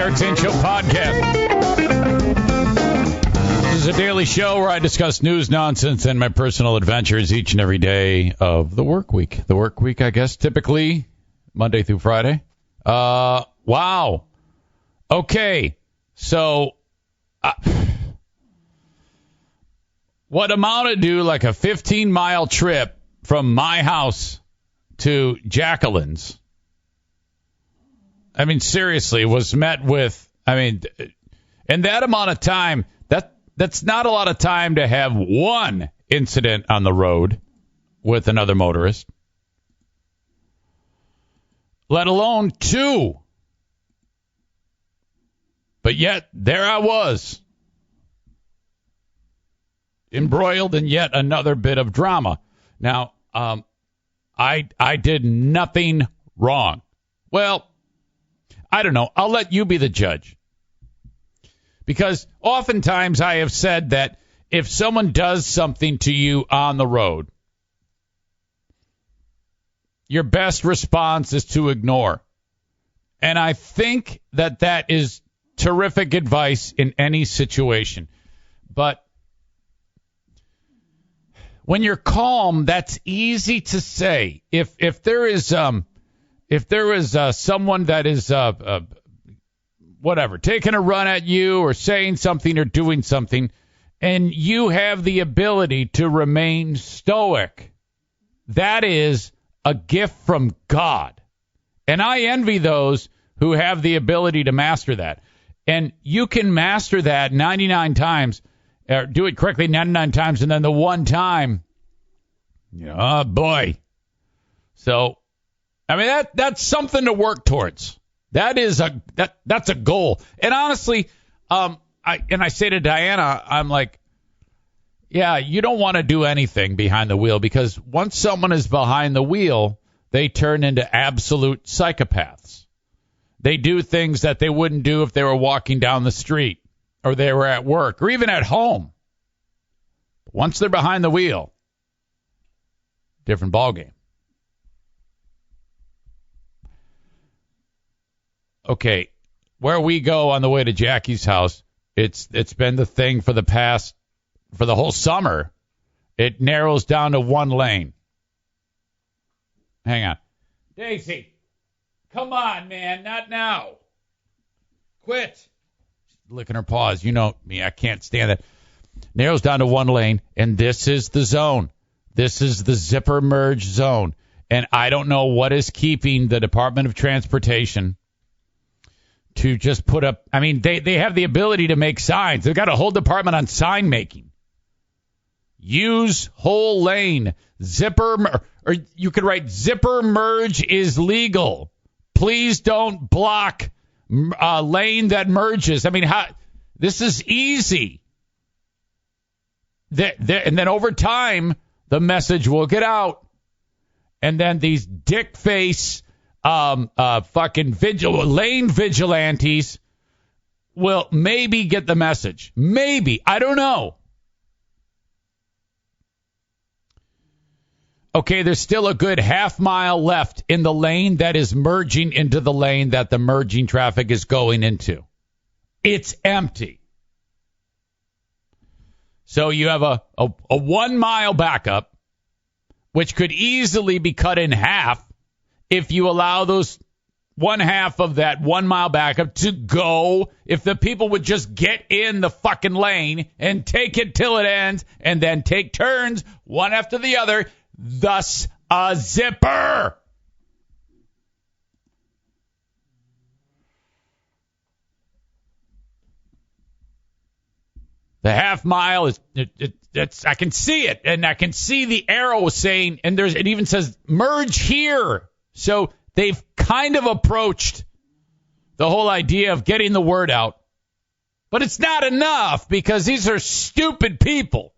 Eric Zane Show podcast. This is a daily show where I discuss news, nonsense, and my personal adventures each and every day of the work week. The work week, I guess, typically Monday through Friday. Wow. Okay. So, what amounted to like a 15-mile trip from my house to Jacqueline's, I mean, seriously, was met with, in that amount of time, that's not a lot of time to have one incident on the road with another motorist, let alone two. But yet, there I was, embroiled in yet another bit of drama. Now, I did nothing wrong. Well, I don't know. I'll let you be the judge. Because oftentimes I have said that if someone does something to you on the road, your best response is to ignore. And I think that is terrific advice in any situation. But when you're calm, that's easy to say. If there is someone that is whatever, taking a run at you or saying something or doing something, and you have the ability to remain stoic, that is a gift from God. And I envy those who have the ability to master that. And you can master that 99 times, or do it correctly 99 times, and then the one time, oh boy. So, that's something to work towards. That's a goal. And honestly, I say to Diana, I'm like, yeah, you don't want to do anything behind the wheel, because once someone is behind the wheel, they turn into absolute psychopaths. They do things that they wouldn't do if they were walking down the street or they were at work or even at home. Once they're behind the wheel, different ballgame. Okay, where we go on the way to Jackie's house, it's been the thing for the whole summer. It narrows down to one lane. Hang on. Daisy, come on, man, not now. Quit. She's licking her paws. You know me, I can't stand that. Narrows down to one lane, and this is the zone. This is the zipper merge zone. And I don't know what is keeping the Department of Transportation to just put up, they have the ability to make signs. They've got a whole department on sign making. Use whole lane. Or you could write, zipper merge is legal. Please don't block a lane that merges. This is easy. And then over time, the message will get out. And then these dick face fucking lane vigilantes will maybe get the message. Maybe. I don't know. Okay, there's still a good half mile left in the lane that is merging into the lane that the merging traffic is going into. It's empty. So you have a 1 mile backup, which could easily be cut in half if you allow those one half of that 1 mile backup to go. If the people would just get in the fucking lane and take it till it ends and then take turns one after the other, thus a zipper. The half mile is, I can see it, and I can see the arrow saying, and it even says merge here. So they've kind of approached the whole idea of getting the word out. But it's not enough, because these are stupid people.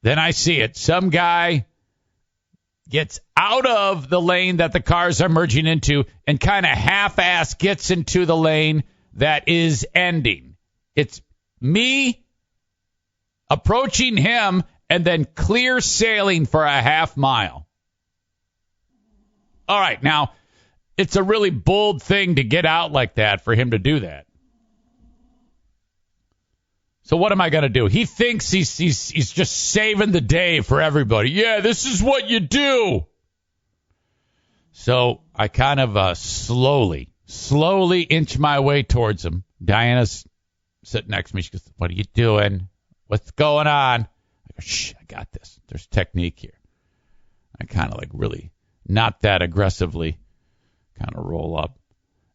Then I see it. Some guy gets out of the lane that the cars are merging into and kind of half-ass gets into the lane that is ending. It's me approaching him and then clear sailing for a half mile. All right, now, it's a really bold thing to get out like that for him to do that. So what am I going to do? He thinks he's just saving the day for everybody. Yeah, this is what you do. So I kind of slowly inch my way towards him. Diana's sitting next to me. She goes, "What are you doing? What's going on?" I go, "Shh, I got this. There's technique here." I kind of like really not that aggressively kind of roll up.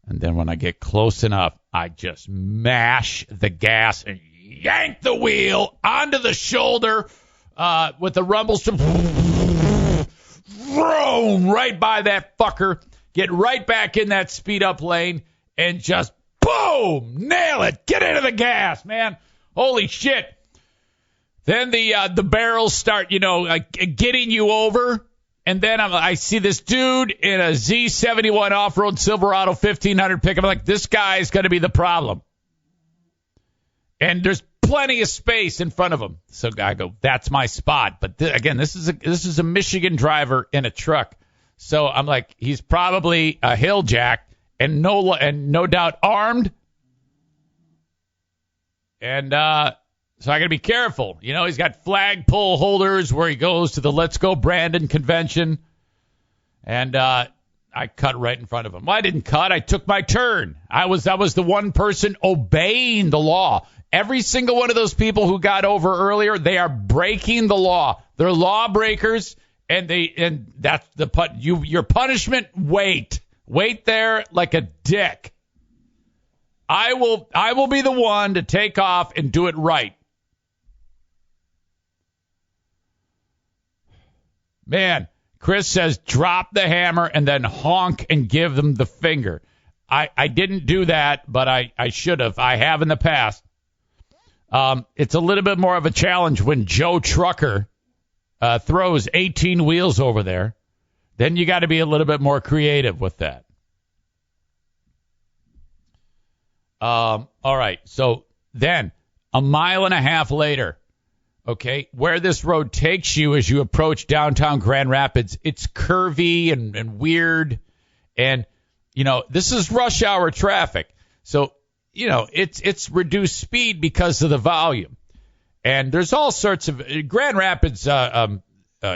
And then when I get close enough, I just mash the gas and yank the wheel onto the shoulder with the rumble strip. Vroom, right by that fucker. Get right back in that speed up lane and just boom, nail it. Get into the gas, man. Holy shit. Then the barrels start, getting you over. And then I see this dude in a Z71 off-road Silverado 1500 pickup. I'm like, this guy's going to be the problem. And there's plenty of space in front of him. So I go, that's my spot. But again, this is a Michigan driver in a truck. So I'm like, he's probably a hill jack and no doubt armed. And so I got to be careful. He's got flagpole holders where he goes to the Let's Go Brandon convention. And I cut right in front of him. Well, I didn't cut. I took my turn. I was the one person obeying the law. Every single one of those people who got over earlier, they are breaking the law. They're lawbreakers, and that's your punishment. Wait there like a dick. I will be the one to take off and do it right. Man, Chris says drop the hammer and then honk and give them the finger. I didn't do that, but I should have. I have in the past. It's a little bit more of a challenge when Joe Trucker throws 18 wheels over there. Then you got to be a little bit more creative with that. All right. So then a mile and a half later, okay, where this road takes you as you approach downtown Grand Rapids, it's curvy and weird. And, this is rush hour traffic. So, it's reduced speed because of the volume. And there's all sorts of Grand Rapids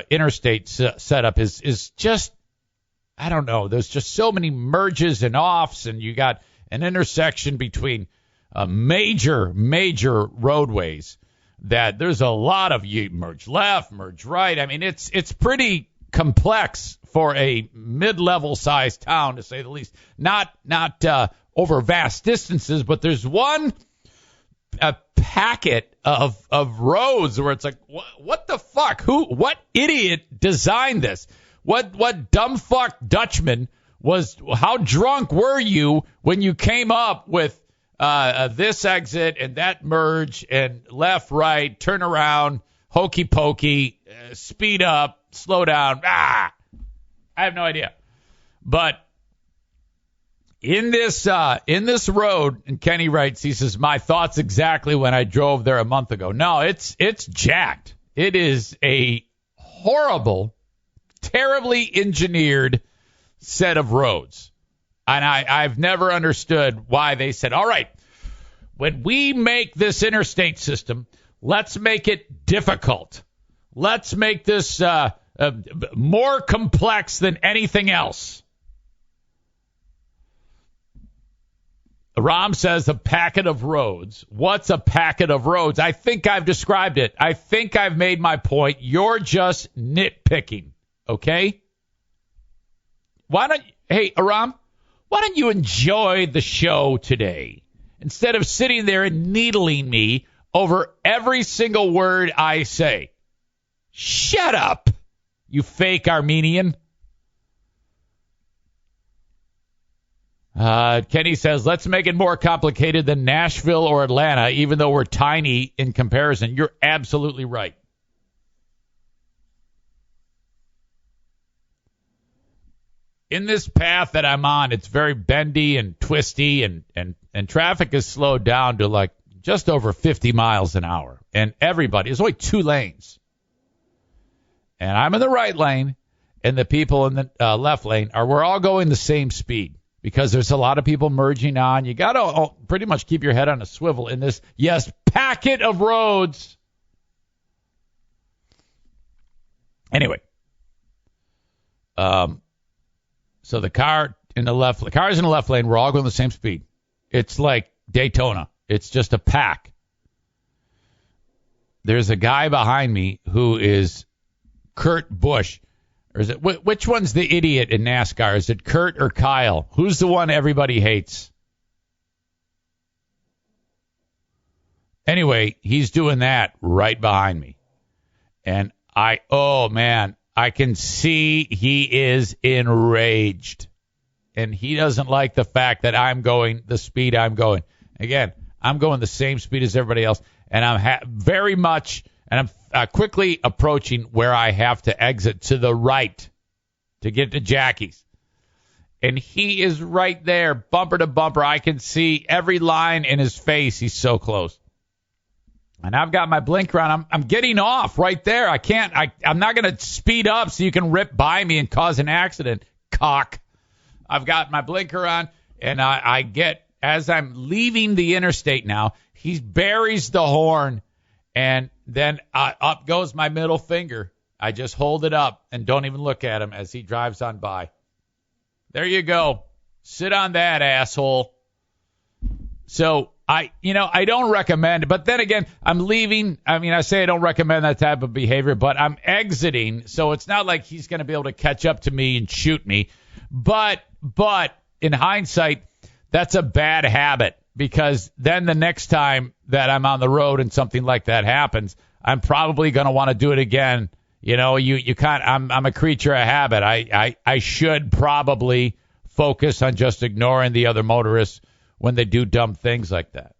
interstate setup is just, I don't know. There's just so many merges and offs, and you got an intersection between major roadways that there's a lot of you merge left, merge right. I mean, it's pretty complex for a mid-level sized town, to say the least. Not over vast distances, but there's a packet of roads where it's like, what the fuck? What idiot designed this? What dumb fuck Dutchman how drunk were you when you came up with this exit and that merge and left, right, turn around, hokey pokey, speed up, slow down. I have no idea. But in this road, and Kenny writes, he says, my thoughts exactly when I drove there a month ago. No, it's jacked. It is a horrible, terribly engineered set of roads. And I've never understood why they said, all right, when we make this interstate system, let's make it difficult. Let's make this more complex than anything else. Ram says a packet of roads. What's a packet of roads? I think I've described it. I think I've made my point. You're just nitpicking, okay? Hey, Aram, why don't you enjoy the show today instead of sitting there and needling me over every single word I say? Shut up, you fake Armenian. Kenny says, let's make it more complicated than Nashville or Atlanta, even though we're tiny in comparison. You're absolutely right. In this path that I'm on, it's very bendy and twisty, and traffic is slowed down to like just over 50 miles an hour. And there's only 2 lanes. And I'm in the right lane, and the people in the left lane we're all going the same speed because there's a lot of people merging on. You got to pretty much keep your head on a swivel in this, yes, packet of roads. Anyway, so the cars in the left lane, we're all going the same speed. It's like Daytona. It's just a pack. There's a guy behind me who is Kurt Busch. Or is it which one's the idiot in NASCAR? Is it Kurt or Kyle? Who's the one everybody hates? Anyway, he's doing that right behind me. And I can see he is enraged. And he doesn't like the fact that I'm going the speed I'm going. Again, I'm going the same speed as everybody else. And I'm quickly approaching where I have to exit to the right to get to Jackie's. And he is right there, bumper to bumper. I can see every line in his face. He's so close. And I've got my blinker on. I'm getting off right there. I'm not going to speed up so you can rip by me and cause an accident, cock. I've got my blinker on, and I get, as I'm leaving the interstate now, he buries the horn, and then up goes my middle finger. I just hold it up and don't even look at him as he drives on by. There you go. Sit on that, asshole. So I don't recommend it. But then again, I'm leaving. I mean, I say I don't recommend that type of behavior, but I'm exiting. So it's not like he's going to be able to catch up to me and shoot me. But in hindsight, that's a bad habit, because then the next time that I'm on the road and something like that happens, I'm probably going to want to do it again. You know, you can't. I'm a creature of habit. I should probably focus on just ignoring the other motorists when they do dumb things like that.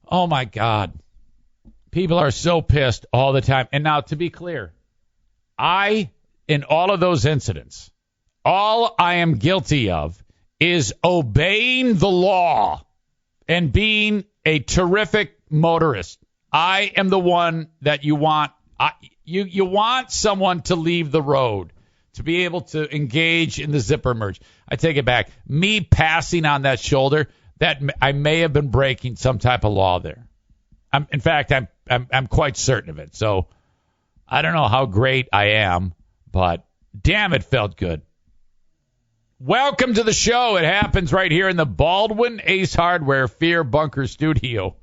Oh my God, people are so pissed all the time. And now, to be clear, in all of those incidents, all I am guilty of is obeying the law and being a terrific motorist. I am the one that you want. You want someone to leave the road, to be able to engage in the zipper merge. I take it back. Me passing on that shoulder, that I may have been breaking some type of law there. In fact, I'm quite certain of it. So I don't know how great I am, but damn, it felt good. Welcome to the show. It happens right here in the Baldwin Ace Hardware Fear Bunker Studio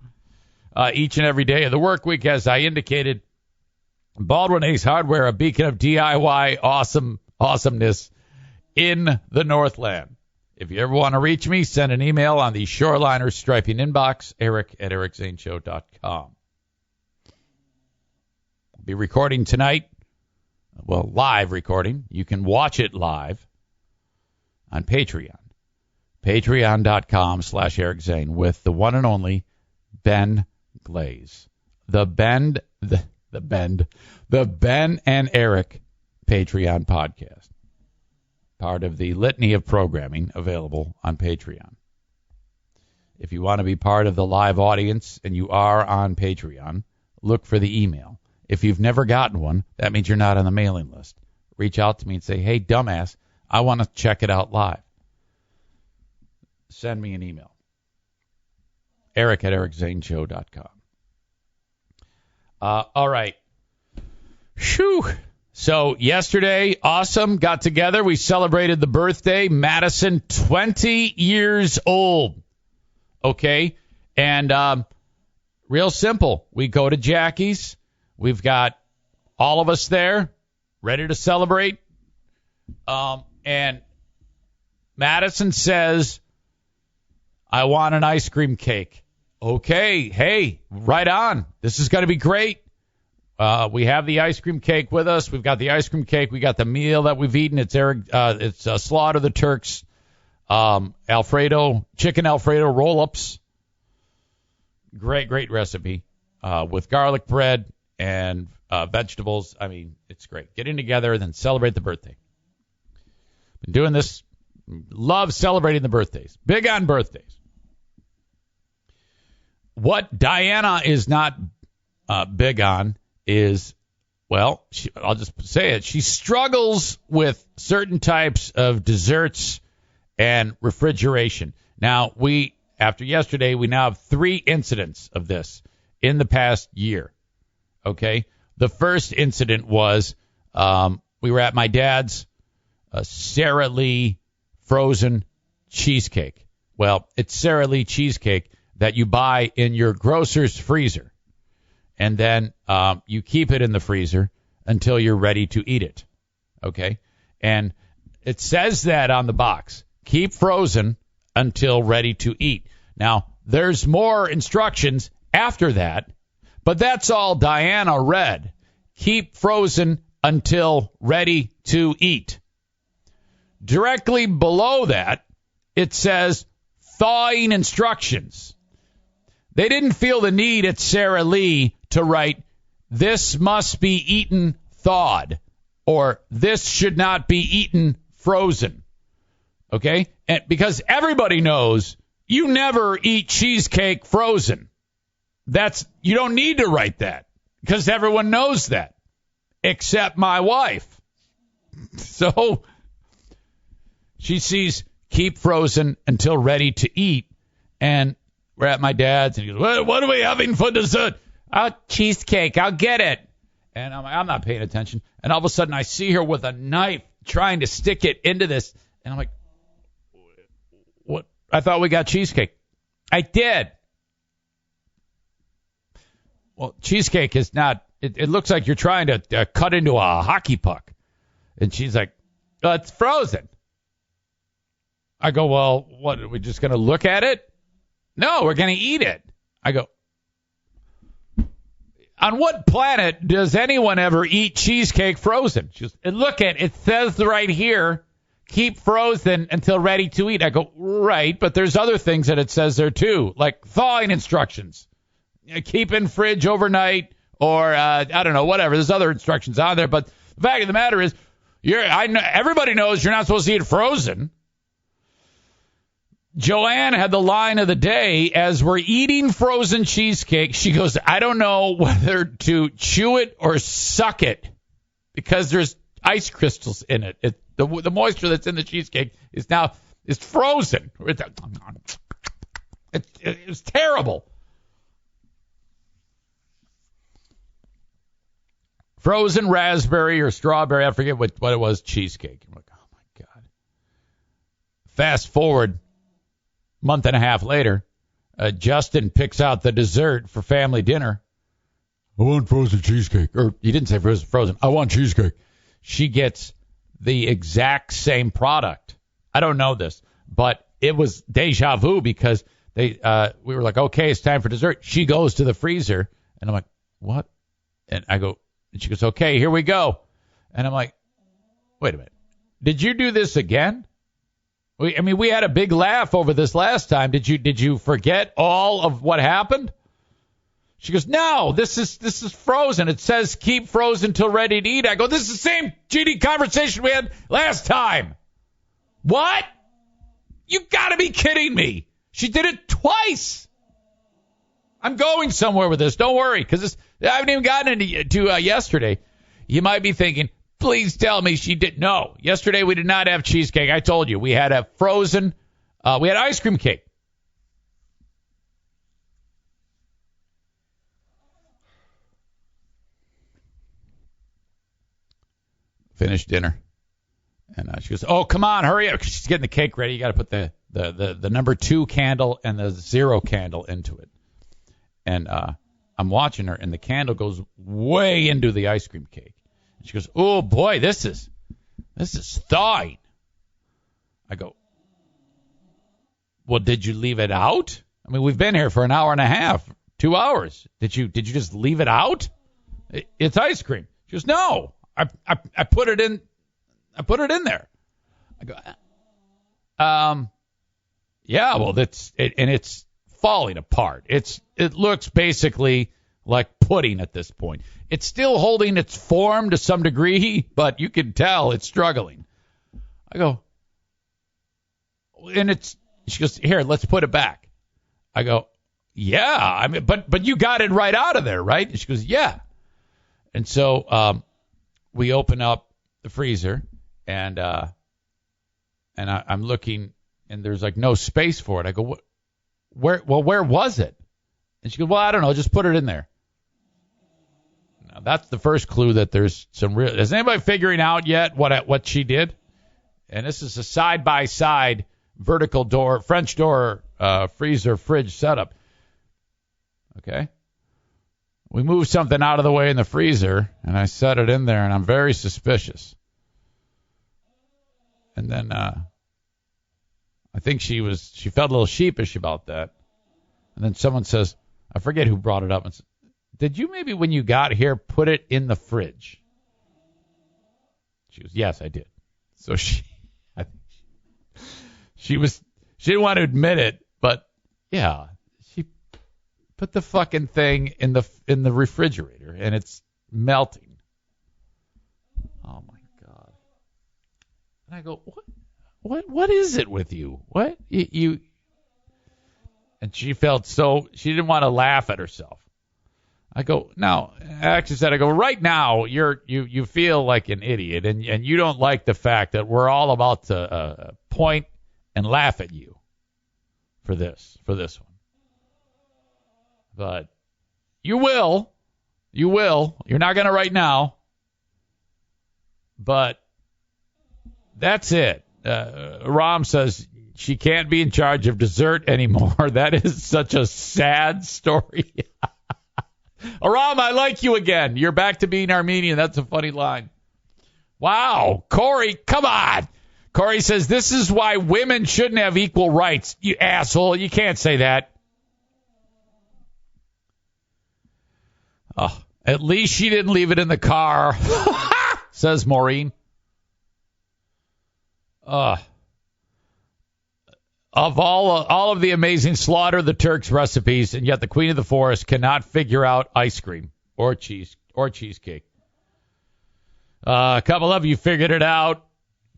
each and every day of the work week, as I indicated. Baldwin Ace Hardware, a beacon of DIY awesomeness in the Northland. If you ever want to reach me, send an email on the Shoreliner Striping inbox, eric@ericzaneshow.com. I'll be recording tonight. Well, live recording. You can watch it live on Patreon. Patreon.com/Eric Zane with the one and only Ben Glaze. The Ben and Eric Patreon podcast. Part of the litany of programming available on Patreon. If you want to be part of the live audience and you are on Patreon, look for the email. If you've never gotten one, that means you're not on the mailing list. Reach out to me and say, hey, dumbass, I want to check it out live. Send me an email. Eric@ericzaneshow.com. All right. Whew. So yesterday, awesome, got together. We celebrated the birthday. Madison, 20 years old. Okay? And real simple. We go to Jackie's. We've got all of us there, ready to celebrate. And Madison says, I want an ice cream cake. Okay, hey, right on. This is going to be great. We have the ice cream cake with us. We've got the ice cream cake. We got the meal that we've eaten. It's Slaughter the Turks, chicken Alfredo roll-ups. Great recipe with garlic bread and vegetables. I mean, it's great. Getting together and then celebrate the birthday. Been doing this. Love celebrating the birthdays. Big on birthdays. What Diana is not big on is Well, I'll just say it. She struggles with certain types of desserts and refrigeration. Now, after yesterday, we now have 3 incidents of this in the past year. Okay? The first incident was we were at my dad's Sara Lee frozen cheesecake. Well, it's Sara Lee cheesecake that you buy in your grocer's freezer. And then you keep it in the freezer until you're ready to eat it. Okay? And it says that on the box. Keep frozen until ready to eat. Now, there's more instructions after that, but that's all Diana read. Keep frozen until ready to eat. Directly below that, it says thawing instructions. They didn't feel the need at Sara Lee to write, this must be eaten thawed, or this should not be eaten frozen. Okay? And because everybody knows you never eat cheesecake frozen. You don't need to write that because everyone knows that, except my wife. So she sees keep frozen until ready to eat, and we're at my dad's, and he goes, what are we having for dessert? Cheesecake, I'll get it. And I'm not paying attention. And all of a sudden, I see her with a knife trying to stick it into this. And I'm like, what? I thought we got cheesecake. I did. Well, cheesecake is not, it looks like you're trying to cut into a hockey puck. And she's like, it's frozen. I go, well, what, are we just going to look at it? No, we're going to eat it. I go, on what planet does anyone ever eat cheesecake frozen? She goes, and look at it says right here, keep frozen until ready to eat. I go, right, but there's other things that it says there too, like thawing instructions. Keep in fridge overnight, or I don't know, whatever. There's other instructions on there, but the fact of the matter is, everybody knows you're not supposed to eat it frozen. Joanne had the line of the day as we're eating frozen cheesecake. She goes, I don't know whether to chew it or suck it because there's ice crystals in it. The moisture that's in the cheesecake is frozen. It's terrible. Frozen raspberry or strawberry, I forget what it was, cheesecake. I'm like, oh my God. Fast forward. Month and a half later, Justin picks out the dessert for family dinner. I want frozen cheesecake. Or he didn't say frozen. I want cheesecake. She gets the exact same product. I don't know this, but it was deja vu because we were like, okay, it's time for dessert. She goes to the freezer, and I'm like, what? And she goes, okay, here we go. And I'm like, wait a minute. Did you do this again? We had a big laugh over this last time. Did you forget all of what happened? She goes, no, this is frozen. It says keep frozen till ready to eat. I go, this is the same GD conversation we had last time. What? You got to be kidding me. She did it twice. I'm going somewhere with this. Don't worry, because I haven't even gotten into yesterday. You might be thinking, please tell me she did. No, yesterday we did not have cheesecake. I told you we had a frozen. We had ice cream cake. Finished dinner, and she goes, "Oh, come on, hurry up!" She's getting the cake ready. You got to put the number 2 candle and the 0 candle into it. And I'm watching her, and the candle goes way into the ice cream cake. She goes, oh, boy, this is thawing. I go, well, did you leave it out? I mean, we've been here for an hour and a half, 2 hours. Did you just leave it out? It's ice cream. She goes, no, I put it in. I put it in there. I go, yeah, well, it's falling apart. It looks basically like pudding at this point. It's still holding its form to some degree, but you can tell it's struggling. I go, and she goes, here, let's put it back. I go, yeah, I mean, but you got it right out of there, right? And she goes, yeah. And so we open up the freezer, and I'm looking, and there's like no space for it. I go, where was it? And she goes, well, I don't know, just put it in there. Now, that's the first clue that there's some real. Is anybody figuring out yet what she did? And this is a side-by-side vertical door, French door, freezer, fridge setup. Okay. We moved something out of the way in the freezer, and I set it in there, and I'm very suspicious. And then I think she felt a little sheepish about that. And then someone says, I forget who brought it up, and said, did you maybe when you got here put it in the fridge? She was, yes, I did. So she didn't want to admit it, but yeah, she put the fucking thing in the refrigerator, and it's melting. Oh my God. And I go, what is it with you? What you? And she felt she didn't want to laugh at herself. I go, no, I actually said, I go, right now you feel like an idiot, and you don't like the fact that we're all about to point and laugh at you for this one. But you will. You're not going to right now. But that's it. Ram says she can't be in charge of dessert anymore. That is such a sad story. Aram, I like you again. You're back to being Armenian. That's a funny line. Wow. Corey, come on. Corey says, this is why women shouldn't have equal rights. You asshole. You can't say that. Oh, at least she didn't leave it in the car, says Maureen. Of all of the amazing Slaughter the Turks recipes, and yet the Queen of the Forest cannot figure out ice cream or cheesecake. A couple of you figured it out.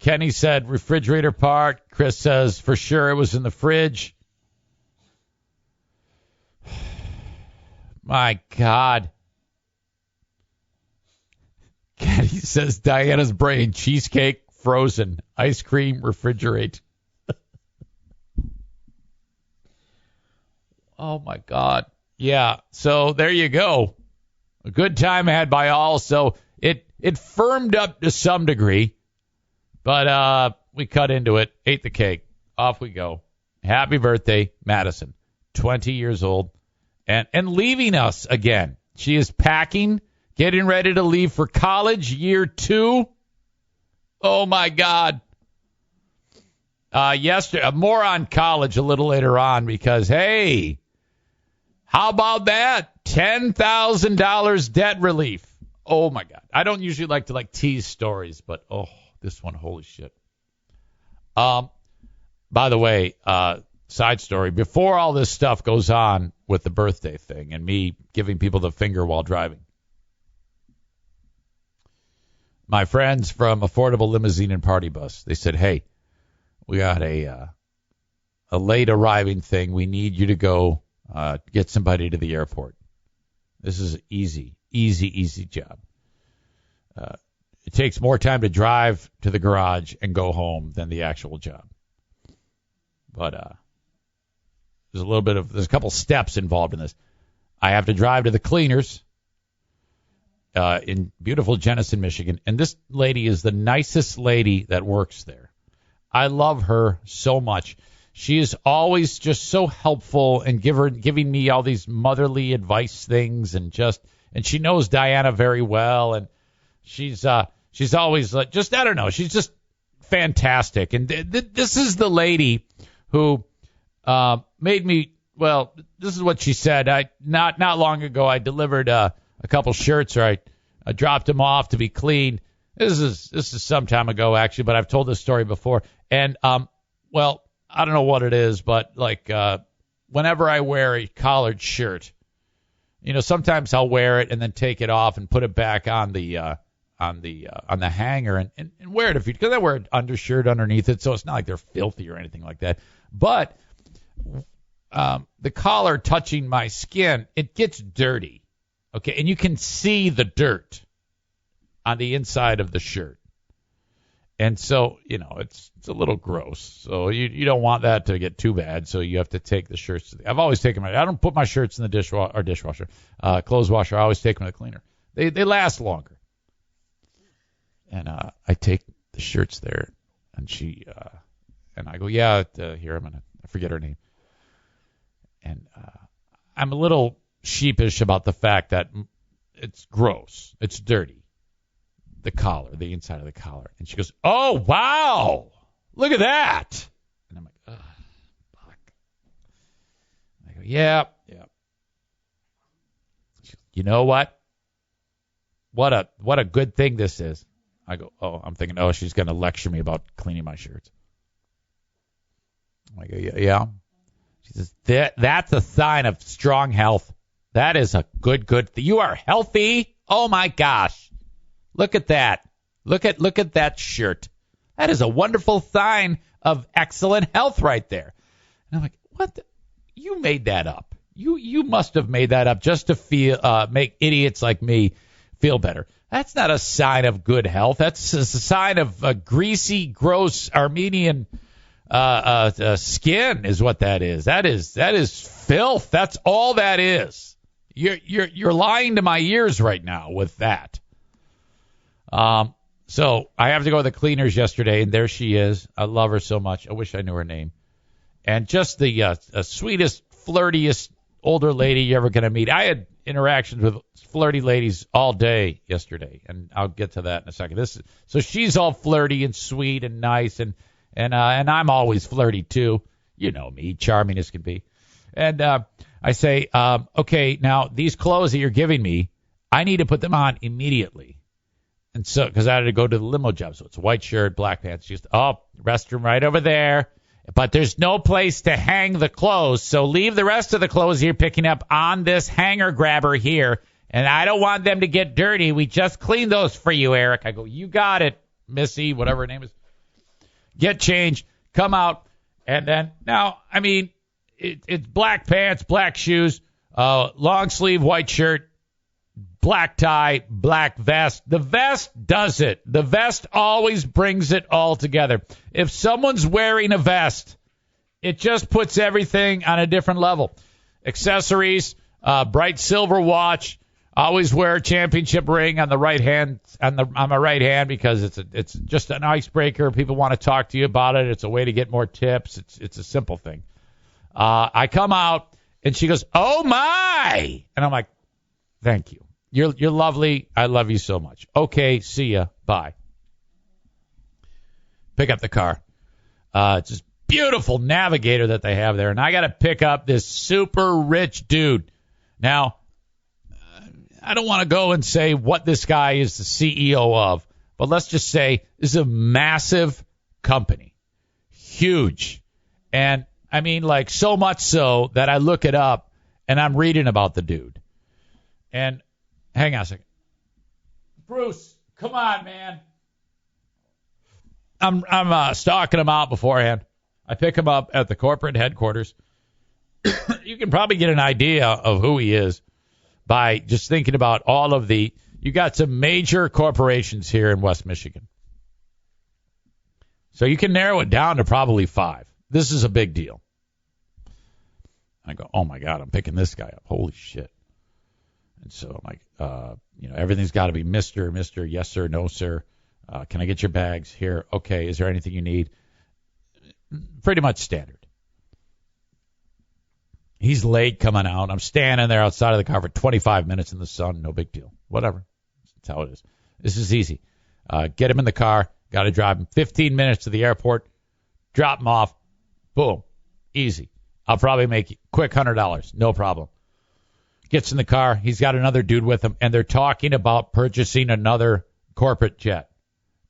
Kenny said refrigerator part. Chris says for sure it was in the fridge. My God. Kenny says Diana's brain, cheesecake, frozen, ice cream, refrigerate. Oh, my God. Yeah, so there you go. A good time had by all. So it firmed up to some degree, but we cut into it, ate the cake. Off we go. Happy birthday, Madison, 20 years old, and leaving us again. She is packing, getting ready to leave for college, year 2. Oh, my God. Yesterday, more on college a little later on because, hey, how about that? $10,000 debt relief. Oh, my God. I don't usually like to tease stories, but, this one, holy shit. By the way, side story, before all this stuff goes on with the birthday thing and me giving people the finger while driving, my friends from Affordable Limousine and Party Bus, they said, hey, we got a late arriving thing. We need you to go get somebody to the airport. This is an easy job. It takes more time to drive to the garage and go home than the actual job. But there's a couple steps involved in this. I have to drive to the cleaners in beautiful Jenison, Michigan. And this lady is the nicest lady that works there. I love her so much. She is always just so helpful and giving me all these motherly advice things and she knows Diana very well, and she's always I don't know, she's just fantastic. And this is the lady who made me, well, this is what she said. Not long ago I delivered a couple shirts, or I dropped them off to be cleaned. This is some time ago actually, but I've told this story before. And well, I don't know what it is, but whenever I wear a collared shirt, sometimes I'll wear it and then take it off and put it back on the hanger and wear it because I wear an undershirt underneath it, so it's not like they're filthy or anything like that. But the collar touching my skin, it gets dirty. Okay, and you can see the dirt on the inside of the shirt. And so, it's a little gross. So you don't want that to get too bad. So you have to take the shirts. I've always taken I don't put my shirts in the dishwasher, clothes washer. I always take them to the cleaner. They last longer. And I take the shirts there, and and I go, yeah, here, I forget her name. And I'm a little sheepish about the fact that it's gross. It's dirty. The collar, the inside of the collar. And she goes, oh, wow, look at that. And I'm like, oh, fuck. And I go, yeah. She goes, you know what? What a good thing this is. I go, I'm thinking, she's going to lecture me about cleaning my shirts. I go, yeah. She says, that's a sign of strong health. That is a good thing. You are healthy. Oh, my gosh. Look at that. Look at that shirt. That is a wonderful sign of excellent health right there. And I'm like, what? You made that up. You must have made that up just to make idiots like me feel better. That's not a sign of good health. That's a sign of greasy, gross Armenian skin is what that is. That is filth. That's all that is. You're lying to my ears right now with that. So I have to go to the cleaners yesterday, and there she is. I love her so much. I wish I knew her name. And just the sweetest, flirtiest older lady you're ever going to meet. I had interactions with flirty ladies all day yesterday, and I'll get to that in a second. So she's all flirty and sweet and nice, and I'm always flirty too. You know me, charming as can be. And I say, okay, now these clothes that you're giving me, I need to put them on immediately. And so, because I had to go to the limo job, so it's a white shirt, black pants. Just restroom right over there. But there's no place to hang the clothes, so leave the rest of the clothes you're picking up on this hanger grabber here. And I don't want them to get dirty. We just cleaned those for you, Eric. I go, you got it, Missy, whatever her name is. Get changed, come out, and then now, it's black pants, black shoes, long sleeve white shirt. Black tie, black vest. The vest does it. The vest always brings it all together. If someone's wearing a vest, it just puts everything on a different level. Accessories, bright silver watch. Always wear a championship ring on the right hand, on my right hand, because it's just an icebreaker. People want to talk to you about it. It's a way to get more tips. It's a simple thing. I come out and she goes, "Oh my!" And I'm like, "Thank you. You're lovely. I love you so much. Okay, see ya. Bye." Pick up the car. It's this beautiful Navigator that they have there, and I got to pick up this super rich dude. Now, I don't want to go and say what this guy is the CEO of, but let's just say this is a massive company, huge, and like so much so that I look it up and I'm reading about the dude. And hang on a second. Bruce, come on, man. I'm stalking him out beforehand. I pick him up at the corporate headquarters. You can probably get an idea of who he is by just thinking about all of you got some major corporations here in West Michigan. So you can narrow it down to probably 5. This is a big deal. I go, oh my God, I'm picking this guy up. Holy shit. And so I'm like, everything's got to be Mr., yes, sir, no, sir. Can I get your bags here? Okay. Is there anything you need? Pretty much standard. He's late coming out. I'm standing there outside of the car for 25 minutes in the sun. No big deal. Whatever. That's how it is. This is easy. Get him in the car. Got to drive him 15 minutes to the airport. Drop him off. Boom. Easy. I'll probably make quick $100. No problem. Gets in the car. He's got another dude with him, and they're talking about purchasing another corporate jet.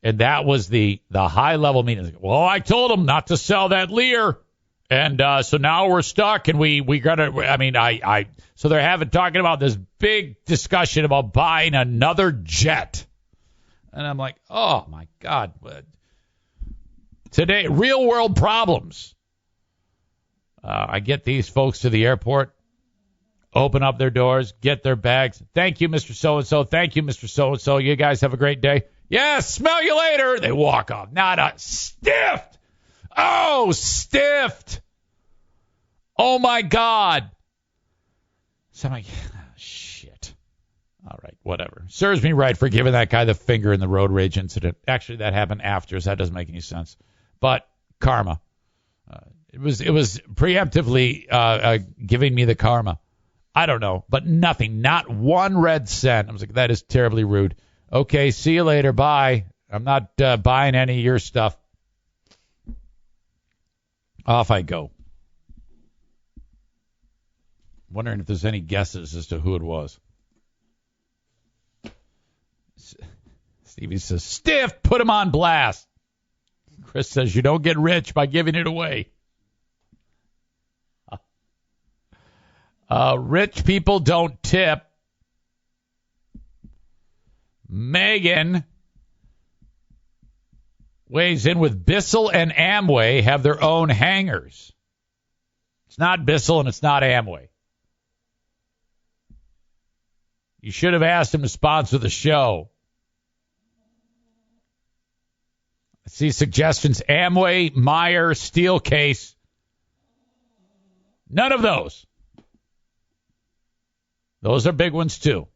And that was the high-level meeting. Well, I told him not to sell that Lear. And so now we're stuck, and we got to, so they're talking about this big discussion about buying another jet. And I'm like, oh, my God. Today, real-world problems. I get these folks to the airport. open up their doors, get their bags. Thank you, Mr. So-and-so. Thank you, Mr. So-and-so. You guys have a great day. Yes, smell you later. They walk off. Not a stiffed. Oh, stiffed. Oh, my God. So I'm like, shit. All right, whatever. Serves me right for giving that guy the finger in the road rage incident. Actually, that happened after, so that doesn't make any sense. But karma. It was preemptively giving me the karma. I don't know, but nothing, not one red cent. I was like, that is terribly rude. Okay, see you later. Bye. I'm not buying any of your stuff. Off I go. Wondering if there's any guesses as to who it was. Stevie says, stiff, put him on blast. Chris says, you don't get rich by giving it away. Rich people don't tip. Megan weighs in with Bissell and Amway have their own hangars. It's not Bissell and it's not Amway. You should have asked him to sponsor the show. I see suggestions. Amway, Meyer, Steelcase. None of those. Those are big ones, too.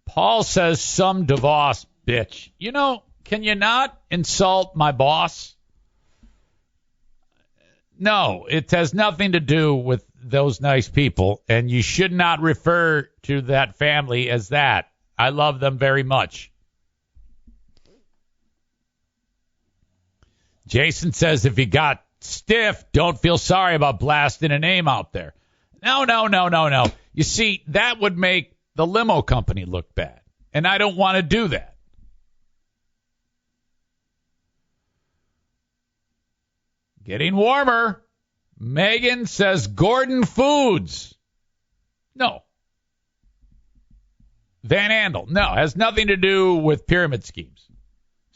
Paul says, some DeVos bitch. You know, can you not insult my boss? No, it has nothing to do with those nice people, and you should not refer to that family as that. I love them very much. Jason says, if you got stiff, don't feel sorry about blasting a name out there. No. You see, that would make the limo company look bad, and I don't want to do that. Getting warmer. Megan says Gordon Foods. No. Van Andel. No, has nothing to do with pyramid schemes.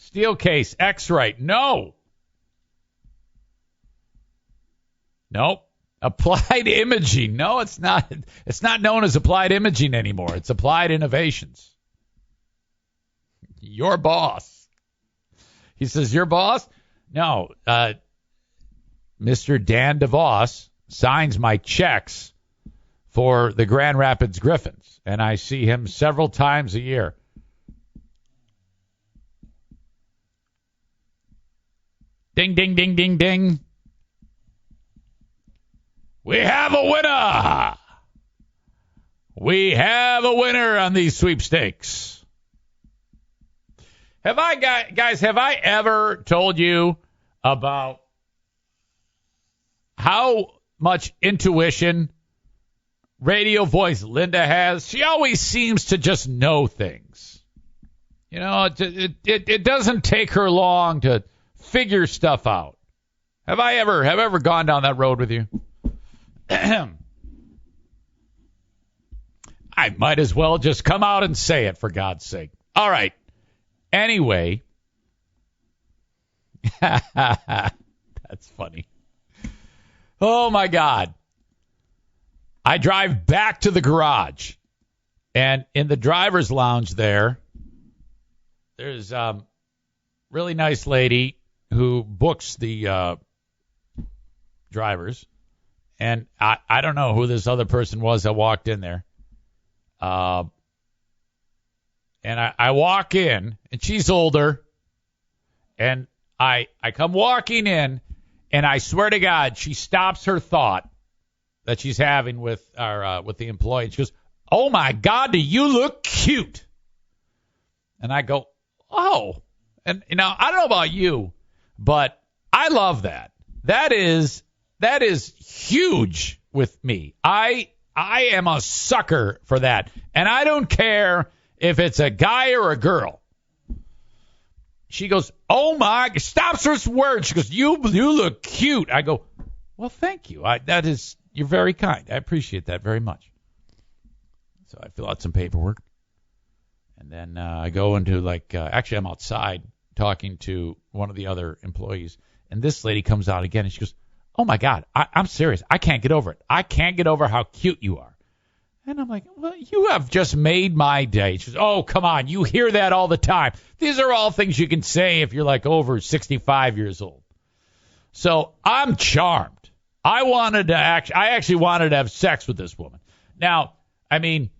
Steelcase, X-Rite. No. Nope. Applied Imaging. No, it's not. It's not known as Applied Imaging anymore. It's Applied Innovations. Your boss. He says, your boss? No. Mr. Dan DeVos signs my checks for the Grand Rapids Griffins, and I see him several times a year. Ding, ding, ding, ding, ding. We have a winner. We have a winner on these sweepstakes. Have I ever told you about how much intuition radio voice Linda has? She always seems to just know things. You know, it doesn't take her long to figure stuff out. Have I ever gone down that road with you? I might as well just come out and say it, for God's sake. All right. Anyway. That's funny. Oh, my God. I drive back to the garage, and in the driver's lounge there's a really nice lady who books the drivers, and I don't know who this other person was that walked in there. And I walk in, and she's older, and I come walking in, and I swear to God, she stops her thought that she's having with the employee. And she goes, "Oh my God, do you look cute?" And I go, "Oh." And you know, I don't know about you, but I love that. That is huge with me. I am a sucker for that, and I don't care if it's a guy or a girl. She goes, "Oh my!" Stops her words. She goes, "You look cute." I go, "Well, thank you. You're very kind. I appreciate that very much." So I fill out some paperwork, and then I go into actually I'm outside talking to one of the other employees, and this lady comes out again, and she goes, oh, my God, I'm serious. I can't get over it. I can't get over how cute you are. And I'm like, well, you have just made my day. She says, oh, come on. You hear that all the time. These are all things you can say if you're like over 65 years old. So I'm charmed. I actually wanted to have sex with this woman. Now, I mean,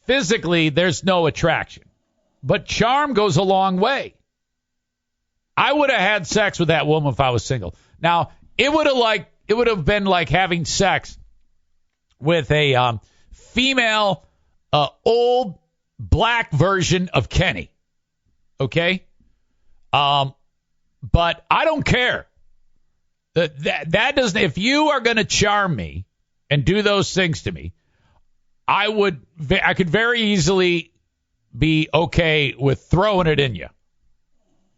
physically, there's no attraction, but charm goes a long way. I would have had sex with that woman if I was single. Now, it would have been like having sex with a female, old black version of Kenny. Okay? But I don't care. That doesn't. If you are going to charm me and do those things to me, I could very easily be okay with throwing it in you.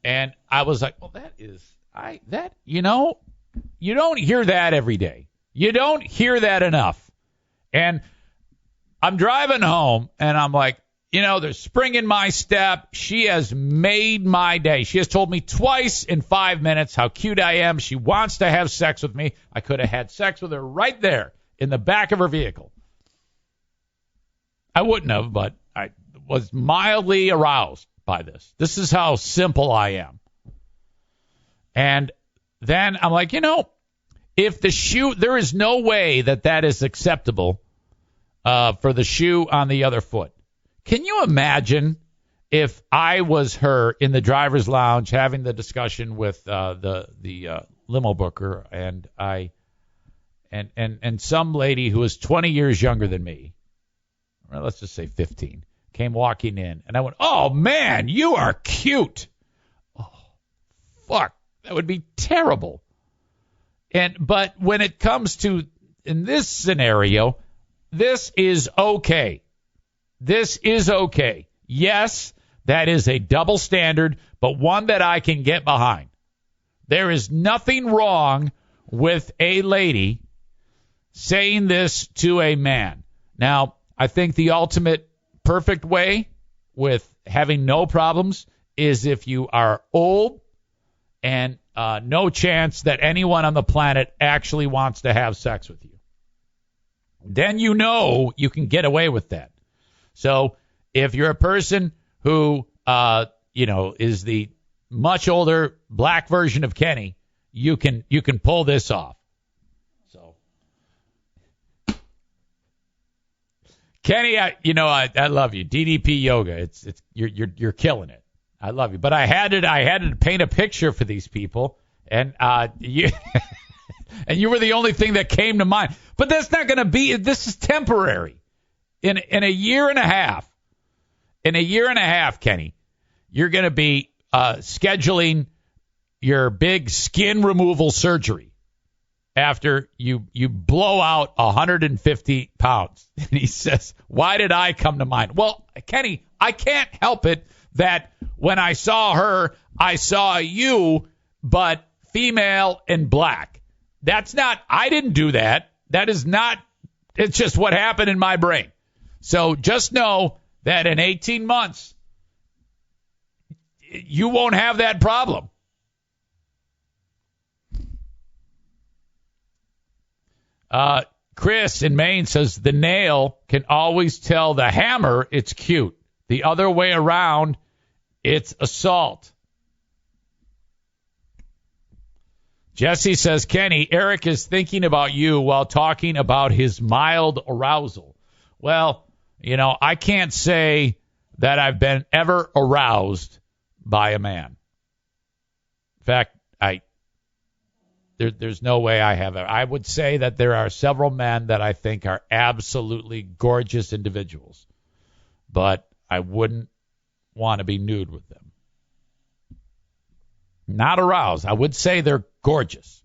And I was like, well, you don't hear that every day. You don't hear that enough. And I'm driving home, and I'm like, there's spring in my step. She has made my day. She has told me twice in 5 minutes how cute I am. She wants to have sex with me. I could have had sex with her right there in the back of her vehicle. I wouldn't have, but I was mildly aroused by this. This is how simple I am. And then I'm like, if the shoe, there is no way that is acceptable for the shoe on the other foot. Can you imagine if I was her in the driver's lounge having the discussion with the limo booker and some lady who was 20 years younger than me, or let's just say 15, came walking in, and I went, oh, man, you are cute. Oh, fuck, that would be terrible. But when it comes to, in this scenario, this is okay. This is okay. Yes, that is a double standard, but one that I can get behind. There is nothing wrong with a lady saying this to a man. Now, I think the ultimate perfect way with having no problems is if you are old and no chance that anyone on the planet actually wants to have sex with you. Then you can get away with that. So if you're a person who, is the much older black version of Kenny, you can pull this off. So, Kenny, I love you. DDP yoga. You're killing it. I love you. But I had to paint a picture for these people, and you and you were the only thing that came to mind. But that's not going to be. This is temporary. In a year and a half, Kenny, you're going to be scheduling your big skin removal surgery after you blow out 150 pounds. And he says, why did I come to mind? Well, Kenny, I can't help it that when I saw her, I saw you, but female and black. I didn't do that. That is not, it's just what happened in my brain. So just know that in 18 months, you won't have that problem. Chris in Maine says the nail can always tell the hammer it's cute. The other way around, it's assault. Jesse says, Kenny, Eric is thinking about you while talking about his mild arousal. Well, I can't say that I've been ever aroused by a man. In fact, there's no way I have. I would say that there are several men that I think are absolutely gorgeous individuals, but I wouldn't want to be nude with them. Not aroused. I would say they're gorgeous.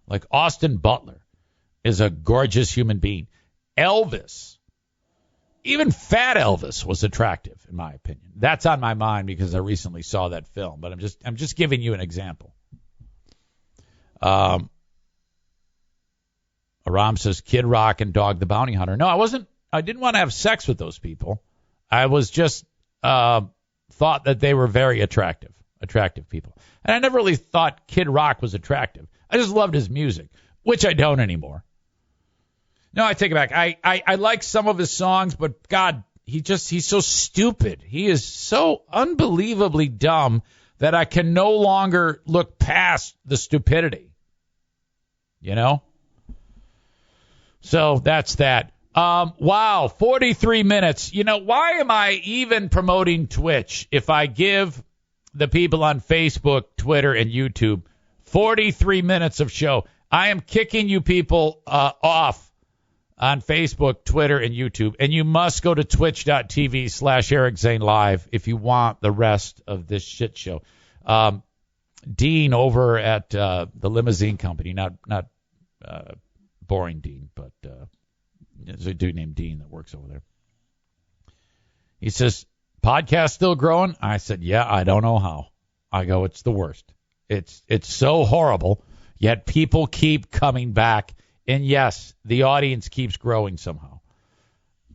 Like Austin Butler is a gorgeous human being. Elvis, even fat Elvis, was attractive, in my opinion. That's on my mind because I recently saw that film, but I'm just giving you an example. Aram says Kid Rock and Dog the Bounty Hunter. No, I didn't want to have sex with those people. I was just thought that they were very attractive. attractive people. And I never really thought Kid Rock was attractive. I just loved his music, which I don't anymore. No, I take it back. I like some of his songs, but God, he's so stupid. He is so unbelievably dumb that I can no longer look past the stupidity. You know? So that's that. Wow, 43 minutes. You know, why am I even promoting Twitch if I give the people on Facebook, Twitter, and YouTube 43 minutes of show? I am kicking you people off on Facebook, Twitter, and YouTube. And you must go to twitch.tv/Eric Zane Live if you want the rest of this shit show. Dean over at the limousine company, not boring Dean, but there's a dude named Dean that works over there. He says, podcast still growing? I said, yeah, I don't know how. I go, it's the worst. It's so horrible, yet people keep coming back. And yes, the audience keeps growing somehow.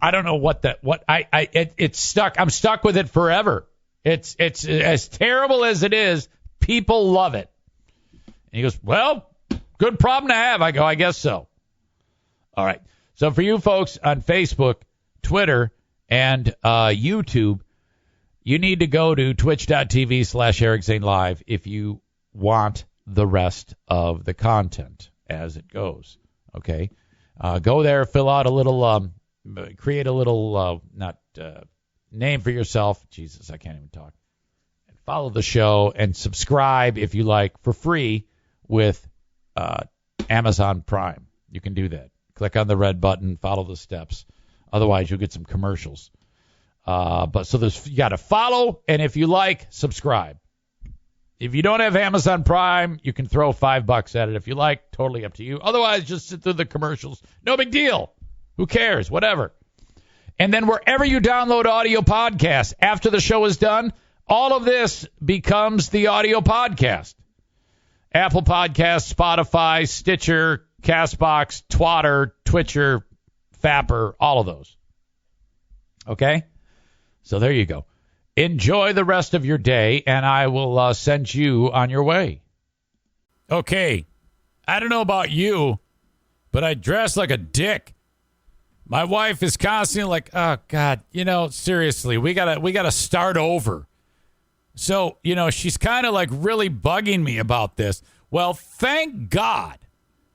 I don't know it's stuck. I'm stuck with it forever. It's as terrible as it is. People love it. And he goes, well, good problem to have. I go, I guess so. All right. So for you folks on Facebook, Twitter, and YouTube, you need to go to twitch.tv/Eric Zane Live if you want the rest of the content as it goes. Okay, go there, fill out a little, create a little, name for yourself. Jesus, I can't even talk. And follow the show and subscribe if you like for free with Amazon Prime. You can do that. Click on the red button, follow the steps. Otherwise, you'll get some commercials. But so you got to follow, and if you like, subscribe. If you don't have Amazon Prime, you can throw $5 at it if you like. Totally up to you. Otherwise, just sit through the commercials. No big deal. Who cares? Whatever. And then wherever you download audio podcasts, after the show is done, all of this becomes the audio podcast. Apple Podcasts, Spotify, Stitcher, Castbox, Twatter, Twitcher, Fapper, all of those. Okay? So there you go. Enjoy the rest of your day, and I will send you on your way. Okay, I don't know about you, but I dress like a dick. My wife is constantly like, oh, God, seriously, we gotta start over. So, she's kind of like really bugging me about this. Well, thank God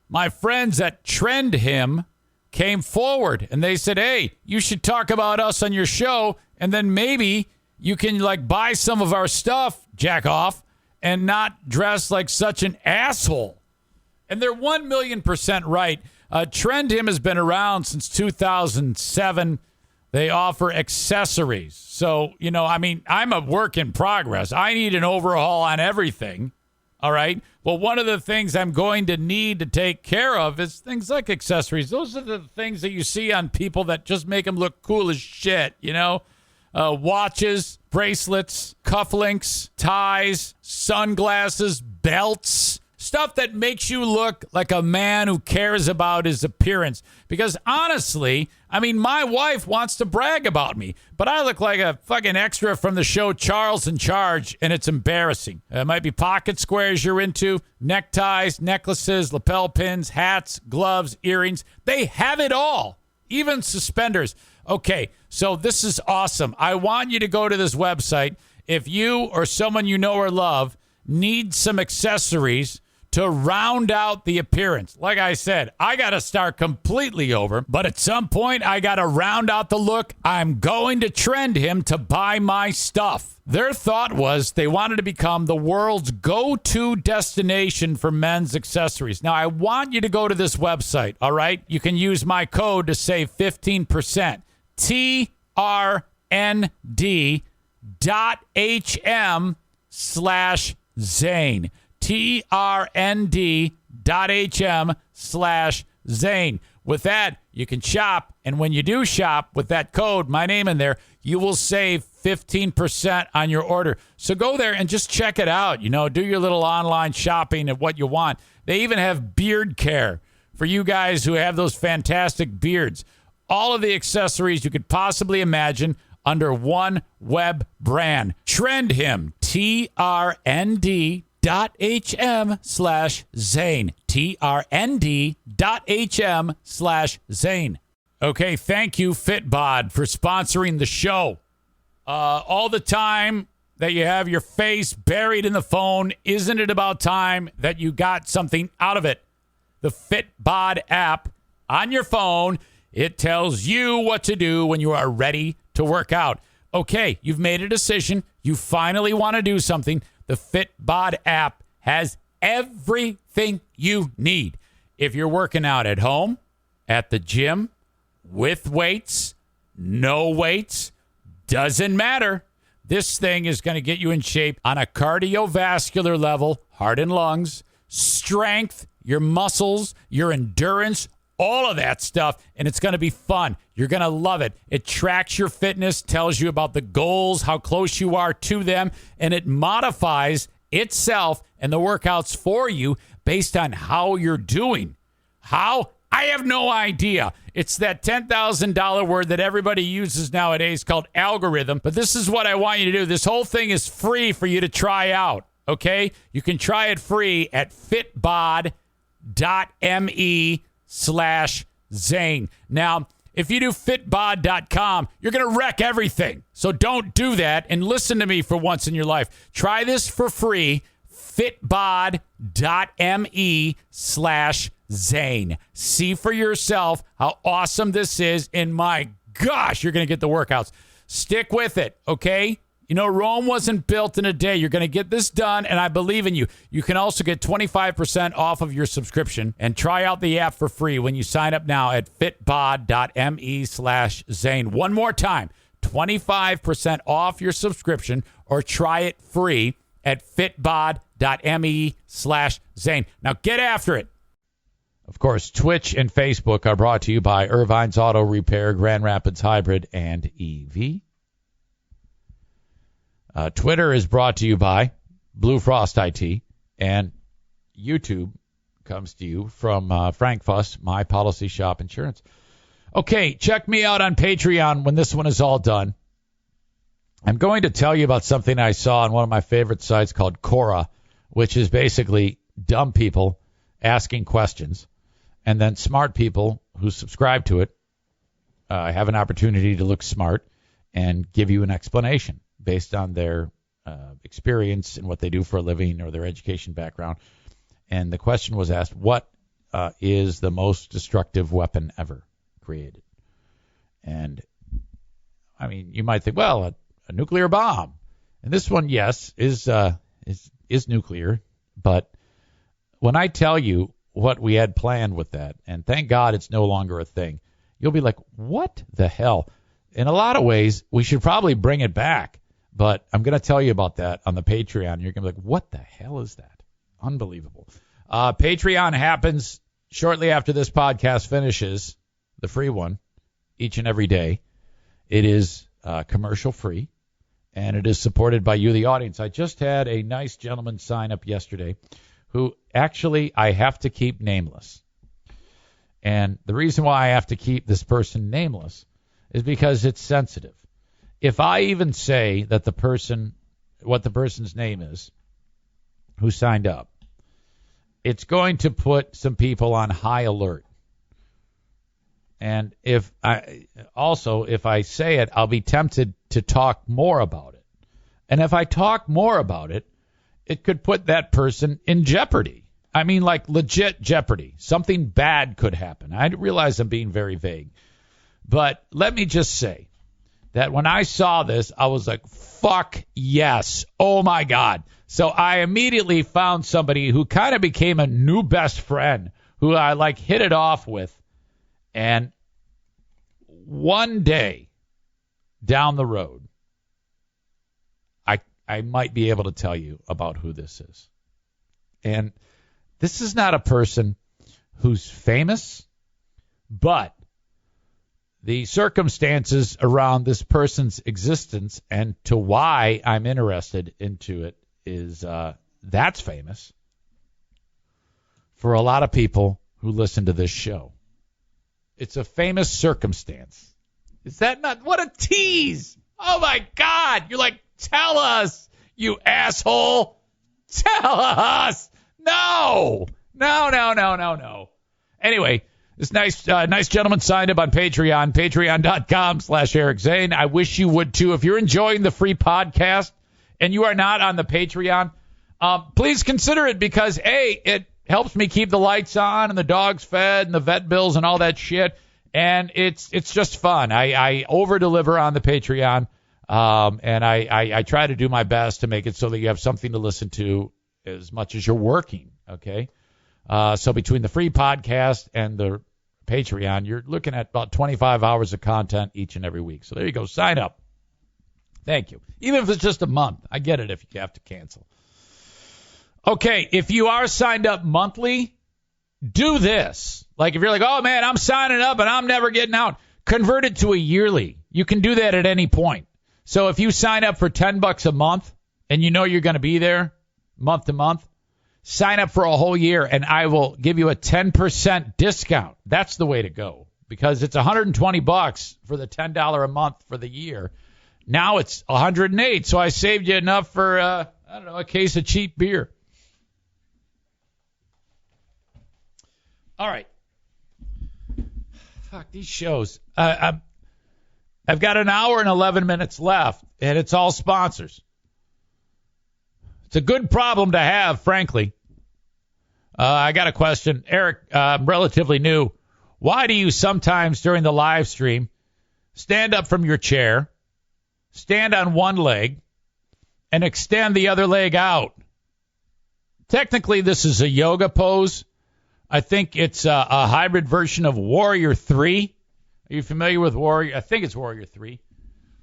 my friends at Trend Him came forward, and they said, hey, you should talk about us on your show, and then maybe you can buy some of our stuff, jack off, and not dress like such an asshole. And they're 1,000,000% right. Trend Him has been around since 2007. They offer accessories. So, I'm a work in progress. I need an overhaul on everything. All right. Well, one of the things I'm going to need to take care of is things like accessories. Those are the things that you see on people that just make them look cool as shit, watches, bracelets, cufflinks, ties, sunglasses, belts, stuff that makes you look like a man who cares about his appearance. Because honestly, my wife wants to brag about me, but I look like a fucking extra from the show Charles in Charge, and it's embarrassing. It might be pocket squares you're into, neckties, necklaces, lapel pins, hats, gloves, earrings. They have it all, even suspenders. Okay, so this is awesome. I want you to go to this website. If you or someone you know or love needs some accessories to round out the appearance. Like I said, I got to start completely over, but at some point I got to round out the look. I'm going to Trend Him to buy my stuff. Their thought was they wanted to become the world's go-to destination for men's accessories. Now, I want you to go to this website, all right? You can use my code to save 15%. trnd.hm/Zane. trnd.hm/Zane. With that, you can shop, and when you do shop with that code, my name in there, you will save 15% on your order. So go there and just check it out. Do your little online shopping of what you want. They even have beard care for you guys who have those fantastic beards. All of the accessories you could possibly imagine under one web brand. Trend Him. trnd.hm/Zane. trnd.hm/Zane. Okay, thank you, Fitbod, for sponsoring the show. All the time that you have your face buried in the phone, isn't it about time that you got something out of it? The Fitbod app on your phone, it tells you what to do when you are ready to work out. Okay, you've made a decision. You finally want to do something. The Fitbod app has everything you need. If you're working out at home, at the gym, with weights, no weights, doesn't matter. This thing is going to get you in shape on a cardiovascular level, heart and lungs, strength, your muscles, your endurance, all of that stuff, and it's going to be fun. You're going to love it. It tracks your fitness, tells you about the goals, how close you are to them, and it modifies itself and the workouts for you based on how you're doing. How? I have no idea. It's that $10,000 word that everybody uses nowadays called algorithm. But this is what I want you to do. This whole thing is free for you to try out. Okay? You can try it free at fitbod.me/Zane. Now, if you do fitbod.com, you're going to wreck everything. So don't do that and listen to me for once in your life. Try this for free. fitbod.me/Zane. See for yourself how awesome this is. And my gosh, you're going to get the workouts. Stick with it, okay? You know, Rome wasn't built in a day. You're going to get this done, and I believe in you. You can also get 25% off of your subscription and try out the app for free when you sign up now at fitbod.me/Zane. One more time, 25% off your subscription or try it free at fitbod.me/Zane. Now get after it. Of course, Twitch and Facebook are brought to you by Irvine's Auto Repair, Grand Rapids Hybrid, and EV. Twitter is brought to you by Blue Frost IT, and YouTube comes to you from Frank Fuss, My Policy Shop Insurance. Okay, check me out on Patreon when this one is all done. I'm going to tell you about something I saw on one of my favorite sites called Quora, which is basically dumb people asking questions, and then smart people who subscribe to it have an opportunity to look smart and give you an explanation based on their experience and what they do for a living or their education background. And the question was asked, what is the most destructive weapon ever created? And, I mean, you might think, well, a nuclear bomb. And this one, yes, is nuclear. But when I tell you what we had planned with that, and thank God it's no longer a thing, you'll be like, what the hell? In a lot of ways, we should probably bring it back. But I'm going to tell you about that on the Patreon. You're going to be like, what the hell is that? Unbelievable. Patreon happens shortly after this podcast finishes, the free one, each and every day. It is commercial free, and it is supported by you, the audience. I just had a nice gentleman sign up yesterday who actually I have to keep nameless. And the reason why I have to keep this person nameless is because it's sensitive. If I even say that what the person's name is who signed up, it's going to put some people on high alert. And if I say it, I'll be tempted to talk more about it. And if I talk more about it, it could put that person in jeopardy. I mean, like legit jeopardy. Something bad could happen. I realize I'm being very vague. But let me just say that when I saw this, I was like, fuck yes. Oh, my God. So I immediately found somebody who kind of became a new best friend who I hit it off with. And one day down the road, I might be able to tell you about who this is. And this is not a person who's famous, but the circumstances around this person's existence and to why I'm interested into it is that's famous for a lot of people who listen to this show. It's a famous circumstance. Is that not? What a tease. Oh, my God. You're like, tell us. You asshole. Tell us. No. No. Anyway, this nice gentleman signed up on Patreon, patreon.com/Eric Zane. I wish you would too. If you're enjoying the free podcast and you are not on the Patreon, please consider it because, A, it helps me keep the lights on and the dogs fed and the vet bills and all that shit. And it's just fun. I over-deliver on the Patreon, and I try to do my best to make it so that you have something to listen to as much as you're working, okay? So between the free podcast and the Patreon, you're looking at about 25 hours of content each and every week. So there you go. Sign up. Thank you. Even if it's just a month. I get it if you have to cancel. Okay, if you are signed up monthly, do this. Like if you're like, oh, man, I'm signing up and I'm never getting out, convert it to a yearly. You can do that at any point. So if you sign up for $10 a month and you know you're going to be there month to month, sign up for a whole year and I will give you a 10% discount. That's the way to go because it's $120 for the $10 a month for the year. Now it's $108, so I saved you enough for, a case of cheap beer. All right. Fuck, these shows. I've got an hour and 11 minutes left, and it's all sponsors. It's a good problem to have, frankly. I got a question. Eric, relatively new. Why do you sometimes during the live stream stand up from your chair, stand on one leg, and extend the other leg out? Technically, this is a yoga pose. I think it's a hybrid version of Warrior 3. Are you familiar with Warrior? I think it's Warrior 3.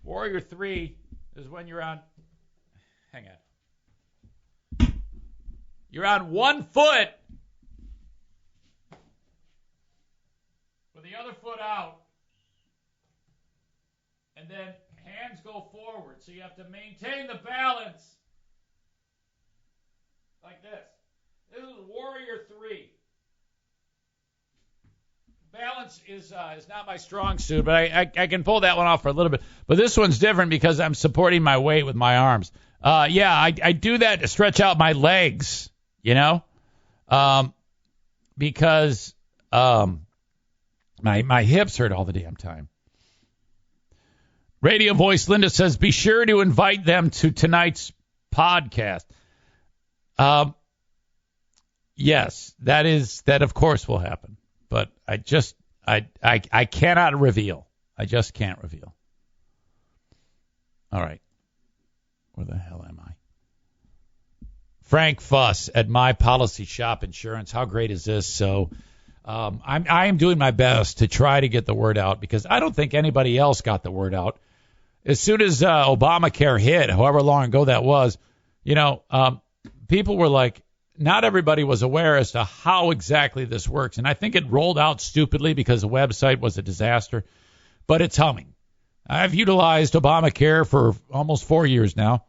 Warrior 3 is when you're on... Hang on. You're on one foot with the other foot out. And then hands go forward. So you have to maintain the balance like this. This is Warrior 3. Balance is not my strong suit, but I can pull that one off for a little bit. But this one's different because I'm supporting my weight with my arms. I do that to stretch out my legs, because my hips hurt all the damn time. Radio voice Linda says, be sure to invite them to tonight's podcast. Yes, that of course will happen. But I cannot reveal. I just can't reveal. All right. Where the hell am I? Frank Fuss at My Policy Shop Insurance. How great is this? So I am doing my best to try to get the word out because I don't think anybody else got the word out. As soon as Obamacare hit, however long ago that was, people were like, not everybody was aware as to how exactly this works. And I think it rolled out stupidly because the website was a disaster. But it's humming. I've utilized Obamacare for almost 4 years now.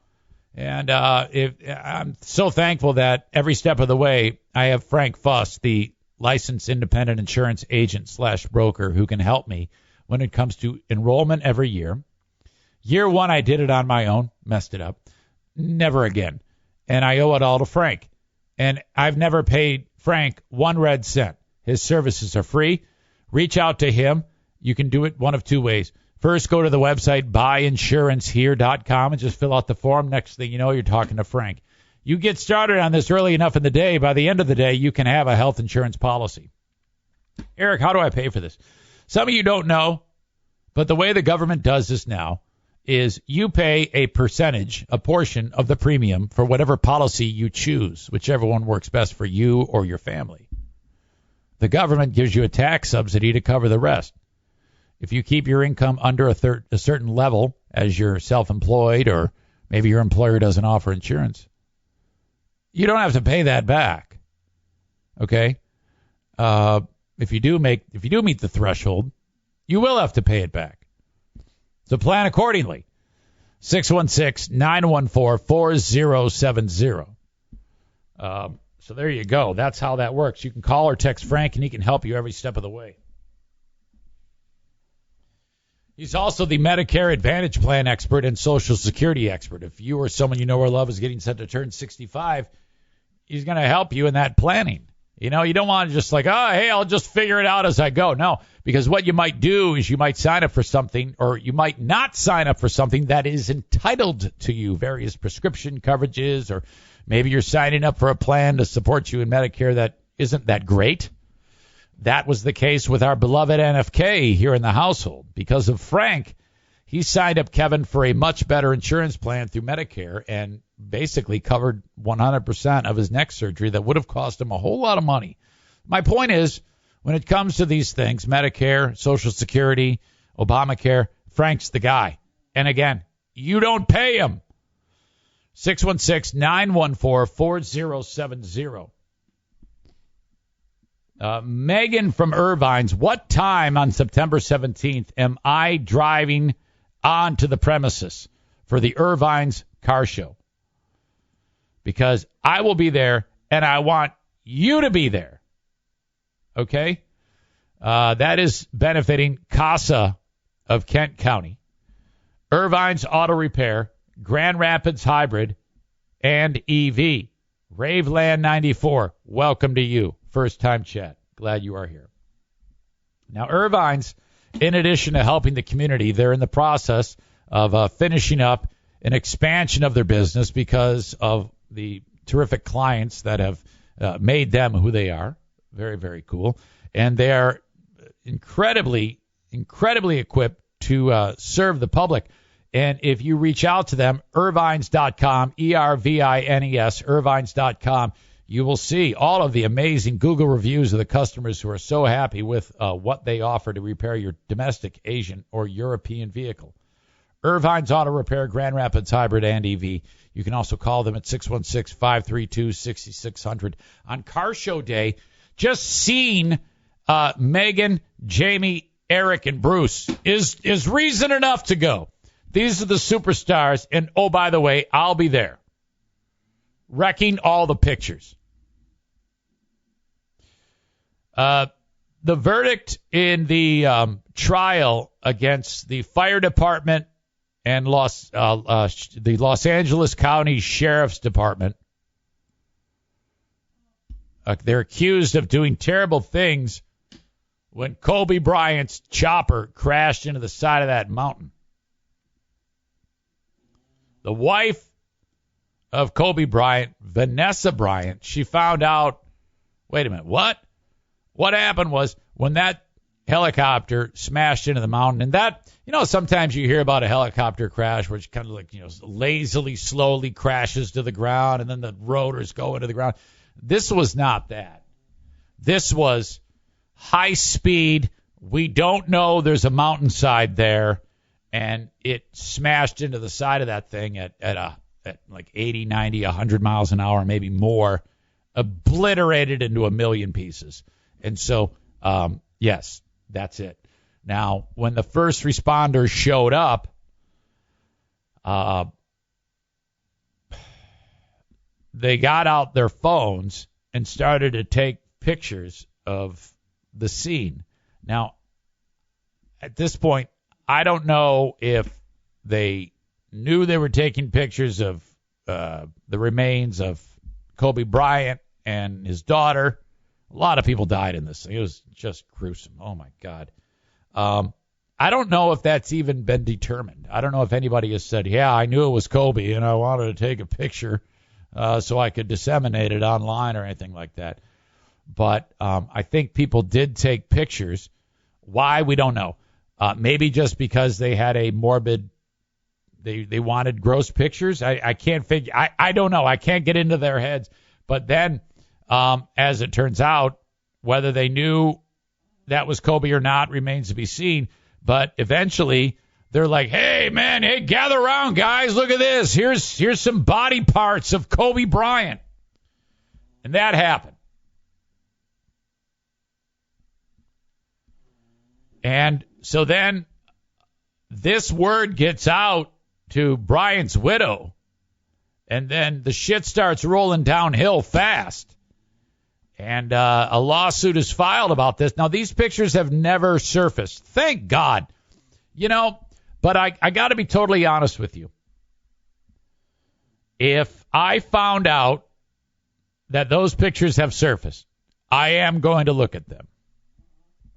And I'm so thankful that every step of the way, I have Frank Fuss, the licensed independent insurance agent / broker who can help me when it comes to enrollment every year. Year one, I did it on my own, messed it up. Never again. And I owe it all to Frank. And I've never paid Frank one red cent. His services are free. Reach out to him. You can do it one of two ways. First, go to the website, buyinsurancehere.com, and just fill out the form. Next thing you know, you're talking to Frank. You get started on this early enough in the day, by the end of the day, you can have a health insurance policy. Eric, how do I pay for this? Some of you don't know, but the way the government does this now is you pay a percentage, a portion of the premium for whatever policy you choose, whichever one works best for you or your family. The government gives you a tax subsidy to cover the rest. If you keep your income under a certain level as you're self-employed or maybe your employer doesn't offer insurance, you don't have to pay that back. Okay? If you do meet the threshold, you will have to pay it back. So plan accordingly. 616-914-4070. So there you go. That's how that works. You can call or text Frank, and he can help you every step of the way. He's also the Medicare Advantage Plan expert and Social Security expert. If you or someone you know or love is getting set to turn 65, he's going to help you in that planning. You know, you don't want to just like, oh, hey, I'll just figure it out as I go. No, because what you might do is you might sign up for something, or you might not sign up for something that is entitled to you, various prescription coverages, or maybe you're signing up for a plan to support you in Medicare that isn't that great. That was the case with our beloved NFK here in the household. Because of Frank, he signed up Kevin for a much better insurance plan through Medicare and basically covered 100% of his neck surgery that would have cost him a whole lot of money. My point is, when it comes to these things, Medicare, Social Security, Obamacare, Frank's the guy. And again, you don't pay him. 616-914-4070. Megan from Irvine's, what time on September 17th am I driving onto the premises for the Irvine's car show? Because I will be there, and I want you to be there. Okay? That is benefiting CASA of Kent County, Irvine's Auto Repair, Grand Rapids Hybrid, and EV. Raveland 94, welcome to you. First time chat. Glad you are here. Now, Irvine's, in addition to helping the community, they're in the process of finishing up an expansion of their business because of the terrific clients that have made them who they are. Very, very cool. And they are incredibly equipped to serve the public. And if you reach out to them, Irvines.com, E-R-V-I-N-E-S, Irvines.com, you will see all of the amazing Google reviews of the customers who are so happy with what they offer to repair your domestic, Asian, or European vehicle. Irvine's Auto Repair, Grand Rapids Hybrid, and EV. You can also call them at 616-532-6600. On Car Show Day, just seeing Megan, Jamie, Eric, and Bruce is reason enough to go. These are the superstars, and oh, by the way, I'll be there, wrecking all the pictures. The verdict in the trial against the fire department and the Los Angeles County Sheriff's Department, they're accused of doing terrible things when Kobe Bryant's chopper crashed into the side of that mountain. The wife of Kobe Bryant, Vanessa Bryant, she found out, wait a minute, what? What happened was when that helicopter smashed into the mountain, and that, sometimes you hear about a helicopter crash where it's kind of like, lazily, slowly crashes to the ground, and then the rotors go into the ground. This was not that. This was high speed. We don't know there's a mountainside there, and it smashed into the side of that thing at like 80, 90, 100 miles an hour, maybe more, obliterated into a million pieces. And so, yes, that's it. Now, when the first responders showed up, they got out their phones and started to take pictures of the scene. Now, at this point, I don't know if they knew they were taking pictures of the remains of Kobe Bryant and his daughter. A lot of people died in this thing. It was just gruesome. Oh, my God. I don't know if that's even been determined. I don't know if anybody has said, yeah, I knew it was Kobe, and I wanted to take a picture so I could disseminate it online or anything like that. But I think people did take pictures. Why, we don't know. Maybe just because they had a morbid, they wanted gross pictures. I can't figure. I don't know. I can't get into their heads. But then, as it turns out, whether they knew that was Kobe or not remains to be seen. But eventually, they're like, hey, man, hey, gather around, guys. Look at this. Here's some body parts of Kobe Bryant. And that happened. And so then this word gets out to Bryant's widow, and then the shit starts rolling downhill fast. And a lawsuit is filed about this. Now, these pictures have never surfaced. Thank God. But I got to be totally honest with you. If I found out that those pictures have surfaced, I am going to look at them.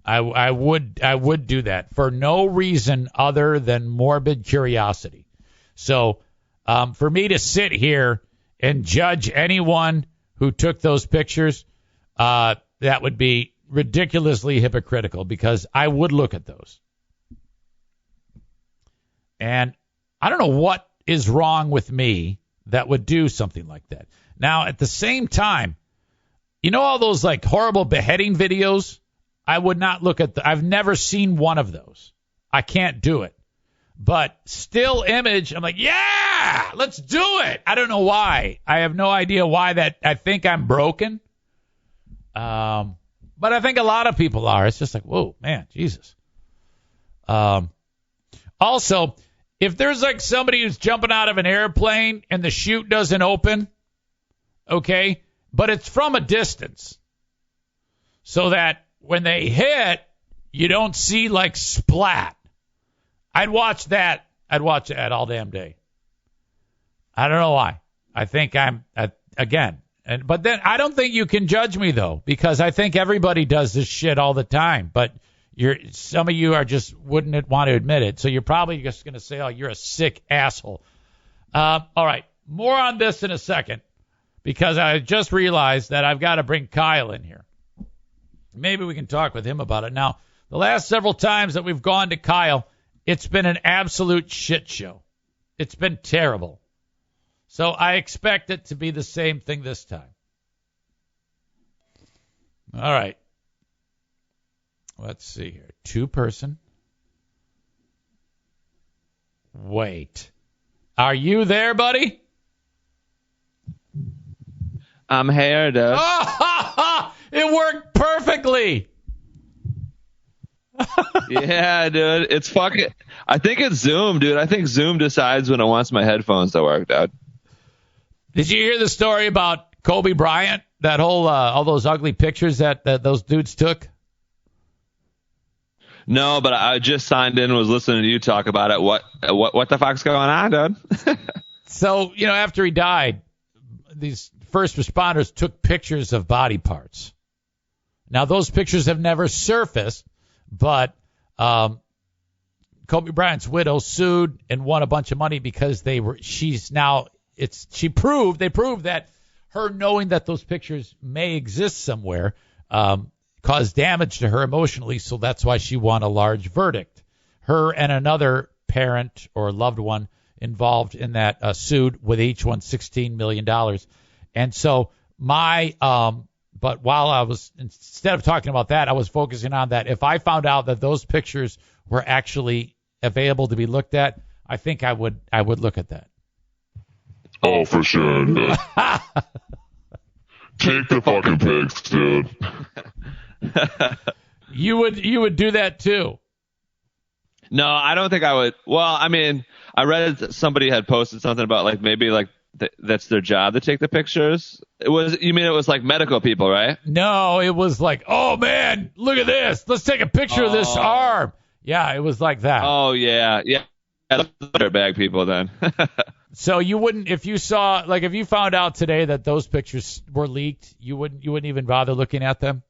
I would do that for no reason other than morbid curiosity. So for me to sit here and judge anyone who took those pictures, that would be ridiculously hypocritical because I would look at those. And I don't know what is wrong with me that would do something like that. Now, at the same time, all those like horrible beheading videos? I would not look at I've never seen one of those. I can't do it. But still image, I'm like, yeah, let's do it. I don't know why. I have no idea why that. I think I'm broken. But I think a lot of people are. It's just like, whoa, man, Jesus. Also, if there's like somebody who's jumping out of an airplane and the chute doesn't open, okay, but it's from a distance so that when they hit, you don't see like splat. I'd watch that. I'd watch that all damn day. I don't know why. I think I'm again, but then I don't think you can judge me though because I think everybody does this shit all the time. But some of you are just wouldn't want to admit it, so you're probably just going to say, "Oh, you're a sick asshole." All right, more on this in a second because I just realized that I've got to bring Kyle in here. Maybe we can talk with him about it. Now, the last several times that we've gone to Kyle, it's been an absolute shit show. It's been terrible. So I expect it to be the same thing this time. All right. Let's see here. 2-person. Wait. Are you there, buddy? I'm here, dude. Oh, it worked perfectly. Yeah, dude. It's fucking. I think it's Zoom, dude. I think Zoom decides when it wants my headphones to work, dude. Did you hear the story about Kobe Bryant? That whole all those ugly pictures that those dudes took? No, but I just signed in and was listening to you talk about it. What the fuck's going on, dude? So, after he died, these first responders took pictures of body parts. Now, those pictures have never surfaced, but Kobe Bryant's widow sued and won a bunch of money because they proved that her knowing that those pictures may exist somewhere caused damage to her emotionally, so that's why she won a large verdict. Her and another parent or loved one involved in that sued with each one $16 million. And so but while I was, instead of talking about that, I was focusing on that. If I found out that those pictures were actually available to be looked at, I think I would look at that. Oh, for sure, dude. Take the fucking pics, dude. You would do that too. No, I don't think I would. Well, I mean, I read that somebody had posted something about like maybe like that's their job to take the pictures. It was like medical people, right? No, it was like, oh man, look at this. Let's take a picture of this arm. Yeah, it was like that. Oh yeah. Those are bag people then. So you wouldn't, if you found out today that those pictures were leaked, you wouldn't even bother looking at them?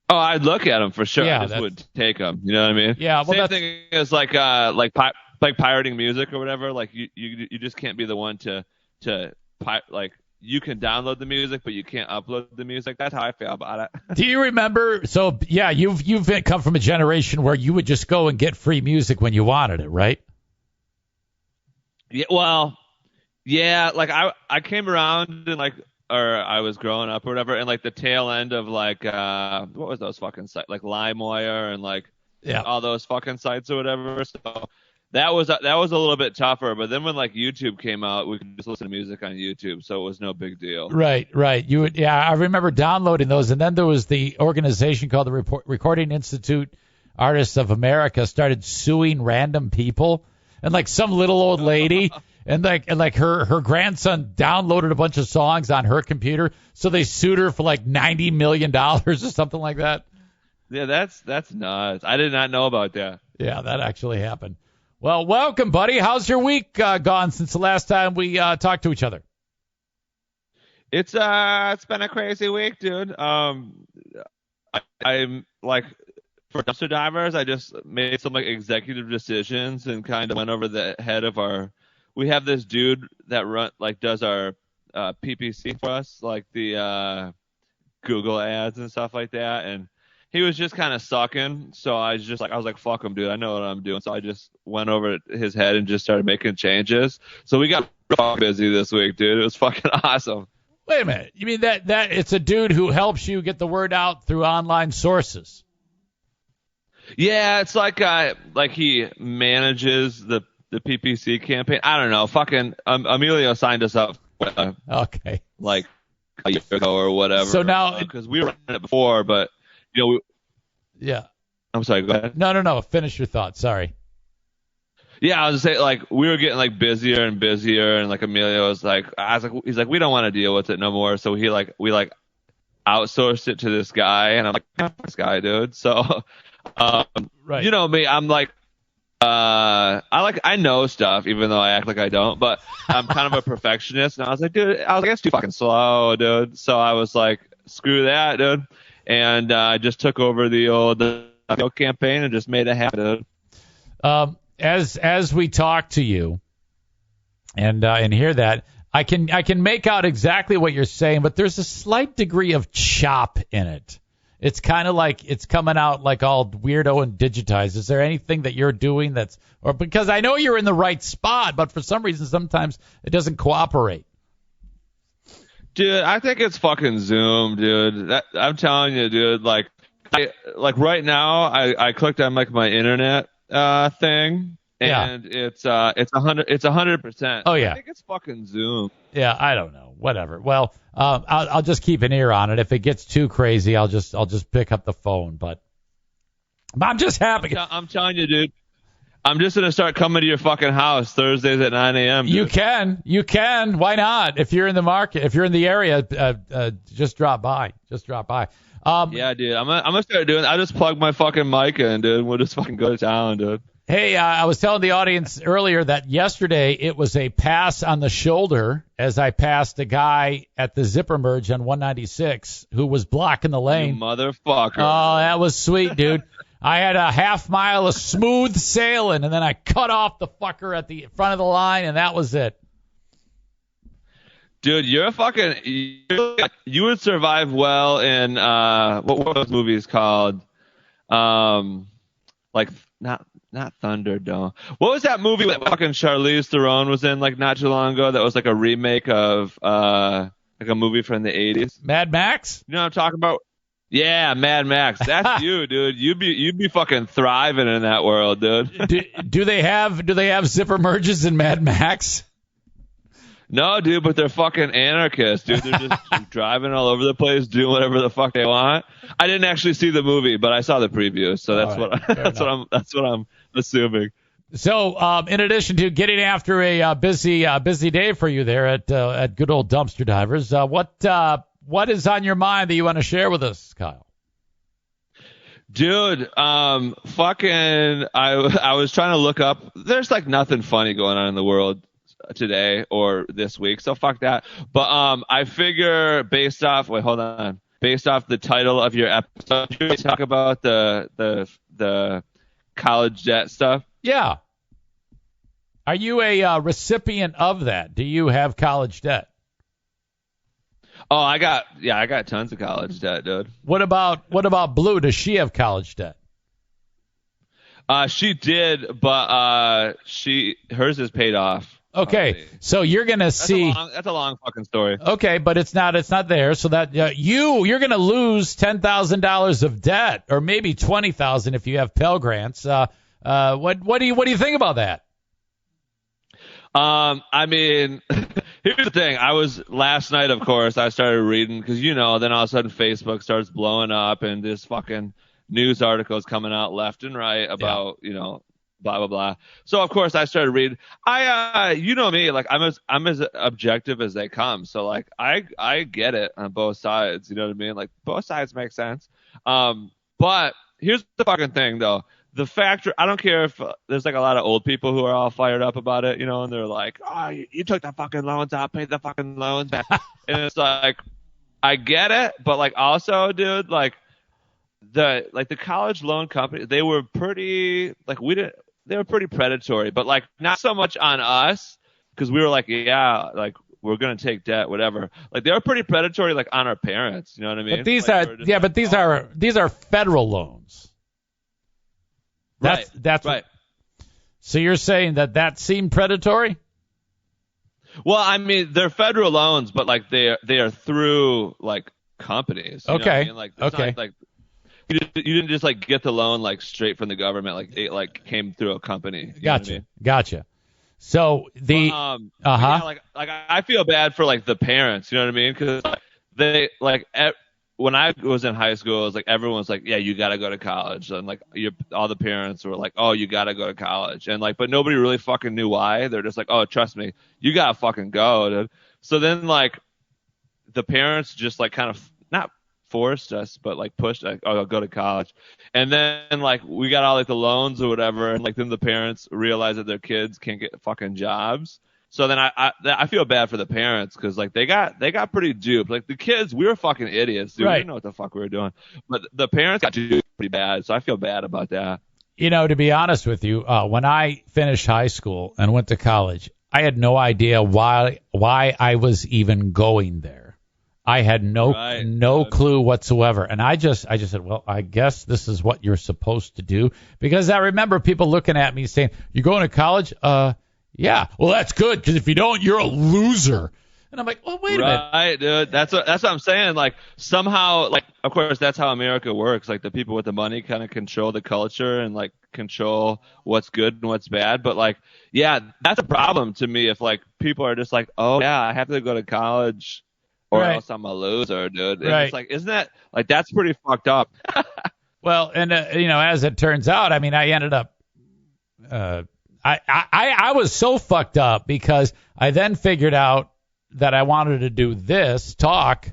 Oh, I'd look at them for sure. Yeah, I just would take them. You know what I mean? Yeah. Well, same thing as like pirating music or whatever. Like you just can't be the one to like you can download the music, but you can't upload the music. That's how I feel about it. Do you remember? So yeah, you've come from a generation where you would just go and get free music when you wanted it, right? Yeah. Well, yeah. Like I came around and or I was growing up or whatever, and like the tail end of like what was those fucking sites like LimeWire and like all those fucking sites or whatever. So that was a little bit tougher. But then when like YouTube came out, we could just listen to music on YouTube, so it was no big deal. Right. I remember downloading those, and then there was the organization called the Recording Institute Artists of America started suing random people, and like some little old lady. And her grandson downloaded a bunch of songs on her computer, so they sued her for like $90 million or something like that. Yeah, that's nuts. I did not know about that. Yeah, that actually happened. Well, welcome, buddy. How's your week gone since the last time we talked to each other? It's been a crazy week, dude. I'm like, for dumpster divers, I just made some like executive decisions and kind of went over the head of our. We have this dude that does our PPC for us, like the Google ads and stuff like that, and he was just kind of sucking. So I was like, fuck him, dude. I know what I'm doing. So I just went over his head and just started making changes. So we got busy this week, dude. It was fucking awesome. Wait a minute. You mean that it's a dude who helps you get the word out through online sources? Yeah, it's like he manages the PPC campaign. I don't know. Fucking Emilio signed us up. Okay. Like a year ago or whatever. So now, because we were running it before, but yeah. I'm sorry. Go ahead. No. Finish your thought. Sorry. Yeah, I was just saying, like, we were getting like busier and busier, and like Emilio was like, he's like, we don't want to deal with it no more. So we outsourced it to this guy, and I'm like, this guy, dude. So, right. You know me, I'm like, I know stuff, even though I act like I don't, but I'm kind of a perfectionist. And I was like, dude, it's too fucking slow, dude. So I was like, screw that, dude. And I just took over the old campaign and just made it happen, dude. As we talk to you and hear that, I can make out exactly what you're saying, but there's a slight degree of chop in it. It's kind of like it's coming out like all weirdo and digitized. Is there anything that you're doing because I know you're in the right spot, but for some reason sometimes it doesn't cooperate. Dude, I think it's fucking Zoom, dude. I'm telling you, dude. Like right now, I clicked on like my internet thing, and it's 100%. Oh yeah, I think it's fucking Zoom. Yeah, I don't know. Whatever. Well, I'll just keep an ear on it. If it gets too crazy, I'll just pick up the phone. But I'm just happy. I'm telling you, dude. I'm just gonna start coming to your fucking house Thursdays at 9 a.m. Dude. You can. Why not? If you're in the market, if you're in the area, just drop by. Yeah, dude. I'm gonna start doing. I'll just plug my fucking mic in, dude. We'll just fucking go to town, dude. Hey, I was telling the audience earlier that yesterday it was a pass on the shoulder as I passed a guy at the zipper merge on 196 who was blocking the lane. You motherfucker. Oh, that was sweet, dude. I had a half mile of smooth sailing, and then I cut off the fucker at the front of the line, and that was it. Dude, you would survive well in what were those movies called? Like not Thunderdome. What was that movie that fucking Charlize Theron was in like not too long ago? That was like a remake of like a movie from the 80s. Mad Max? You know what I'm talking about? Yeah, Mad Max. That's you, dude. You'd be fucking thriving in that world, dude. do they have zipper merges in Mad Max? No, dude, but they're fucking anarchists, dude. They're just driving all over the place, doing whatever the fuck they want. I didn't actually see the movie, but I saw the preview, so that's what I'm assuming. So, in addition to getting after a busy day for you there at good old Dumpster Divers, what is on your mind that you want to share with us, Kyle? Dude, fucking, I was trying to look up. There's like nothing funny going on in the world today or this week, so fuck that. But I figure based off the title of your episode, you talk about the college debt stuff. Yeah. Are you a recipient of that? Do you have college debt? Oh, I got tons of college debt, dude. What about Blue? Does she have college debt? She did, but hers is paid off. Okay, so you're gonna see. That's a long fucking story. Okay, but it's not there. So that you're gonna lose $10,000 of debt, or maybe $20,000 if you have Pell Grants. What do you think about that? I mean, here's the thing. Last night, of course, I started reading because then all of a sudden Facebook starts blowing up and this fucking news articles coming out left and right about blah blah blah. So of course I started reading. You know me, like I'm as objective as they come. So like I get it on both sides. You know what I mean? Like both sides make sense. But here's the fucking thing though. the factor, I don't care if there's like a lot of old people who are all fired up about it, and they're like, oh, you took the fucking loans out, paid the fucking loans back. And it's like, I get it, but like also, dude, like the college loan company, they were pretty, like they were pretty predatory, but like not so much on us because we were like, yeah, like we're going to take debt, whatever. Like they were pretty predatory, like on our parents, you know what I mean? But these like, these are federal loans. That's right. So you're saying that seemed predatory? Well, I mean, they're federal loans, but like they are through like companies. You know what I mean? Like, it's not like you didn't just like get the loan like straight from the government. Like it like came through a company. Gotcha. So the yeah, like I feel bad for like the parents. You know what I mean? Because they like. When I was in high school, it was like everyone was like, "Yeah, you got to go to college," and like all the parents were like, "Oh, you got to go to college," and like, but nobody really fucking knew why. They're just like, "Oh, trust me, you gotta fucking go, dude." So then like, the parents just like kind of not forced us, but like pushed, like, "Oh, go to college," and then like we got all like the loans or whatever, and like then the parents realized that their kids can't get fucking jobs. So then I feel bad for the parents because like they got pretty duped. Like the kids, we were fucking idiots, dude. Right. We didn't know what the fuck we were doing. But the parents got duped pretty bad, so I feel bad about that. To be honest with you, when I finished high school and went to college, I had no idea why I was even going there. I had no clue whatsoever, and I just said, well, I guess this is what you're supposed to do, because I remember people looking at me saying, "You going to college?" Yeah, well, that's good, because if you don't, you're a loser. And I'm like, well, wait a minute. Right, dude. That's what I'm saying. Like, somehow, like, of course, that's how America works. Like, the people with the money kind of control the culture and, like, control what's good and what's bad. But, like, yeah, that's a problem to me if, like, people are just like, oh, yeah, I have to go to college or else I'm a loser, dude. And it's like, isn't that, like, that's pretty fucked up. Well, and, as it turns out, I mean, I ended up I was so fucked up because I then figured out that I wanted to do this talk,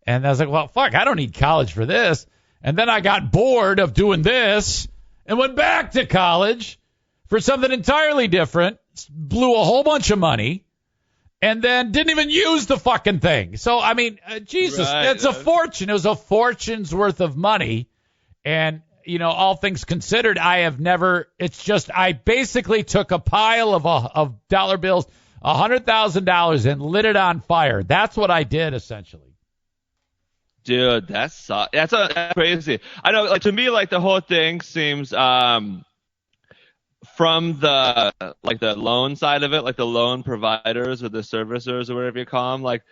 and I was like, well, fuck, I don't need college for this. And then I got bored of doing this and went back to college for something entirely different, blew a whole bunch of money, and then didn't even use the fucking thing. So, I mean, Jesus, that's a fortune. It was a fortune's worth of money. And all things considered, I basically took a pile of dollar bills, $100,000, and lit it on fire. That's what I did, essentially. Dude, that's crazy. I know, like, to me, like, the whole thing seems, from the loan side of it, like the loan providers or the servicers or whatever you call them, like,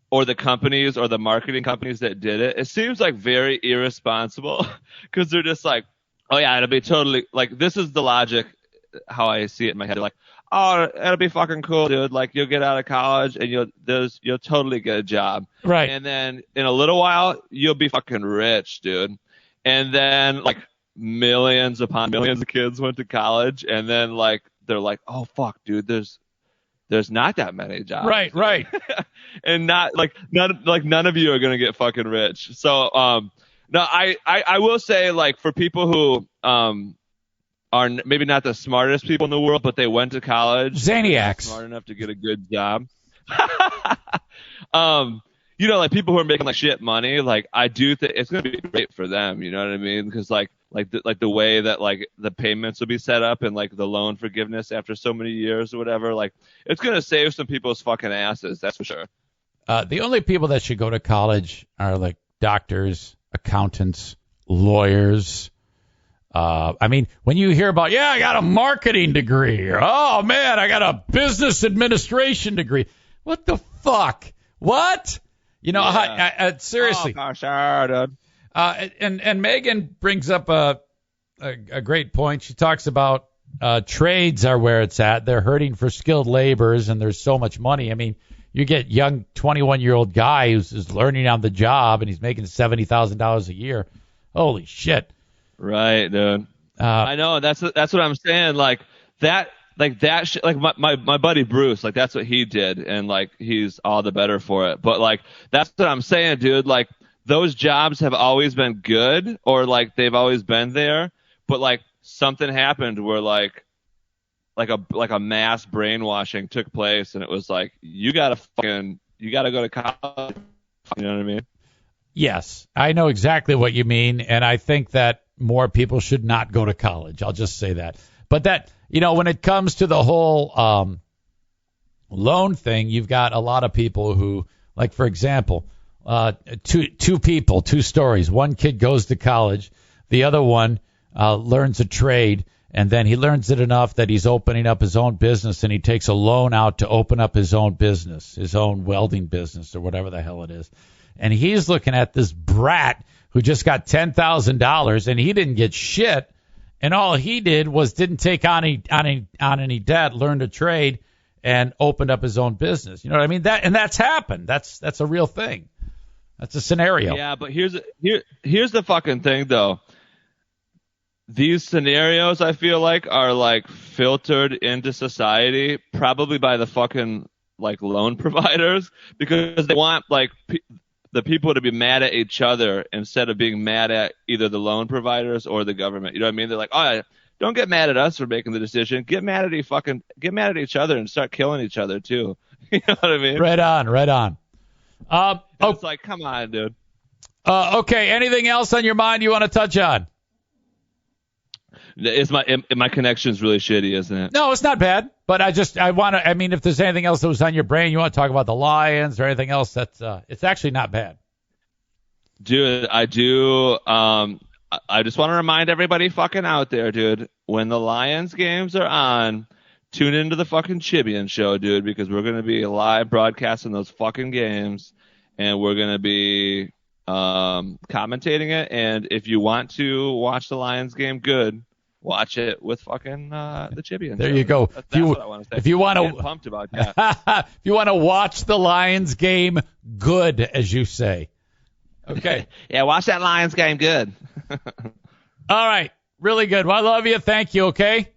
or the companies or the marketing companies that did it, it seems like very irresponsible because they're just like, oh yeah, it'll be totally, like, this is the logic, how I see it in my head. They're like, oh, it'll be fucking cool, dude. Like, you'll get out of college and you'll totally get a job. Right. And then in a little while, you'll be fucking rich, dude. And then like millions upon millions of kids went to college, and then like they're like, oh fuck, dude, there's not that many jobs. Right. And none of you are gonna get fucking rich. So no, I will say, like, for people who are maybe not the smartest people in the world, but they went to college, Zaniacs, smart enough to get a good job. Like people who are making like shit money, like I do think it's gonna be great for them. You know what I mean? Because like the way that like the payments will be set up and like the loan forgiveness after so many years or whatever, like it's gonna save some people's fucking asses. That's for sure. The only people that should go to college are like doctors, accountants, lawyers. I mean, when you hear about, I got a marketing degree, or, oh man, I got a business administration degree. What the fuck? What? Seriously. Oh, sure, dude. And Megan brings up a great point. She talks about trades are where it's at. They're hurting for skilled laborers, and there's so much money. I mean, you get young 21-year-old guy who's learning on the job, and he's making $70,000 a year. Holy shit. Right, dude. I know. That's what I'm saying. Like that shit, like my buddy Bruce, like that's what he did, and like he's all the better for it. But like that's what I'm saying, dude. Like those jobs have always been good, or like they've always been there. But like something happened where like a mass brainwashing took place, and it was like you gotta go to college. You know what I mean? Yes, I know exactly what you mean, and I think that more people should not go to college. I'll just say that. But that, when it comes to the whole loan thing, you've got a lot of people who, like, for example, two stories. One kid goes to college. The other one learns a trade, and then he learns it enough that he's opening up his own business, and he takes a loan out to open up his own business, his own welding business or whatever the hell it is. And he's looking at this brat who just got $10,000, and he didn't get shit. And all he did was didn't take on any debt, learned a trade, and opened up his own business. You know what I mean? That's happened. That's a real thing. That's a scenario. Yeah, but here's the fucking thing, though. These scenarios, I feel like, are like filtered into society, probably by the fucking like loan providers, because they want like the people to be mad at each other instead of being mad at either the loan providers or the government. You know what I mean? They're like, oh, don't get mad at us for making the decision. Get mad at each other and start killing each other too. You know what I mean? Right on. It's like, come on, dude. Okay. Anything else on your mind you want to touch on? My connection's really shitty, isn't it? No, it's not bad. But if there's anything else that was on your brain, you want to talk about the Lions or anything else, it's actually not bad. Dude, I do. I just want to remind everybody fucking out there, dude, when the Lions games are on, tune into the fucking Chibian show, dude, because we're going to be live broadcasting those fucking games, and we're going to be commentating it. And if you want to watch the Lions game good, watch it with fucking the Chibian. There you go. That's what I want to say. If you want to, pumped about that. If you want to watch the Lions game good, as you say. Okay. Yeah, watch that Lions game good. All right. Really good. Well, I love you. Thank you. Okay.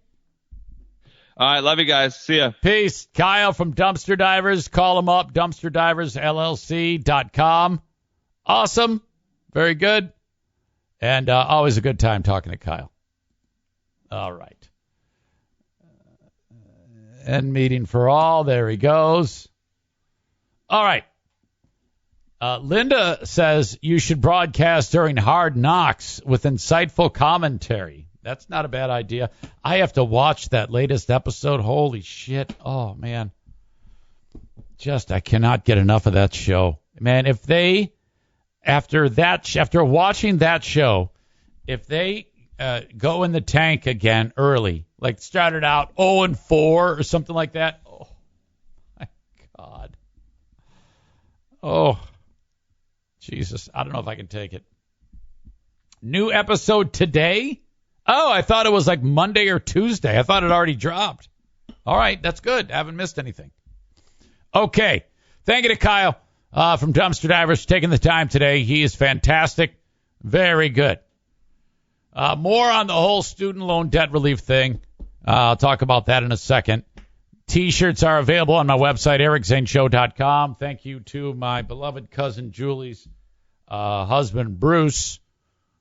All right. Love you guys. See ya. Peace. Kyle from Dumpster Divers. Call them up. DumpsterDiversLLC.com. Awesome. Very good. And always a good time talking to Kyle. All right. End meeting for all. There he goes. All right. Linda says you should broadcast during Hard Knocks with insightful commentary. That's not a bad idea. I have to watch that latest episode. Holy shit. Oh, man. I cannot get enough of that show. Man, if they, after watching that show, if they go in the tank again early, like started out 0-4 or something like that. Oh, my God. Oh, Jesus. I don't know if I can take it. New episode today? Oh, I thought it was like Monday or Tuesday. I thought it already dropped. All right, that's good. I haven't missed anything. Okay. Thank you to Kyle from Dumpster Divers for taking the time today. He is fantastic. Very good. More on the whole student loan debt relief thing. I'll talk about that in a second. T-shirts are available on my website, ericzaneshow.com. Thank you to my beloved cousin Julie's husband, Bruce,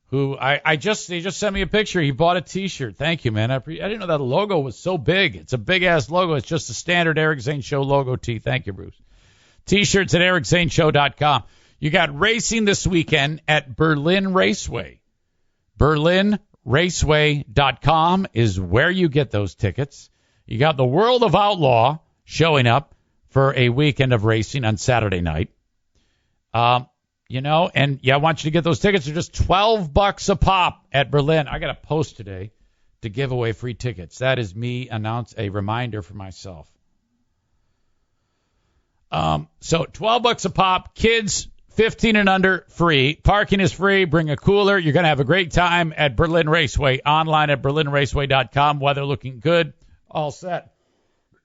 who they just sent me a picture. He bought a T-shirt. Thank you, man. I didn't know that logo was so big. It's a big-ass logo. It's just a standard Eric Zane Show logo tee. Thank you, Bruce. T-shirts at ericzaneshow.com. You got racing this weekend at Berlin Raceway. BerlinRaceway.com is where you get those tickets. You got the World of Outlaw showing up for a weekend of racing on Saturday night. I want you to get those tickets. They're just $12 a pop at Berlin. I got a post today to give away free tickets. That is me a reminder for myself. So $12 a pop. Kids 15 and under, free. Parking is free. Bring a cooler. You're going to have a great time at Berlin Raceway. Online at berlinraceway.com. Weather looking good. All set.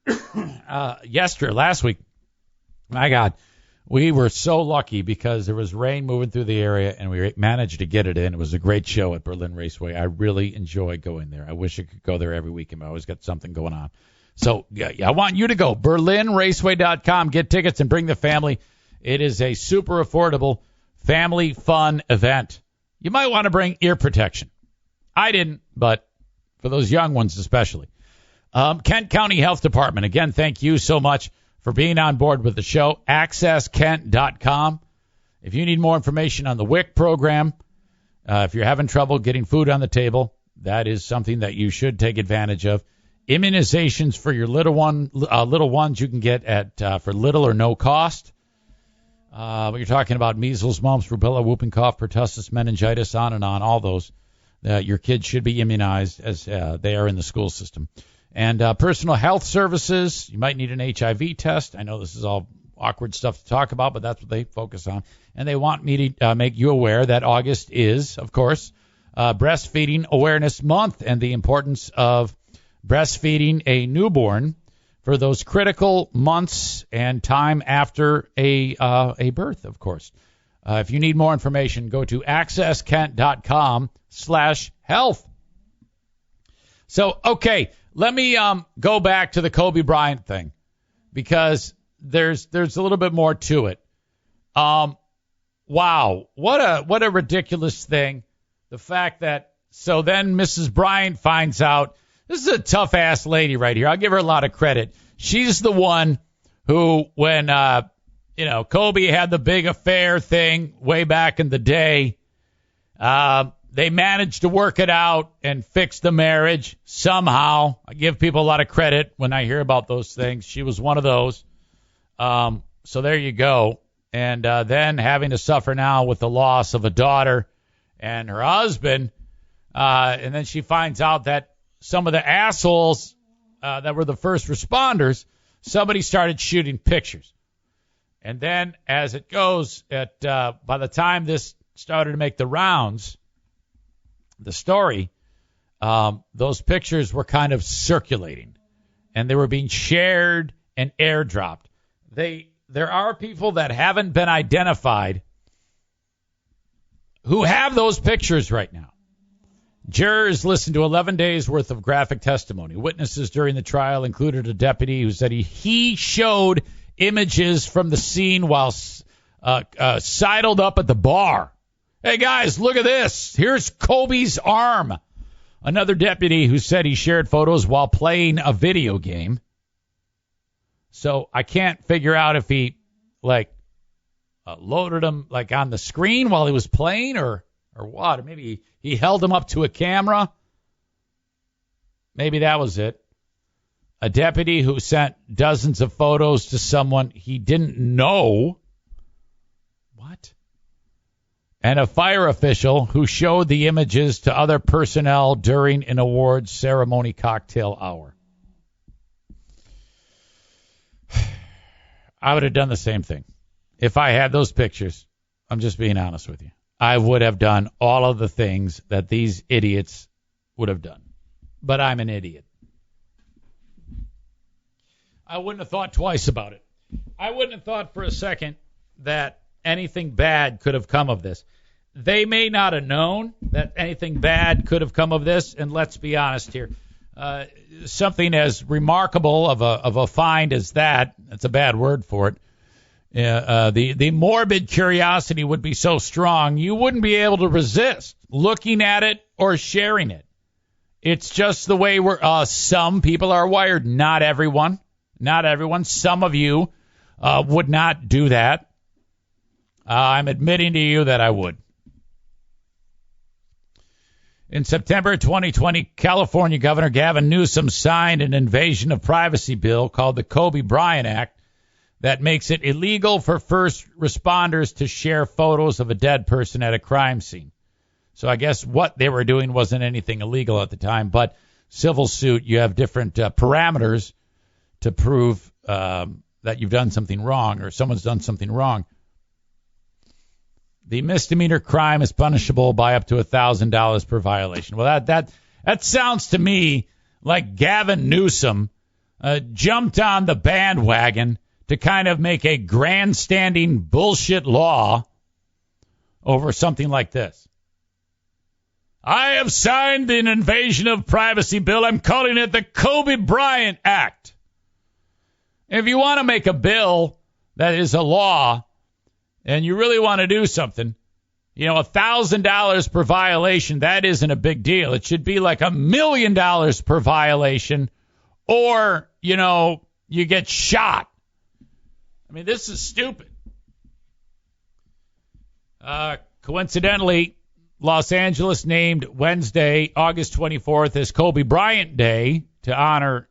Last week, my God, we were so lucky because there was rain moving through the area, and we managed to get it in. It was a great show at Berlin Raceway. I really enjoy going there. I wish I could go there every weekend, but I always got something going on. So I want you to go. BerlinRaceway.com. Get tickets and bring the family. It is a super affordable family fun event. You might want to bring ear protection. I didn't, but for those young ones especially. Kent County Health Department, again, thank you so much for being on board with the show. AccessKent.com. If you need more information on the WIC program, if you're having trouble getting food on the table, that is something that you should take advantage of. Immunizations for your little ones you can get at for little or no cost. You're talking about measles, mumps, rubella, whooping cough, pertussis, meningitis, on and on, all those. Your kids should be immunized as they are in the school system. And personal health services, you might need an HIV test. I know this is all awkward stuff to talk about, but that's what they focus on. And they want me to make you aware that August is, of course, Breastfeeding Awareness Month and the importance of breastfeeding a newborn for those critical months and time after a birth, of course. If you need more information, go to accesskent.com/health. So, okay, let me go back to the Kobe Bryant thing because there's a little bit more to it. Wow, what a ridiculous thing. The fact that so then Mrs. Bryant finds out. This is a tough ass lady right here. I'll give her a lot of credit. She's the one who, when Kobe had the big affair thing way back in the day, they managed to work it out and fix the marriage somehow. I give people a lot of credit when I hear about those things. She was one of those. So there you go. And then having to suffer now with the loss of a daughter and her husband. And then she finds out that some of the assholes that were the first responders, somebody started shooting pictures. And then as it goes, by the time this started to make the rounds, the story, those pictures were kind of circulating. And they were being shared and airdropped. There are people that haven't been identified who have those pictures right now. Jurors listened to 11 days' worth of graphic testimony. Witnesses during the trial included a deputy who said he showed images from the scene while sidled up at the bar. Hey, guys, look at this. Here's Kobe's arm. Another deputy who said he shared photos while playing a video game. So I can't figure out if he, loaded them, on the screen while he was playing or what. Or maybe he held them up to a camera. Maybe that was it. A deputy who sent dozens of photos to someone he didn't know. What? And a fire official who showed the images to other personnel during an awards ceremony cocktail hour. I would have done the same thing. If I had those pictures, I'm just being honest with you, I would have done all of the things that these idiots would have done. But I'm an idiot. I wouldn't have thought twice about it. I wouldn't have thought for a second that anything bad could have come of this. They may not have known that anything bad could have come of this, and let's be honest here. Something as remarkable of a find as that's a bad word for it. The morbid curiosity would be so strong you wouldn't be able to resist looking at it or sharing it. It's just the way some people are wired. Not everyone. Some of you would not do that. I'm admitting to you that I would. In September 2020, California Governor Gavin Newsom signed an invasion of privacy bill called the Kobe Bryant Act that makes it illegal for first responders to share photos of a dead person at a crime scene. So I guess what they were doing wasn't anything illegal at the time, but civil suit, you have different parameters to prove that you've done something wrong or someone's done something wrong. The misdemeanor crime is punishable by up to $1,000 per violation. Well, that sounds to me like Gavin Newsom jumped on the bandwagon to kind of make a grandstanding bullshit law over something like this. I have signed an invasion of privacy bill. I'm calling it the Kobe Bryant Act. If you want to make a bill that is a law and you really want to do something, $1,000 per violation, that isn't a big deal. It should be like $1 million per violation, or, you get shot. I mean, this is stupid. Coincidentally, Los Angeles named Wednesday, August 24th, as Kobe Bryant Day to honor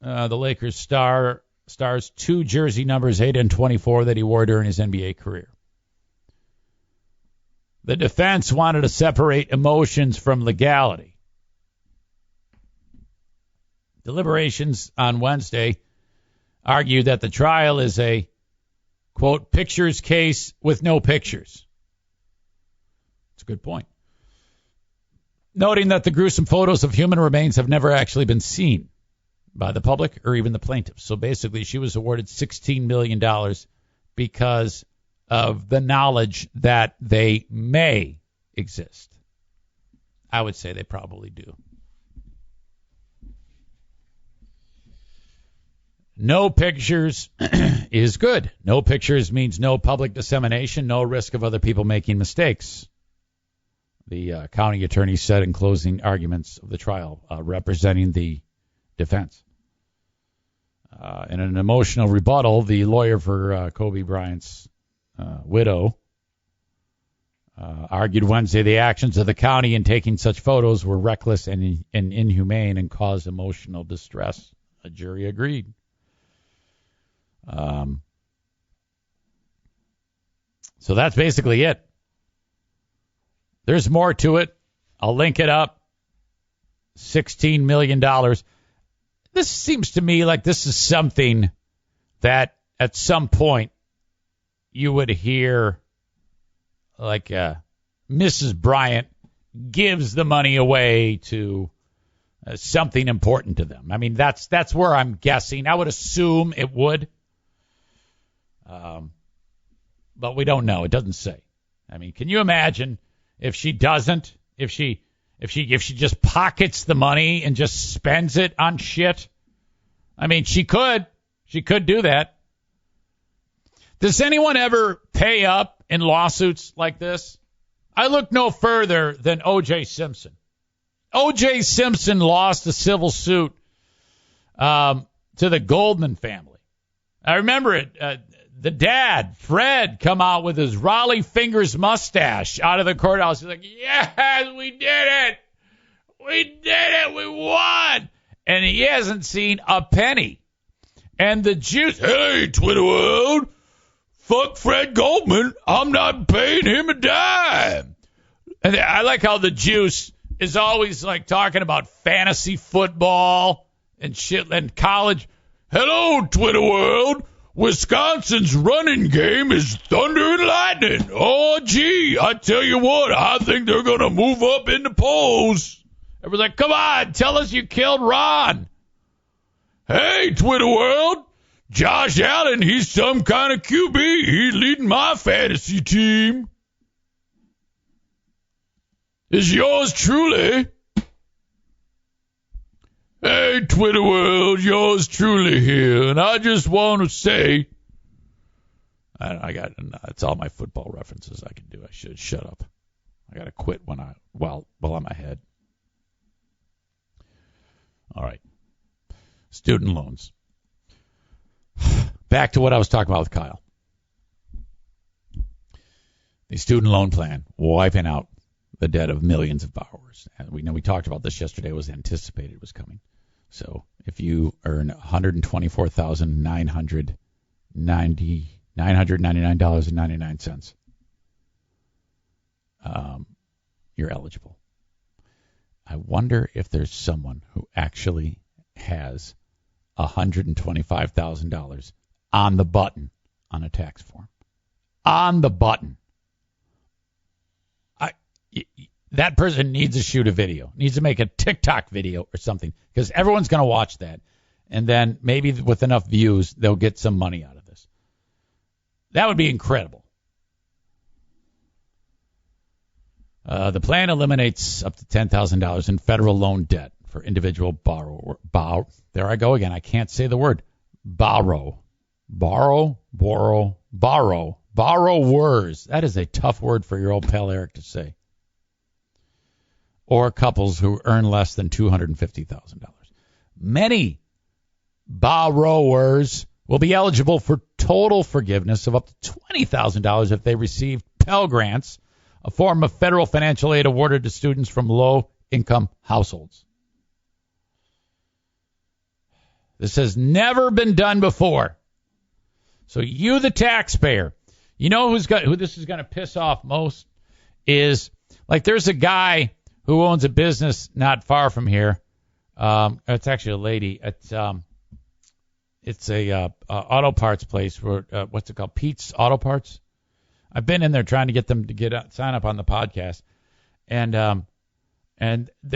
the Lakers star's 2 jersey numbers 8 and 24 that he wore during his NBA career. The defense wanted to separate emotions from legality. Deliberations on Wednesday argued that the trial is a, quote, pictures case with no pictures. That's a good point. Noting that the gruesome photos of human remains have never actually been seen by the public or even the plaintiffs. So basically, she was awarded $16 million because of the knowledge that they may exist. I would say they probably do. No pictures is good. No pictures means no public dissemination, no risk of other people making mistakes. The county attorney said in closing arguments of the trial, representing the defense. In an emotional rebuttal, the lawyer for Kobe Bryant's widow argued Wednesday the actions of the county in taking such photos were reckless and inhumane and caused emotional distress. A jury agreed. So that's basically it. There's more to it. I'll link it up. $16 million. This seems to me like this is something that at some point you would hear like Mrs. Bryant gives the money away to something important to them. I mean, that's where I'm guessing. I would assume it would. But we don't know. It doesn't say. I mean, can you imagine if she doesn't? If she just pockets the money and just spends it on shit? I mean, she could. She could do that. Does anyone ever pay up in lawsuits like this? I look no further than O.J. Simpson. O.J. Simpson lost a civil suit to the Goldman family. I remember it. The dad, Fred, come out with his Raleigh Fingers mustache out of the courthouse. He's like, yes, we did it. We did it. We won. And he hasn't seen a penny. And the Jews, hey, Twitter world, fuck Fred Goldman. I'm not paying him a dime. And I like how the juice is always like talking about fantasy football and shit and college. Hello, Twitter world. Wisconsin's running game is thunder and lightning. Oh, gee, I tell you what, I think they're going to move up in the polls. Everyone's like, come on, tell us you killed Ron. Hey, Twitter world, Josh Allen, he's some kind of QB. He's leading my fantasy team. Is yours truly? Hey, Twitter world, yours truly here, and I just want to say, it's all my football references I can do. I should shut up. I got to quit while I'm ahead. All right, student loans. Back to what I was talking about with Kyle. The student loan plan wiping out the debt of millions of borrowers. And we talked about this yesterday. It was anticipated it was coming. So if you earn $124,999.99, you're eligible. I wonder if there's someone who actually has $125,000 on the button on a tax form. On the button. That person needs to shoot a video, needs to make a TikTok video or something, because everyone's going to watch that. And then maybe with enough views, they'll get some money out of this. That would be incredible. The plan eliminates up to $10,000 in federal loan debt for individual borrower. There I go again. I can't say the word. Borrow Borrowers. That is a tough word for your old pal Eric to say. Or couples who earn less than $250,000. Many borrowers will be eligible for total forgiveness of up to $20,000 if they receive Pell Grants, a form of federal financial aid awarded to students from low-income households. This has never been done before. So you, the taxpayer, you know who this is going to piss off most is, like, there's a guy who owns a business not far from here. It's actually a lady. It's a auto parts place. What's it called? Pete's Auto Parts. I've been in there trying to get them to sign up on the podcast, and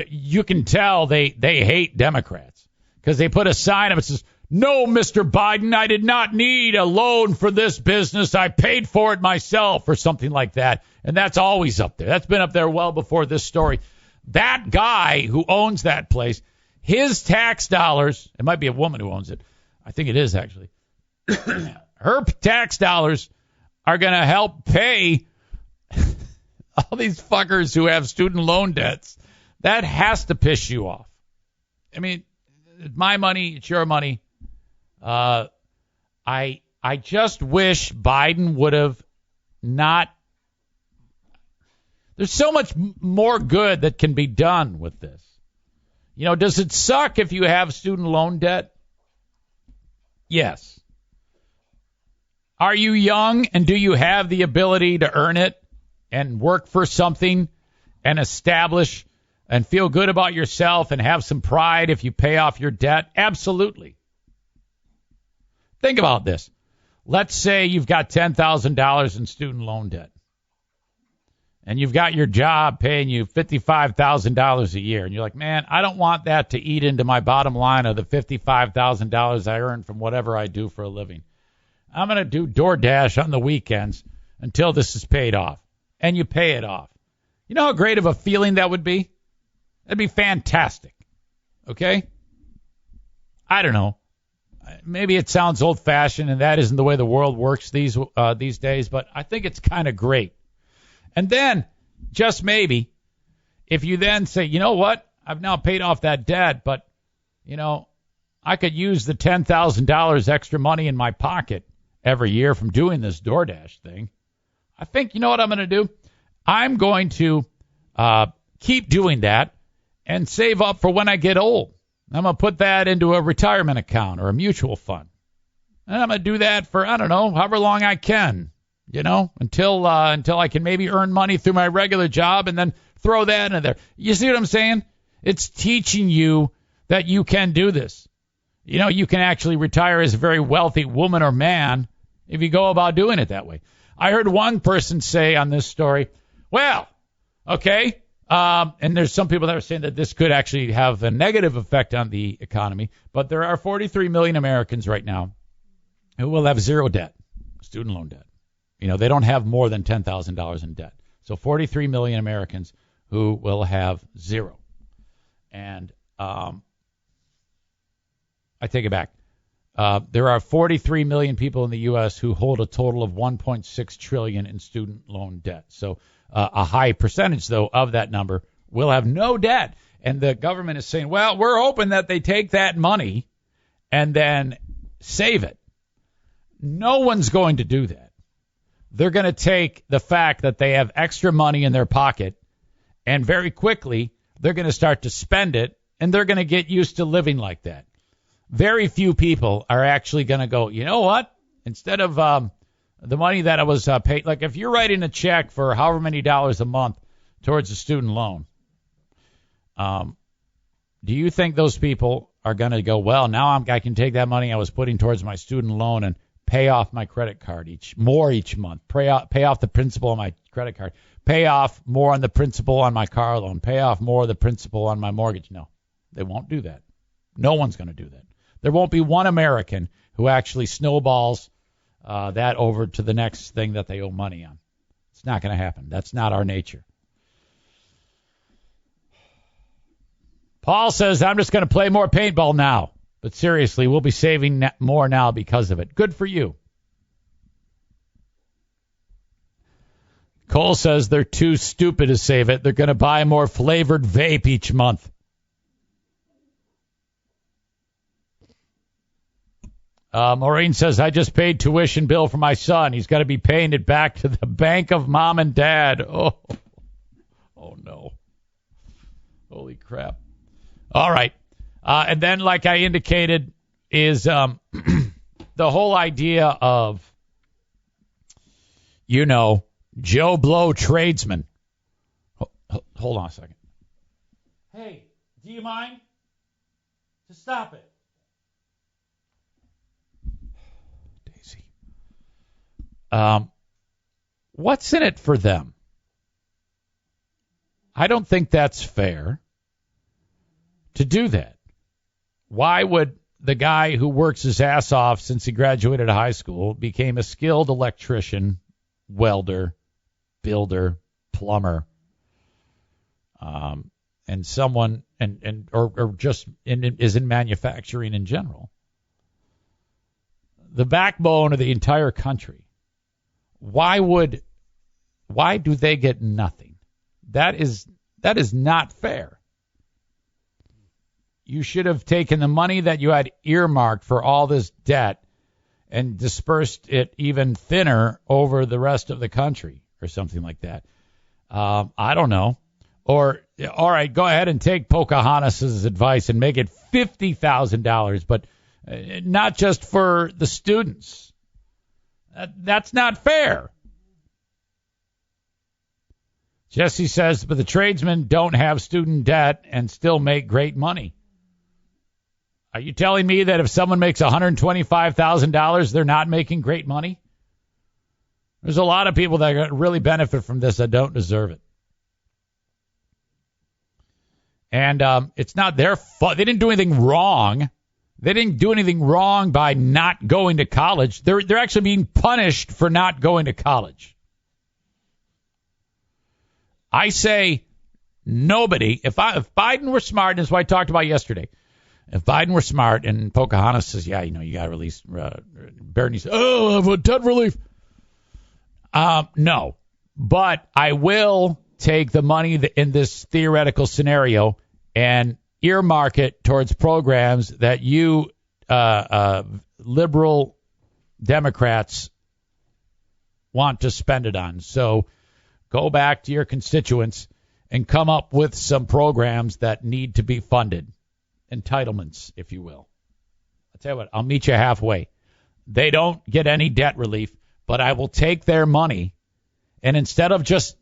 you can tell they hate Democrats because they put a sign up that says, "No, Mr. Biden, I did not need a loan for this business. I paid for it myself," or something like that. And that's always up there. That's been up there well before this story. That guy who owns that place, his tax dollars, it might be a woman who owns it. I think it is, actually. Her tax dollars are going to help pay all these fuckers who have student loan debts. That has to piss you off. I mean, it's my money. It's your money. I just wish Biden would have not. There's so much more good that can be done with this. You know, does it suck if you have student loan debt? Yes. Are you young and do you have the ability to earn it and work for something and establish and feel good about yourself and have some pride if you pay off your debt? Absolutely. Think about this. Let's say you've got $10,000 in student loan debt. And you've got your job paying you $55,000 a year. And you're like, man, I don't want that to eat into my bottom line of the $55,000 I earn from whatever I do for a living. I'm going to do DoorDash on the weekends until this is paid off. And you pay it off. You know how great of a feeling that would be? That'd be fantastic. Okay? I don't know. Maybe it sounds old-fashioned, and that isn't the way the world works these days, but I think it's kind of great. And then, just maybe, if you then say, you know what, I've now paid off that debt, but, you know, I could use the $10,000 extra money in my pocket every year from doing this DoorDash thing. I think, you know what I'm going to do? I'm going to keep doing that and save up for when I get old. I'm going to put that into a retirement account or a mutual fund. And I'm going to do that for, I don't know, however long I can. You know, until I can maybe earn money through my regular job and then throw that in there. You see what I'm saying? It's teaching you that you can do this. You know, you can actually retire as a very wealthy woman or man if you go about doing it that way. I heard one person say on this story, well, okay, and there's some people that are saying that this could actually have a negative effect on the economy, but there are 43 million Americans right now who will have zero debt, student loan debt. You know, they don't have more than $10,000 in debt. So 43 million Americans who will have zero. And I take it back. There are 43 million people in the U.S. who hold a total of $1.6 trillion in student loan debt. So a high percentage, though, of that number will have no debt. And the government is saying, well, we're hoping that they take that money and then save it. No one's going to do that. They're going to take the fact that they have extra money in their pocket, and very quickly they're going to start to spend it, and they're going to get used to living like that. Very few people are actually going to go, you know what? Instead of the money that I was paid, like if you're writing a check for however many dollars a month towards a student loan, do you think those people are going to go, well, now I can take that money I was putting towards my student loan and pay off my credit card each month, pay off the principal on my credit card, pay off more on the principal on my car loan, pay off more of the principal on my mortgage? No, they won't do that. No one's going to do that. There won't be one American who actually snowballs that over to the next thing that they owe money on. It's not going to happen. That's not our nature. Paul says, I'm just going to play more paintball now. But seriously, we'll be saving more now because of it. Good for you. Cole says they're too stupid to save it. They're going to buy more flavored vape each month. Maureen says, I just paid tuition bill for my son. He's got to be paying it back to the bank of mom and dad. Oh no. Holy crap. All right. And then, like I indicated, is the whole idea of, Joe Blow tradesman. Hold on a second. Hey, do you mind? Just stop it. Daisy. What's in it for them? I don't think that's fair to do that. Why would the guy who works his ass off since he graduated high school, became a skilled electrician, welder, builder, plumber, and someone or just is in manufacturing in general, the backbone of the entire country, why do they get nothing? That is not fair. You should have taken the money that you had earmarked for all this debt and dispersed it even thinner over the rest of the country or something like that. I don't know. Or, all right, go ahead and take Pocahontas' advice and make it $50,000, but not just for the students. That's not fair. Jesse says, but the tradesmen don't have student debt and still make great money. Are you telling me that if someone makes $125,000, they're not making great money? There's a lot of people that really benefit from this that don't deserve it. And it's not their fault. They didn't do anything wrong. They didn't do anything wrong by not going to college. They're actually being punished for not going to college. I say nobody. If Biden were smart, and this is what I talked about yesterday. If Biden were smart and Pocahontas says, yeah, you got to release, Bernie says, I have a debt relief. No, but I will take the money in this theoretical scenario and earmark it towards programs that you liberal Democrats want to spend it on. So go back to your constituents and come up with some programs that need to be funded. Entitlements, if you will. I'll tell you what, I'll meet you halfway. They don't get any debt relief, but I will take their money, and instead of just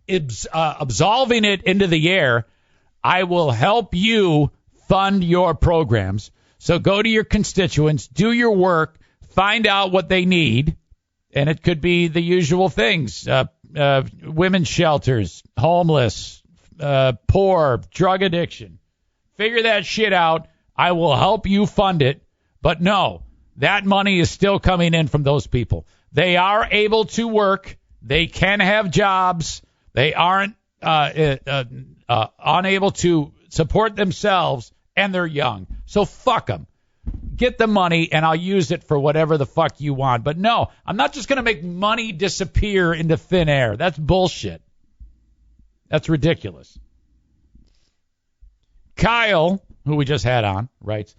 absolving it into the air, I will help you fund your programs. So go to your constituents, do your work, find out what they need, and it could be the usual things, women's shelters, homeless, poor, drug addiction. Figure that shit out. I will help you fund it. But no, that money is still coming in from those people. They are able to work. They can have jobs. They aren't unable to support themselves, and they're young. So fuck them. Get the money, and I'll use it for whatever the fuck you want. But no, I'm not just going to make money disappear into thin air. That's bullshit. That's ridiculous. Kyle, who we just had on, writes,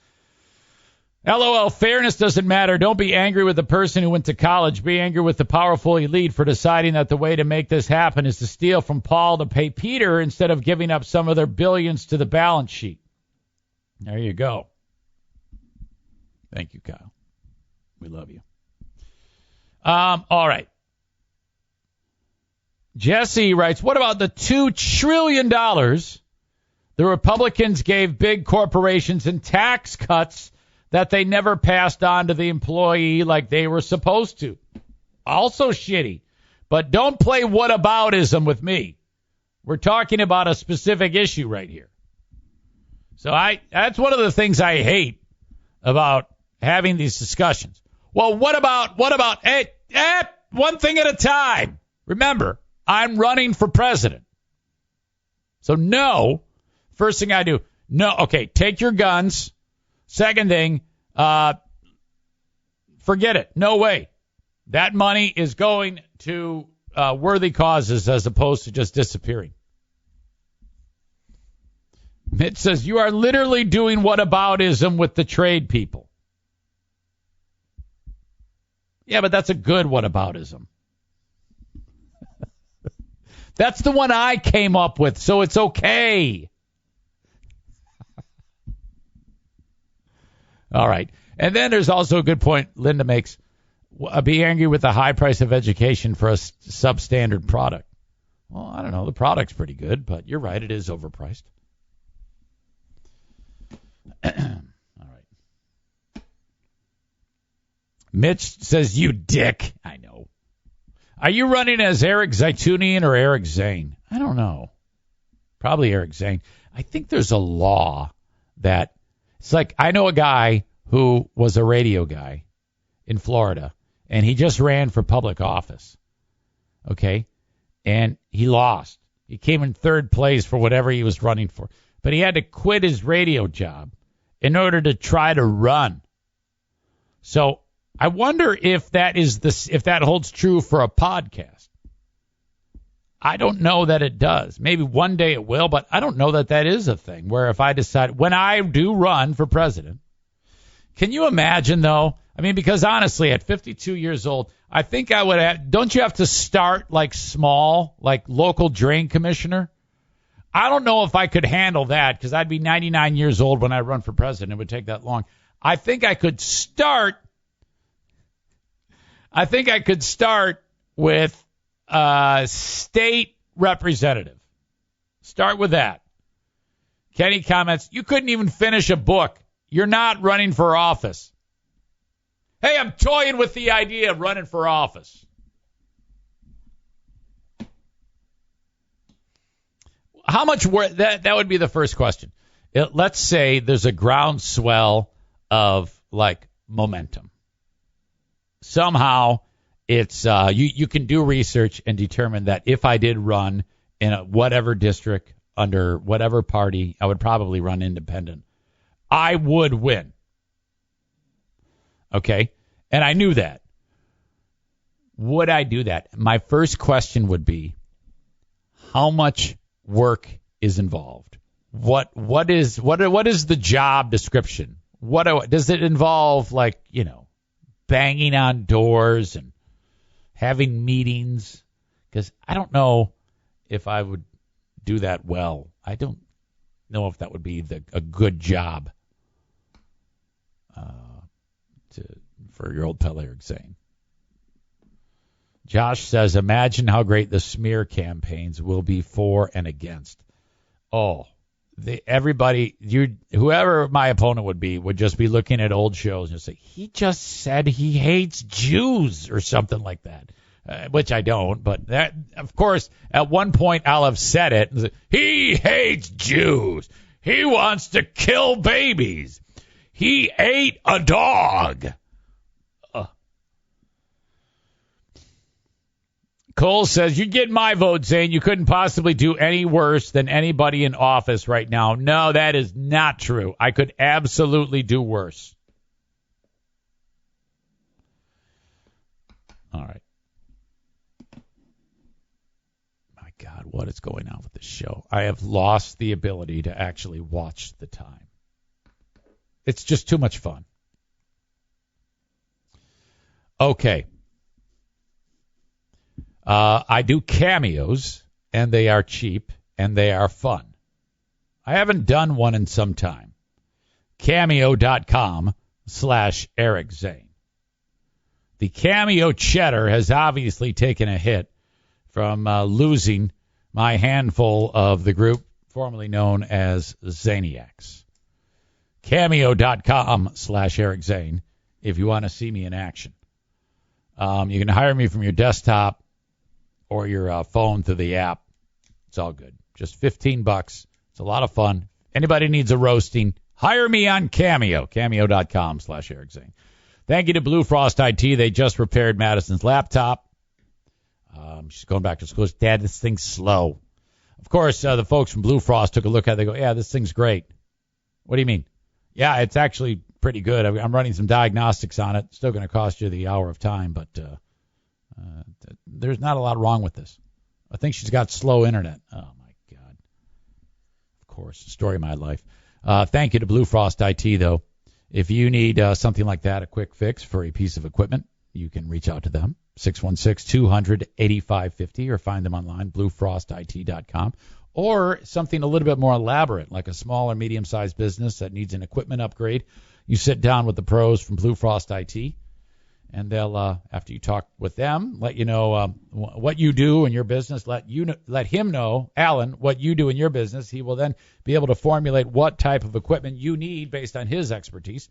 LOL, fairness doesn't matter. Don't be angry with the person who went to college. Be angry with the powerful elite for deciding that the way to make this happen is to steal from Paul to pay Peter instead of giving up some of their billions to the balance sheet. There you go. Thank you, Kyle. We love you. All right. Jesse writes, what about the $2 trillion the Republicans gave big corporations in tax cuts that they never passed on to the employee like they were supposed to? Also shitty. But don't play whataboutism with me. We're talking about a specific issue right here. So that's one of the things I hate about having these discussions. Well, what about, one thing at a time. Remember, I'm running for president. So no. First thing I do, no, okay, take your guns. Second thing, forget it. No way. That money is going to worthy causes as opposed to just disappearing. Mitch says, you are literally doing whataboutism with the trade people. Yeah, but that's a good whataboutism. That's the one I came up with, so it's okay. All right. And then there's also a good point Linda makes. Be angry with the high price of education for a substandard product. Well, I don't know. The product's pretty good, but you're right. It is overpriced. All right. Mitch says, you dick. I know. Are you running as Eric Zaitunian or Eric Zane? I don't know. Probably Eric Zane. I think there's a law that it's like I know a guy who was a radio guy in Florida, and he just ran for public office. Okay? And he lost. He came in third place for whatever he was running for. But he had to quit his radio job in order to try to run. So I wonder if that holds true for a podcast. I don't know that it does. Maybe one day it will, but I don't know that is a thing where if I decide when I do run for president, can you imagine though? I mean, because honestly, at 52 years old, I think I would have, don't you have to start like small, like local drain commissioner? I don't know if I could handle that because I'd be 99 years old when I run for president. It would take that long. I think I could start with state representative. Start with that. Kenny comments, you couldn't even finish a book. You're not running for office. Hey, I'm toying with the idea of running for office. How much work? That would be the first question. Let's say there's a groundswell of like momentum. Somehow it's you can do research and determine that if I did run in a whatever district under whatever party, I would probably run independent. I would win. Okay? And I knew that. Would I do that? My first question would be, how much work is involved? What is the job description? Does it involve, like, banging on doors and having meetings? Because I don't know if I would do that well. I don't know if that would be a good job for your old pal Eric Zane. Josh says, imagine how great the smear campaigns will be for and against. Oh, whoever my opponent would just be looking at old shows and say, he just said he hates Jews or something like that, which I don't. But that, of course, at one point I'll have said it. He hates Jews. He wants to kill babies. He ate a dog. Cole says, you get my vote, Zane. You couldn't possibly do any worse than anybody in office right now. No, that is not true. I could absolutely do worse. All right. My God, what is going on with this show? I have lost the ability to actually watch the time. It's just too much fun. Okay. I do cameos, and they are cheap, and they are fun. I haven't done one in some time. Cameo.com/Eric Zane. The Cameo cheddar has obviously taken a hit from losing my handful of the group formerly known as Zaniacs. Cameo.com/Eric Zane if you want to see me in action. You can hire me from your desktop or your phone through the app. It's all good. Just $15. It's a lot of fun. Anybody needs a roasting, hire me on Cameo. Cameo.com/Eric Zane. Thank you to Blue Frost IT. They just repaired Madison's laptop. She's going back to school. Dad, this thing's slow. Of course, the folks from Blue Frost took a look at it. They go, yeah, this thing's great. What do you mean? Yeah, it's actually pretty good. I'm running some diagnostics on it. Still going to cost you the hour of time, but There's not a lot wrong with this. I think she's got slow internet. Oh, my God. Of course, story of my life. Thank you to Blue Frost IT, though. If you need something like that, a quick fix for a piece of equipment, you can reach out to them, 616-200-8550, or find them online, bluefrostit.com. Or something a little bit more elaborate, like a small or medium-sized business that needs an equipment upgrade. You sit down with the pros from Blue Frost IT, and they'll, after you talk with them, let you know what you do in your business. Let him know, Alan, what you do in your business. He will then be able to formulate what type of equipment you need based on his expertise.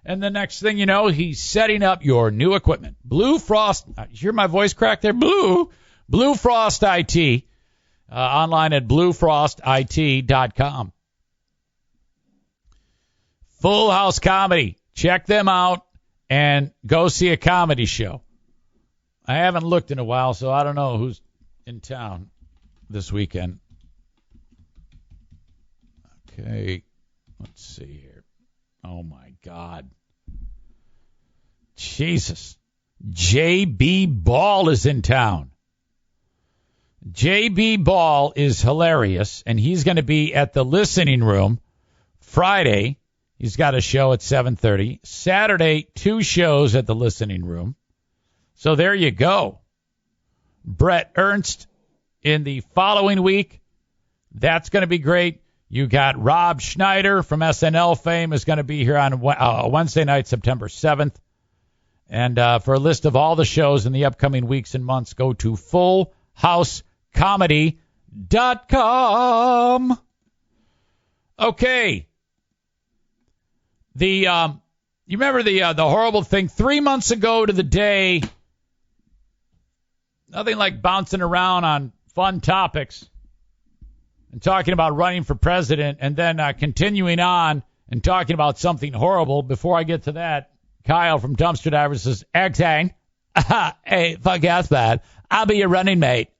And the next thing you know, he's setting up your new equipment. Blue Frost, you hear my voice crack there? Blue Frost IT, online at bluefrostit.com. Full House Comedy. Check them out and go see a comedy show. I haven't looked in a while, so I don't know who's in town this weekend. Okay, let's see here. Oh, my God. Jesus. J.B. Ball is in town. J.B. Ball is hilarious, and he's going to be at the Listening Room Friday. He's got a show at 7:30. Saturday, 2 shows at the Listening Room. So there you go. Brett Ernst in the following week. That's going to be great. You got Rob Schneider from SNL fame is going to be here on Wednesday night, September 7th. And for a list of all the shows in the upcoming weeks and months, go to fullhousecomedy.com. Okay. You remember the horrible thing 3 months ago to the day, nothing like bouncing around on fun topics and talking about running for president and then continuing on and talking about something horrible. Before I get to that, Kyle from Dumpster Divers says, Zane, hey, fuck that's bad. I'll be your running mate.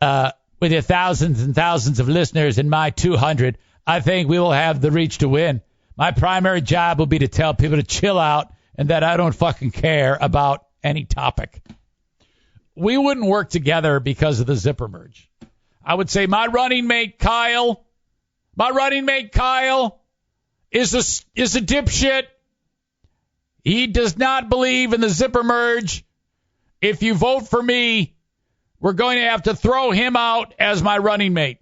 With your thousands and thousands of listeners and my 200, I think we will have the reach to win. My primary job will be to tell people to chill out and that I don't fucking care about any topic. We wouldn't work together because of the zipper merge. I would say my running mate Kyle is a dipshit. He does not believe in the zipper merge. If you vote for me, we're going to have to throw him out as my running mate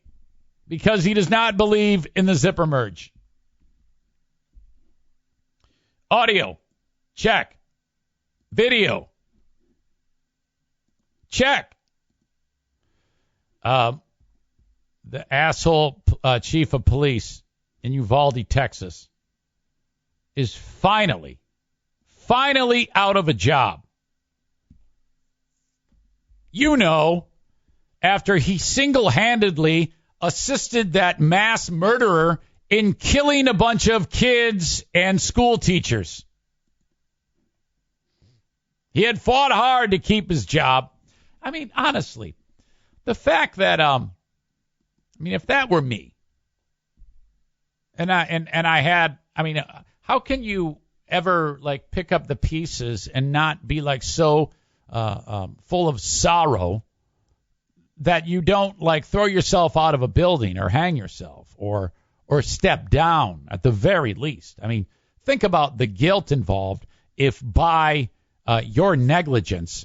because he does not believe in the zipper merge. Audio, check. Video, check. The asshole chief of police in Uvalde, Texas, is finally out of a job. You know, after he single-handedly assisted that mass murderer in killing a bunch of kids and school teachers. He had fought hard to keep his job. I mean, honestly, the fact that, if that were me, and I had, how can you ever like pick up the pieces and not be like so full of sorrow that you don't like throw yourself out of a building or hang yourself or step down at the very least? I mean, think about the guilt involved if by your negligence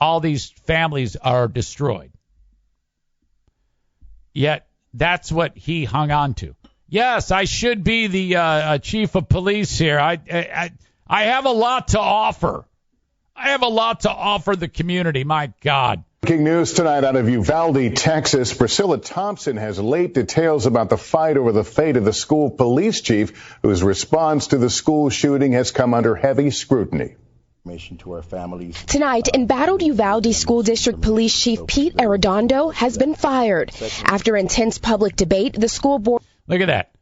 all these families are destroyed. Yet that's what he hung on to. Yes, I should be the chief of police here. I have a lot to offer. I have a lot to offer the community. My God. Breaking news tonight out of Uvalde, Texas. Priscilla Thompson has late details about the fight over the fate of the school police chief, whose response to the school shooting has come under heavy scrutiny. To our families. Tonight, embattled Uvalde School District Police Chief Pete Arredondo has been fired. After intense public debate, the school board... Look at that.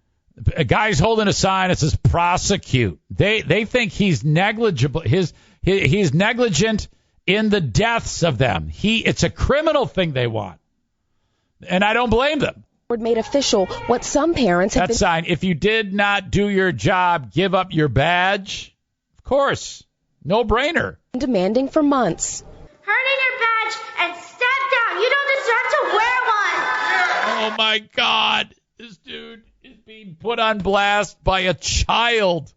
A guy's holding a sign that says prosecute. They think he's negligible. He's negligent in the deaths of them. It's a criminal thing they want. And I don't blame them. Board made official what some parents have been... sign, if you did not do your job, give up your badge. Of course. No brainer. demanding for months. Turn in your badge and step down. You don't deserve to wear one. Oh, my God. This dude is being put on blast by a child.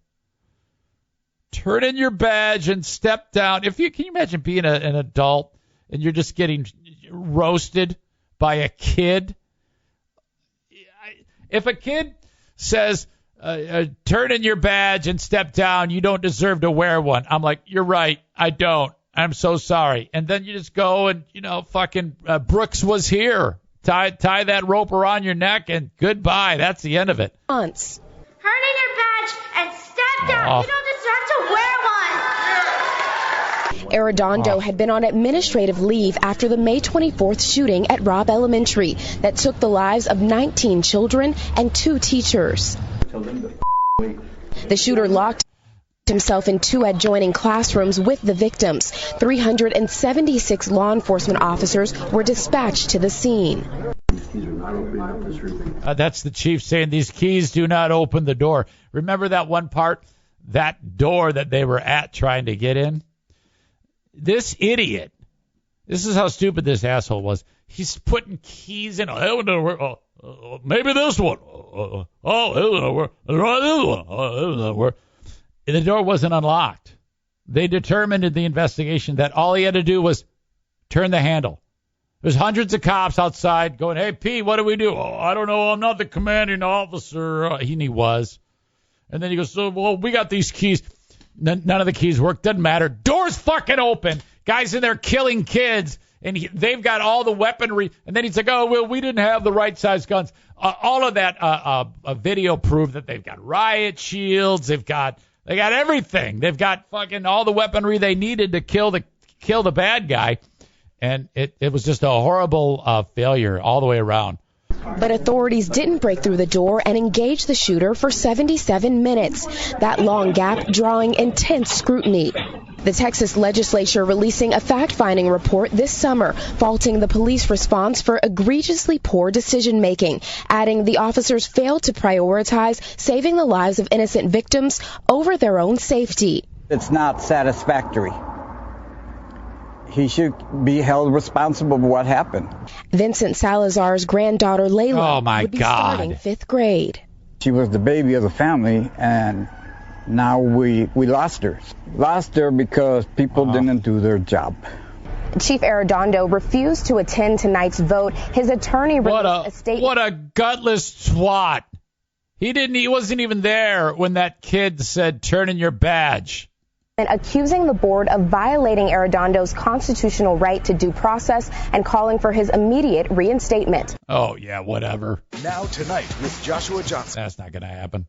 Turn in your badge and step down. Can you imagine being an adult and you're just getting roasted by a kid? If a kid says, turn in your badge and step down, you don't deserve to wear one, I'm like, you're right, I don't. I'm so sorry. And then you just go and, fucking Brooks was here. Tie that rope around your neck and goodbye. That's the end of it. Months. Turn in your badge and step down. You don't deserve to wear one. Arredondo had been on administrative leave after the May 24th shooting at Robb Elementary that took the lives of 19 children and 2 teachers. The shooter locked himself in 2 adjoining classrooms with the victims. 376 law enforcement officers were dispatched to the scene. That's the chief saying these keys do not open the door. Remember that one part? That door that they were at trying to get in? This idiot, this is how stupid this asshole was. He's putting keys in. Maybe this one. The door wasn't unlocked. They determined in the investigation that all he had to do was turn the handle. There's hundreds of cops outside going, hey, P, what do we do? Oh, I don't know. I'm not the commanding officer. And he was. And then he goes, well, we got these keys. None of the keys work. Doesn't matter. Door's fucking open. Guys in there killing kids. And they've got all the weaponry. And then he's like, oh, well, we didn't have the right size guns. All of that video proved that they've got riot shields. They got everything. They've got fucking all the weaponry they needed to kill the bad guy. And it was just a horrible failure all the way around. But authorities didn't break through the door and engage the shooter for 77 minutes. That long gap drawing intense scrutiny. The Texas legislature releasing a fact-finding report this summer, faulting the police response for egregiously poor decision-making, adding the officers failed to prioritize saving the lives of innocent victims over their own safety. It's not satisfactory. He should be held responsible for what happened. Vincent Salazar's granddaughter Layla would be starting 5th grade. She was the baby of the family, and now we lost her. Lost her because people didn't do their job. Chief Arredondo refused to attend tonight's vote. His attorney released a statement. What a gutless swat. He wasn't even there when that kid said, turn in your badge. Accusing the board of violating Arredondo's constitutional right to due process and calling for his immediate reinstatement. Oh, yeah, whatever. Now tonight with Joshua Johnson. That's not going to happen.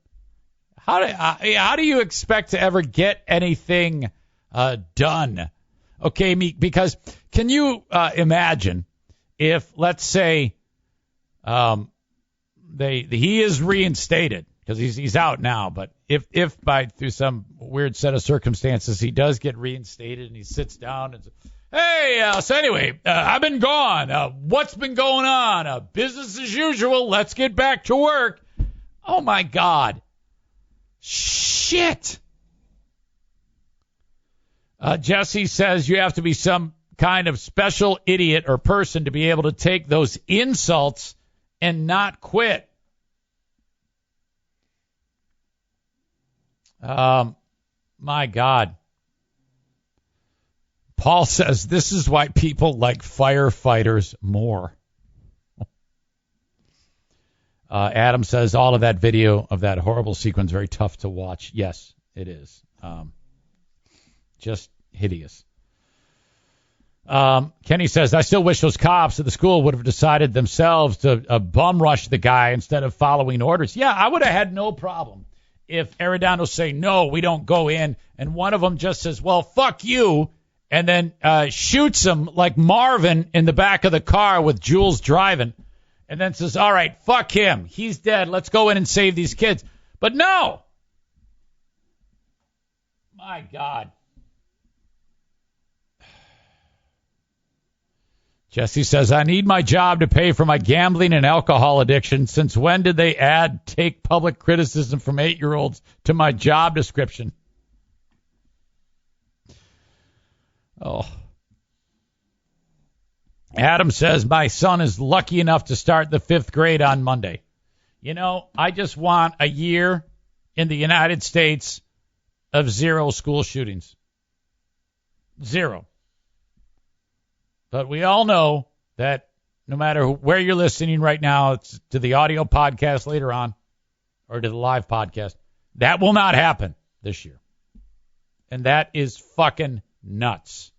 How do you expect to ever get anything done? Okay, because can you imagine if, let's say, he is reinstated because he's out now, but if through some weird set of circumstances he does get reinstated and he sits down and says, hey, so anyway, I've been gone. What's been going on? Business as usual. Let's get back to work. Oh, my God. Shit. Jesse says you have to be some kind of special idiot or person to be able to take those insults and not quit. My God. Paul says this is why people like firefighters more. Adam says all of that video of that horrible sequence very tough to watch. Yes, it is. Just hideous. Kenny says, I still wish those cops at the school would have decided themselves to bum rush the guy instead of following orders. Yeah, I would have had no problem if Arredondo say, no, we don't go in, and one of them just says, well, fuck you, and then shoots him like Marvin in the back of the car with Jules driving, and then says, all right, fuck him. He's dead. Let's go in and save these kids. But no. My God. Jesse says, I need my job to pay for my gambling and alcohol addiction. Since when did they add take public criticism from 8-year-olds to my job description? Oh. Adam says, my son is lucky enough to start the 5th grade on Monday. You know, I just want a year in the United States of 0 school shootings. 0. But we all know that no matter where you're listening right now, it's to the audio podcast later on or to the live podcast, that will not happen this year. And that is fucking nuts.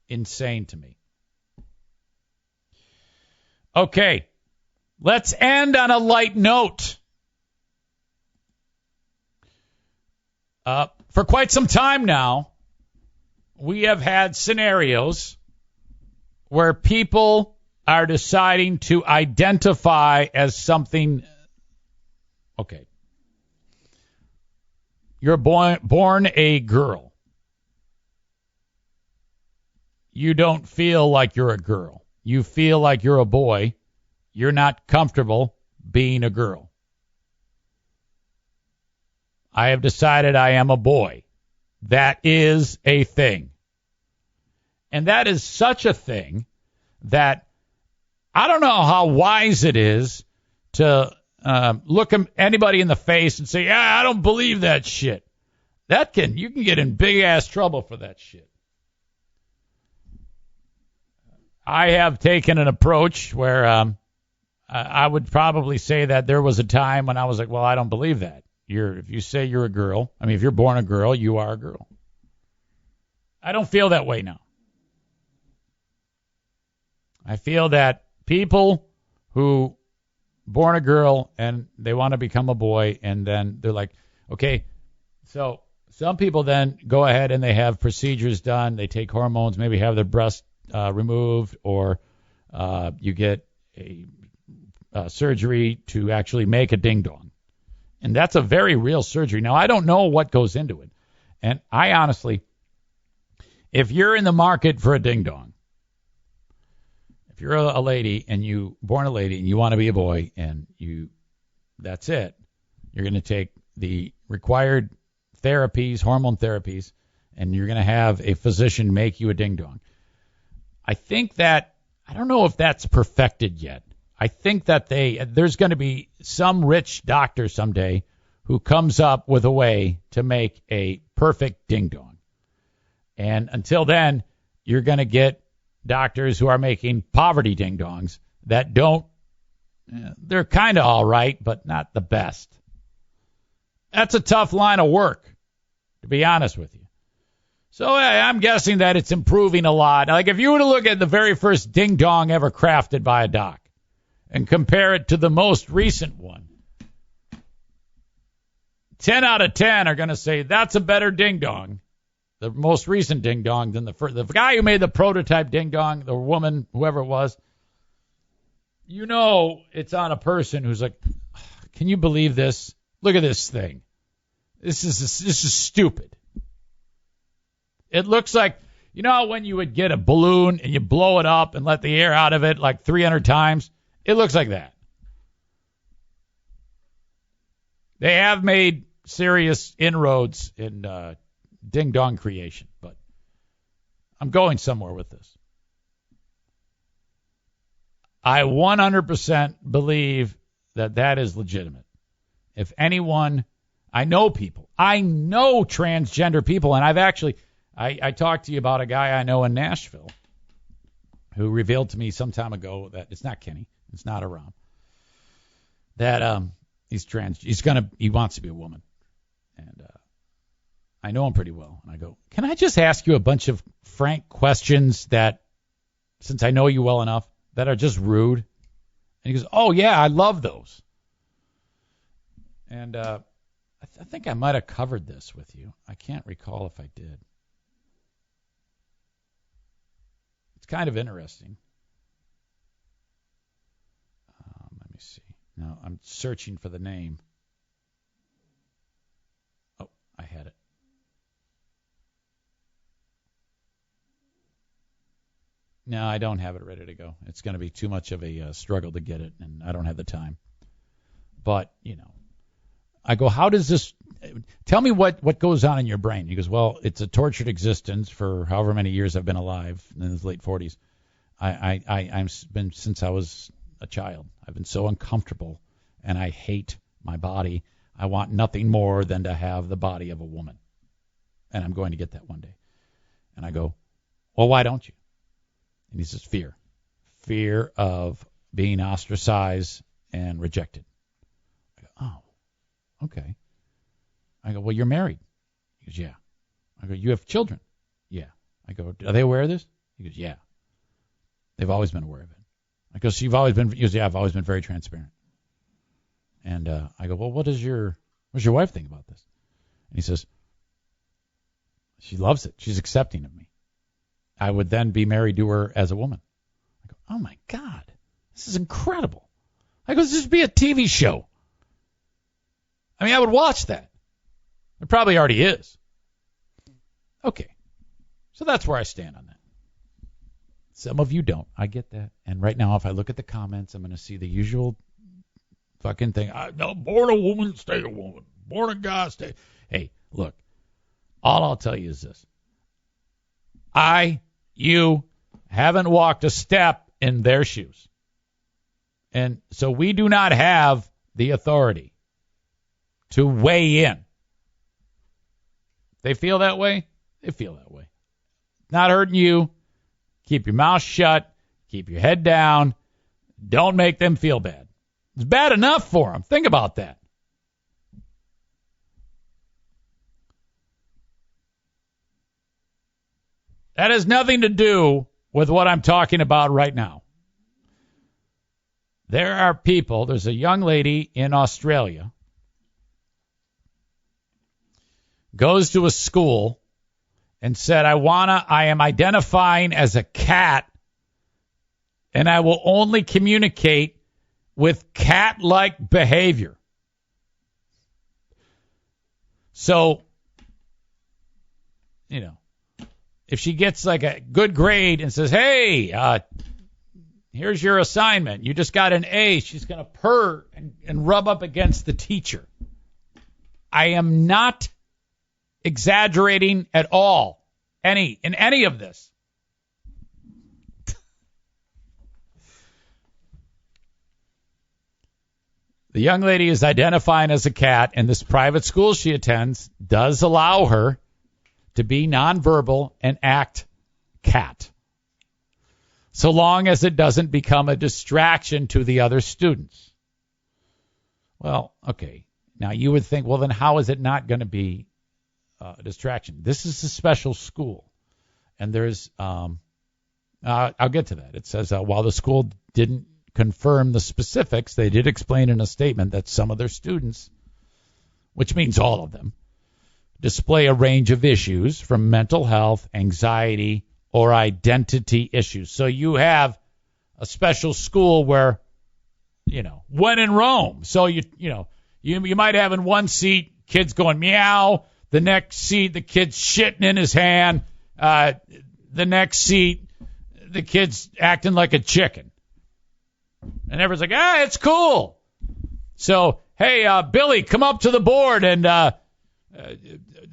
Insane to me. Okay, let's end on a light note. For quite some time now, we have had scenarios where people are deciding to identify as something. Okay. You're born a girl. You don't feel like you're a girl. You feel like you're a boy. You're not comfortable being a girl. I have decided I am a boy. That is a thing. And that is such a thing that I don't know how wise it is to look anybody in the face and say, yeah, I don't believe that shit. You can get in big ass trouble for that shit. I have taken an approach where I would probably say that there was a time when I was like, well, I don't believe that. If you say you're a girl, I mean, if you're born a girl, you are a girl. I don't feel that way now. I feel that people who born a girl and they want to become a boy, and then they're like, okay, so some people then go ahead and they have procedures done. They take hormones, maybe have their breast removed, or you get a surgery to actually make a ding-dong. And that's a very real surgery. Now, I don't know what goes into it. And I honestly, if you're in the market for a ding-dong, if you're a lady and you born a lady and you want to be a boy and that's it, you're going to take the required therapies, hormone therapies, and you're going to have a physician make you a ding-dong. I think that, I don't know if that's perfected yet. I think that there's going to be some rich doctor someday who comes up with a way to make a perfect ding-dong. And until then, you're going to get doctors who are making poverty ding-dongs that they're kind of all right, but not the best. That's a tough line of work, to be honest with you. So I'm guessing that it's improving a lot. Like if you were to look at the very first ding-dong ever crafted by a doc and compare it to the most recent one, 10 out of 10 are going to say that's a better ding-dong, the most recent ding-dong, than the guy who made the prototype ding-dong, the woman, whoever it was. You know it's on a person who's like, can you believe this? Look at this thing. This is stupid. It looks like, you know when you would get a balloon and you blow it up and let the air out of it like 300 times? It looks like that. They have made serious inroads in ding-dong creation, but I'm going somewhere with this. I 100% believe that is legitimate. If anyone, I know transgender people, and I've actually, I talked to you about a guy I know in Nashville who revealed to me some time ago that it's not Kenny, it's not Aram, that he's trans, he wants to be a woman. And I know him pretty well. And I go, can I just ask you a bunch of frank questions that, since I know you well enough, that are just rude? And he goes, oh, yeah, I love those. And I think I might have covered this with you. I can't recall if I did. It's kind of interesting. Let me see. Now, I'm searching for the name. Oh, I had it. No, I don't have it ready to go. It's going to be too much of a struggle to get it, and I don't have the time. But, I go, how does this, tell me what goes on in your brain. He goes, well, it's a tortured existence for however many years I've been alive in his late 40s. I've been since I was a child. I've been so uncomfortable, and I hate my body. I want nothing more than to have the body of a woman, and I'm going to get that one day. And I go, well, why don't you? And he says, fear of being ostracized and rejected. I go, oh, okay. I go, well, you're married. He goes, yeah. I go, you have children? Yeah. I go, are they aware of this? He goes, yeah. They've always been aware of it. I go, so you've always been, he goes, yeah, I've always been very transparent. And I go, well, what does your wife think about this? And he says, she loves it. She's accepting of me. I would then be married to her as a woman. I go, oh, my God. This is incredible. I go, this would be a TV show. I mean, I would watch that. It probably already is. Okay. So that's where I stand on that. Some of you don't. I get that. And right now, if I look at the comments, I'm going to see the usual fucking thing. No, born a woman, stay a woman. Born a guy, stay. Hey, look. All I'll tell you is this. You haven't walked a step in their shoes. And so we do not have the authority to weigh in. They feel that way? They feel that way. Not hurting you. Keep your mouth shut. Keep your head down. Don't make them feel bad. It's bad enough for them. Think about that. That has nothing to do with what I'm talking about right now. There are people, there's a young lady in Australia, goes to a school and said, I am identifying as a cat, and I will only communicate with cat-like behavior. So, if she gets like a good grade and says, hey, here's your assignment, you just got an A, she's going to purr and rub up against the teacher. I am not exaggerating at all in any of this. The young lady is identifying as a cat, and this private school she attends does allow her to be nonverbal and act cat, so long as it doesn't become a distraction to the other students. Well, okay. Now you would think, well, then how is it not going to be a distraction? This is a special school, and there's I'll get to that. It says while the school didn't confirm the specifics, they did explain in a statement that some of their students, which means all of them, display a range of issues from mental health, anxiety, or identity issues. So you have a special school where, when in Rome. So you might have in one seat kids going meow, the next seat the kid's shitting in his hand, the next seat the kid's acting like a chicken. And everyone's like, it's cool. So, hey, Billy, come up to the board and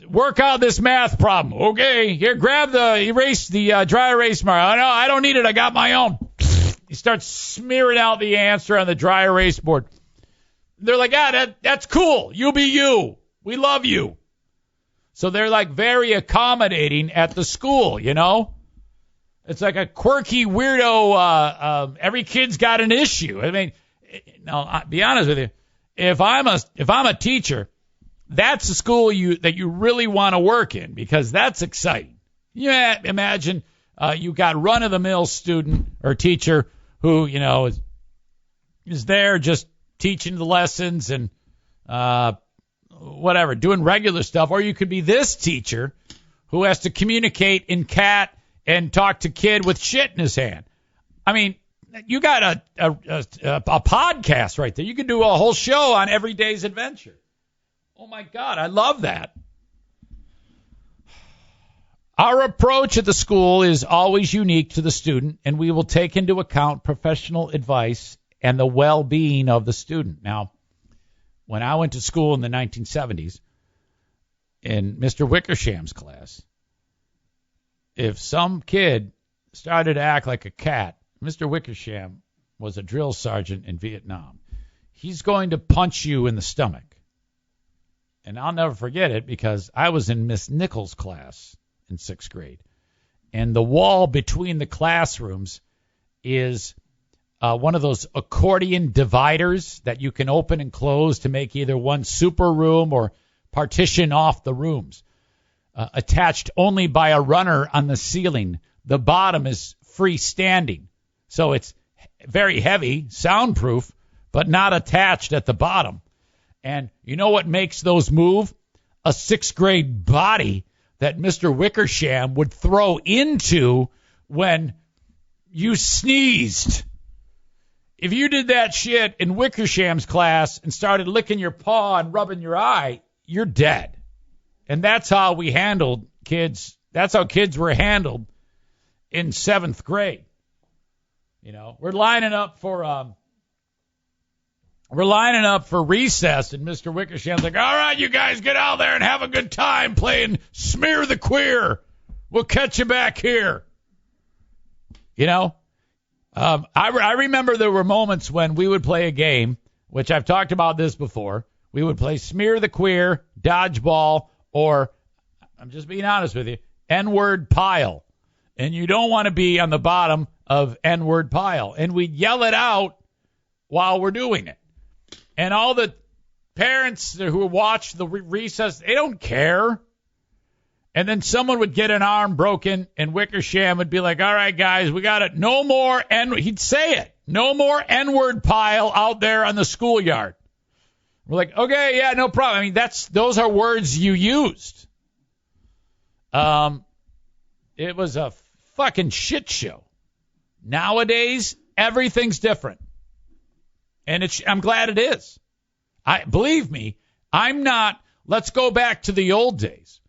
work out this math problem. Okay, here, grab the dry erase marker. No, I don't need it. I got my own. He starts smearing out the answer on the dry erase board. They're like, that's cool. You be you. We love you. So they're like very accommodating at the school, It's like a quirky weirdo. Every kid's got an issue. I mean, I'll be honest with you. If I'm a teacher, that's a school that you really want to work in, because that's exciting. Yeah, imagine you got run-of-the-mill student or teacher who is there just teaching the lessons and whatever, doing regular stuff, or you could be this teacher who has to communicate in cat and talk to kid with shit in his hand. I mean, you got a podcast right there. You could do a whole show on every day's adventure. Oh, my God, I love that. Our approach at the school is always unique to the student, and we will take into account professional advice and the well-being of the student. Now, when I went to school in the 1970s, in Mr. Wickersham's class, if some kid started to act like a cat, Mr. Wickersham was a drill sergeant in Vietnam. He's going to punch you in the stomach. And I'll never forget it because I was in Miss Nichols' class in 6th grade. And the wall between the classrooms is one of those accordion dividers that you can open and close to make either one super room or partition off the rooms. Attached only by a runner on the ceiling. The bottom is freestanding. So it's very heavy, soundproof, but not attached at the bottom. And you know what makes those move? A 6th grade body that Mr. Wickersham would throw into when you sneezed. If you did that shit in Wickersham's class and started licking your paw and rubbing your eye, you're dead. And that's how we handled kids. That's how kids were handled in 7th grade. You know, we're lining up for recess, and Mr. Wickersham's like, all right, you guys get out there and have a good time playing Smear the Queer. We'll catch you back here. You know, I remember there were moments when we would play a game, which I've talked about this before. We would play Smear the Queer, Dodgeball, or, I'm just being honest with you, N-word pile. And you don't want to be on the bottom of N-word pile. And we'd yell it out while we're doing it. And all the parents who watch the recess, they don't care. And then someone would get an arm broken, and Wickersham would be like, all right, guys, we got it. No more he'd say it. No more N-word pile out there on the schoolyard. We're like, okay, yeah, no problem. I mean, those are words you used. It was a fucking shit show. Nowadays, everything's different. And I'm glad it is. Believe me, I'm not, let's go back to the old days.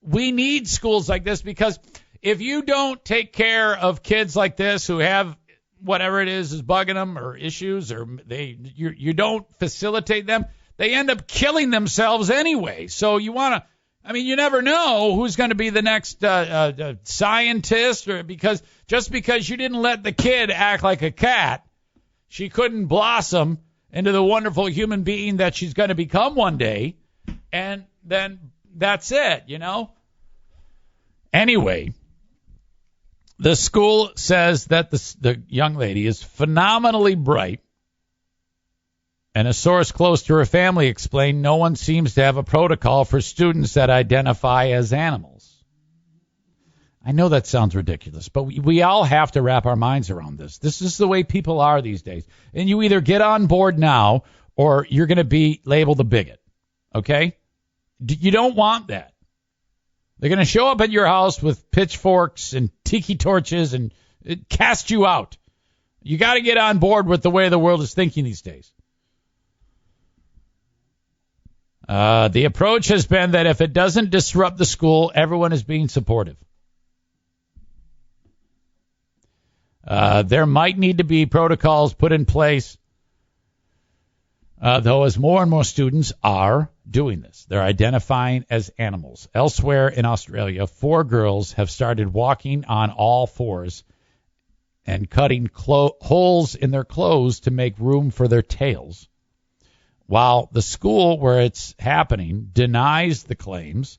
We need schools like this because if you don't take care of kids like this who have whatever it is bugging them or issues, or you don't facilitate them, they end up killing themselves anyway. So you want to, you never know who's going to be the next scientist, or because you didn't let the kid act like a cat, she couldn't blossom into the wonderful human being that she's going to become one day, and then that's it, you know? Anyway, the school says that the young lady is phenomenally bright, and a source close to her family explained no one seems to have a protocol for students that identify as animals. I know that sounds ridiculous, but we all have to wrap our minds around this. This is the way people are these days. And you either get on board now or you're going to be labeled a bigot. Okay? You don't want that. They're going to show up at your house with pitchforks and tiki torches and cast you out. You got to get on board with the way the world is thinking these days. The approach has been that if it doesn't disrupt the school, everyone is being supportive. There might need to be protocols put in place, though, as more and more students are doing this. They're identifying as animals. Elsewhere in Australia, 4 girls have started walking on all fours and cutting holes in their clothes to make room for their tails. While the school where it's happening denies the claims,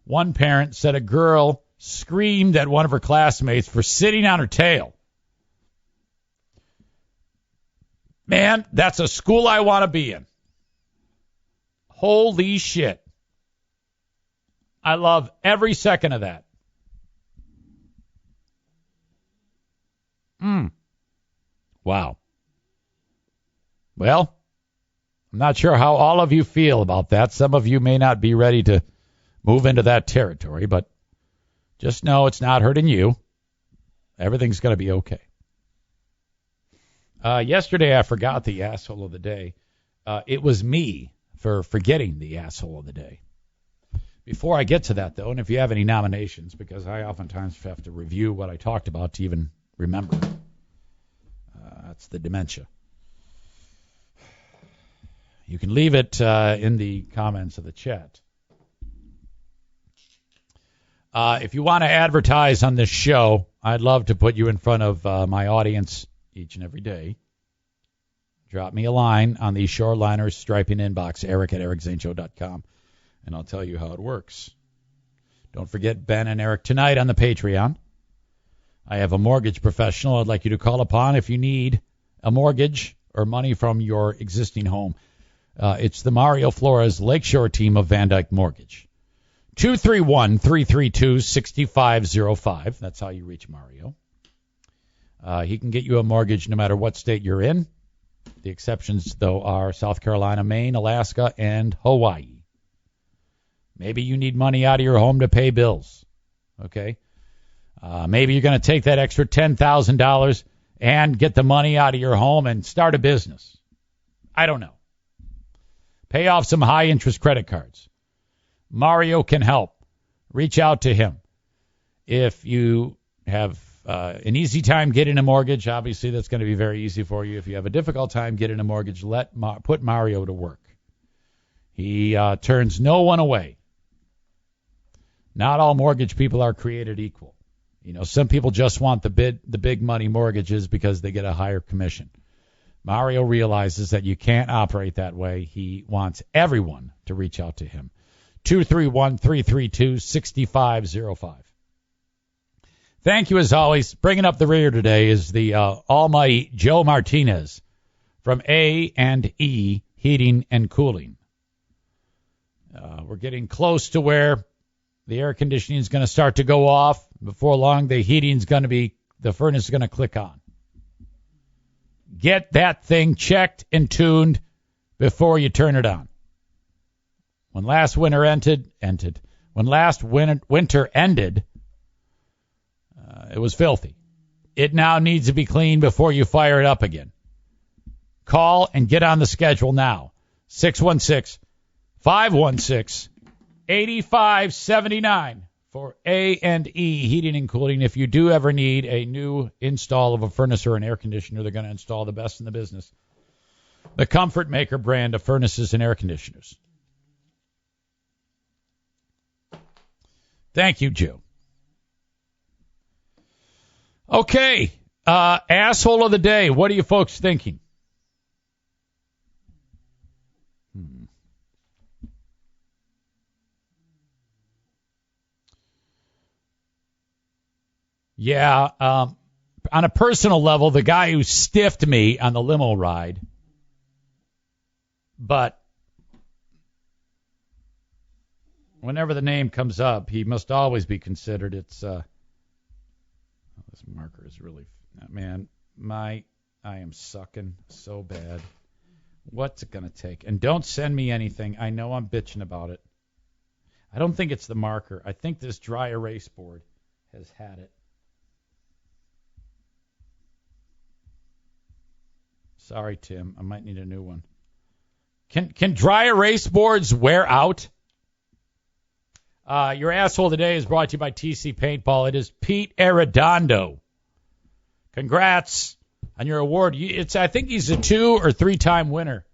one parent said a girl screamed at one of her classmates for sitting on her tail. Man, that's a school I want to be in. Holy shit. I love every second of that. Wow. Well, I'm not sure how all of you feel about that. Some of you may not be ready to move into that territory, but just know it's not hurting you. Everything's going to be okay. Yesterday, I forgot the asshole of the day. It was me for forgetting the asshole of the day. Before I get to that, though, and if you have any nominations, because I oftentimes have to review what I talked about to even remember. That's the dementia. You can leave it in the comments of the chat. If you want to advertise on this show, I'd love to put you in front of my audience each and every day. Drop me a line on the Shoreliners Striping inbox, eric@ericzaneshow.com, and I'll tell you how it works. Don't forget Ben and Eric tonight on the Patreon. I have a mortgage professional I'd like you to call upon if you need a mortgage or money from your existing home. It's the Mario Flores Lakeshore team of Van Dyke Mortgage. 231-332-6505. That's how you reach Mario. He can get you a mortgage no matter what state you're in. The exceptions, though, are South Carolina, Maine, Alaska, and Hawaii. Maybe you need money out of your home to pay bills. Okay? Maybe you're going to take that extra $10,000 and get the money out of your home and start a business. I don't know. Pay off some high-interest credit cards. Mario can help. Reach out to him. If you have an easy time getting a mortgage, obviously that's going to be very easy for you. If you have a difficult time getting a mortgage, put Mario to work. He turns no one away. Not all mortgage people are created equal. You know, some people just want the big money mortgages because they get a higher commission. Mario realizes that you can't operate that way. He wants everyone to reach out to him. 231-332-6505. Thank you, as always. Bringing up the rear today is the almighty Joe Martinez from A&E Heating and Cooling. We're getting close to where the air conditioning is going to start to go off. Before long, the furnace is going to click on. Get that thing checked and tuned before you turn it on. When last winter ended, it was filthy. It now needs to be cleaned before you fire it up again. Call and get on the schedule now. 616-516-8579 for A&E Heating and Cooling. If you do ever need a new install of a furnace or an air conditioner, they're going to install the best in the business. The Comfort Maker brand of furnaces and air conditioners. Thank you, Joe. Okay, asshole of the day. What are you folks thinking? Yeah, on a personal level, the guy who stiffed me on the limo ride, but whenever the name comes up, he must always be considered. It's this marker is really, man, I am sucking so bad. What's it going to take? And don't send me anything. I know I'm bitching about it. I don't think it's the marker. I think this dry erase board has had it. Sorry, Tim. I might need a new one. Can dry erase boards wear out? Your asshole today is brought to you by TC Paintball. It is Pete Arredondo. Congrats on your award. I think he's a 2 or 3-time winner.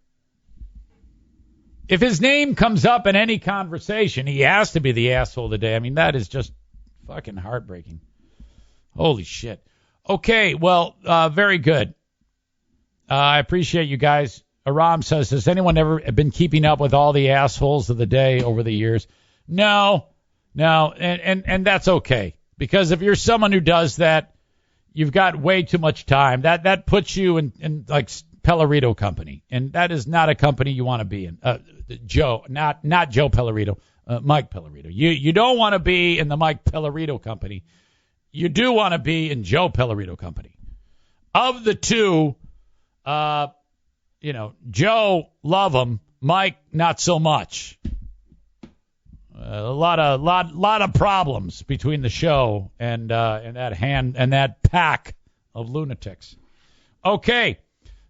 If his name comes up in any conversation, he has to be the asshole today. I mean, that is just fucking heartbreaking. Holy shit. Okay, well, very good. I appreciate you guys. Aram says, has anyone ever been keeping up with all the assholes of the day over the years? No, and that's okay. Because if you're someone who does that, you've got way too much time. That puts you in like Pellerito Company, and that is not a company you want to be in. Joe, not Joe Pellerito, Mike Pellerito. You don't want to be in the Mike Pellerito Company. You do want to be in Joe Pellerito Company. Of the two, Joe, love him. Mike, not so much. A lot of problems between the show and that pack of lunatics. Okay,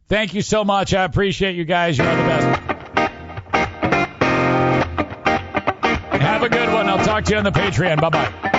thank you so much. I appreciate you guys. You're the best. Have a good one. I'll talk to you on the Patreon. Bye bye.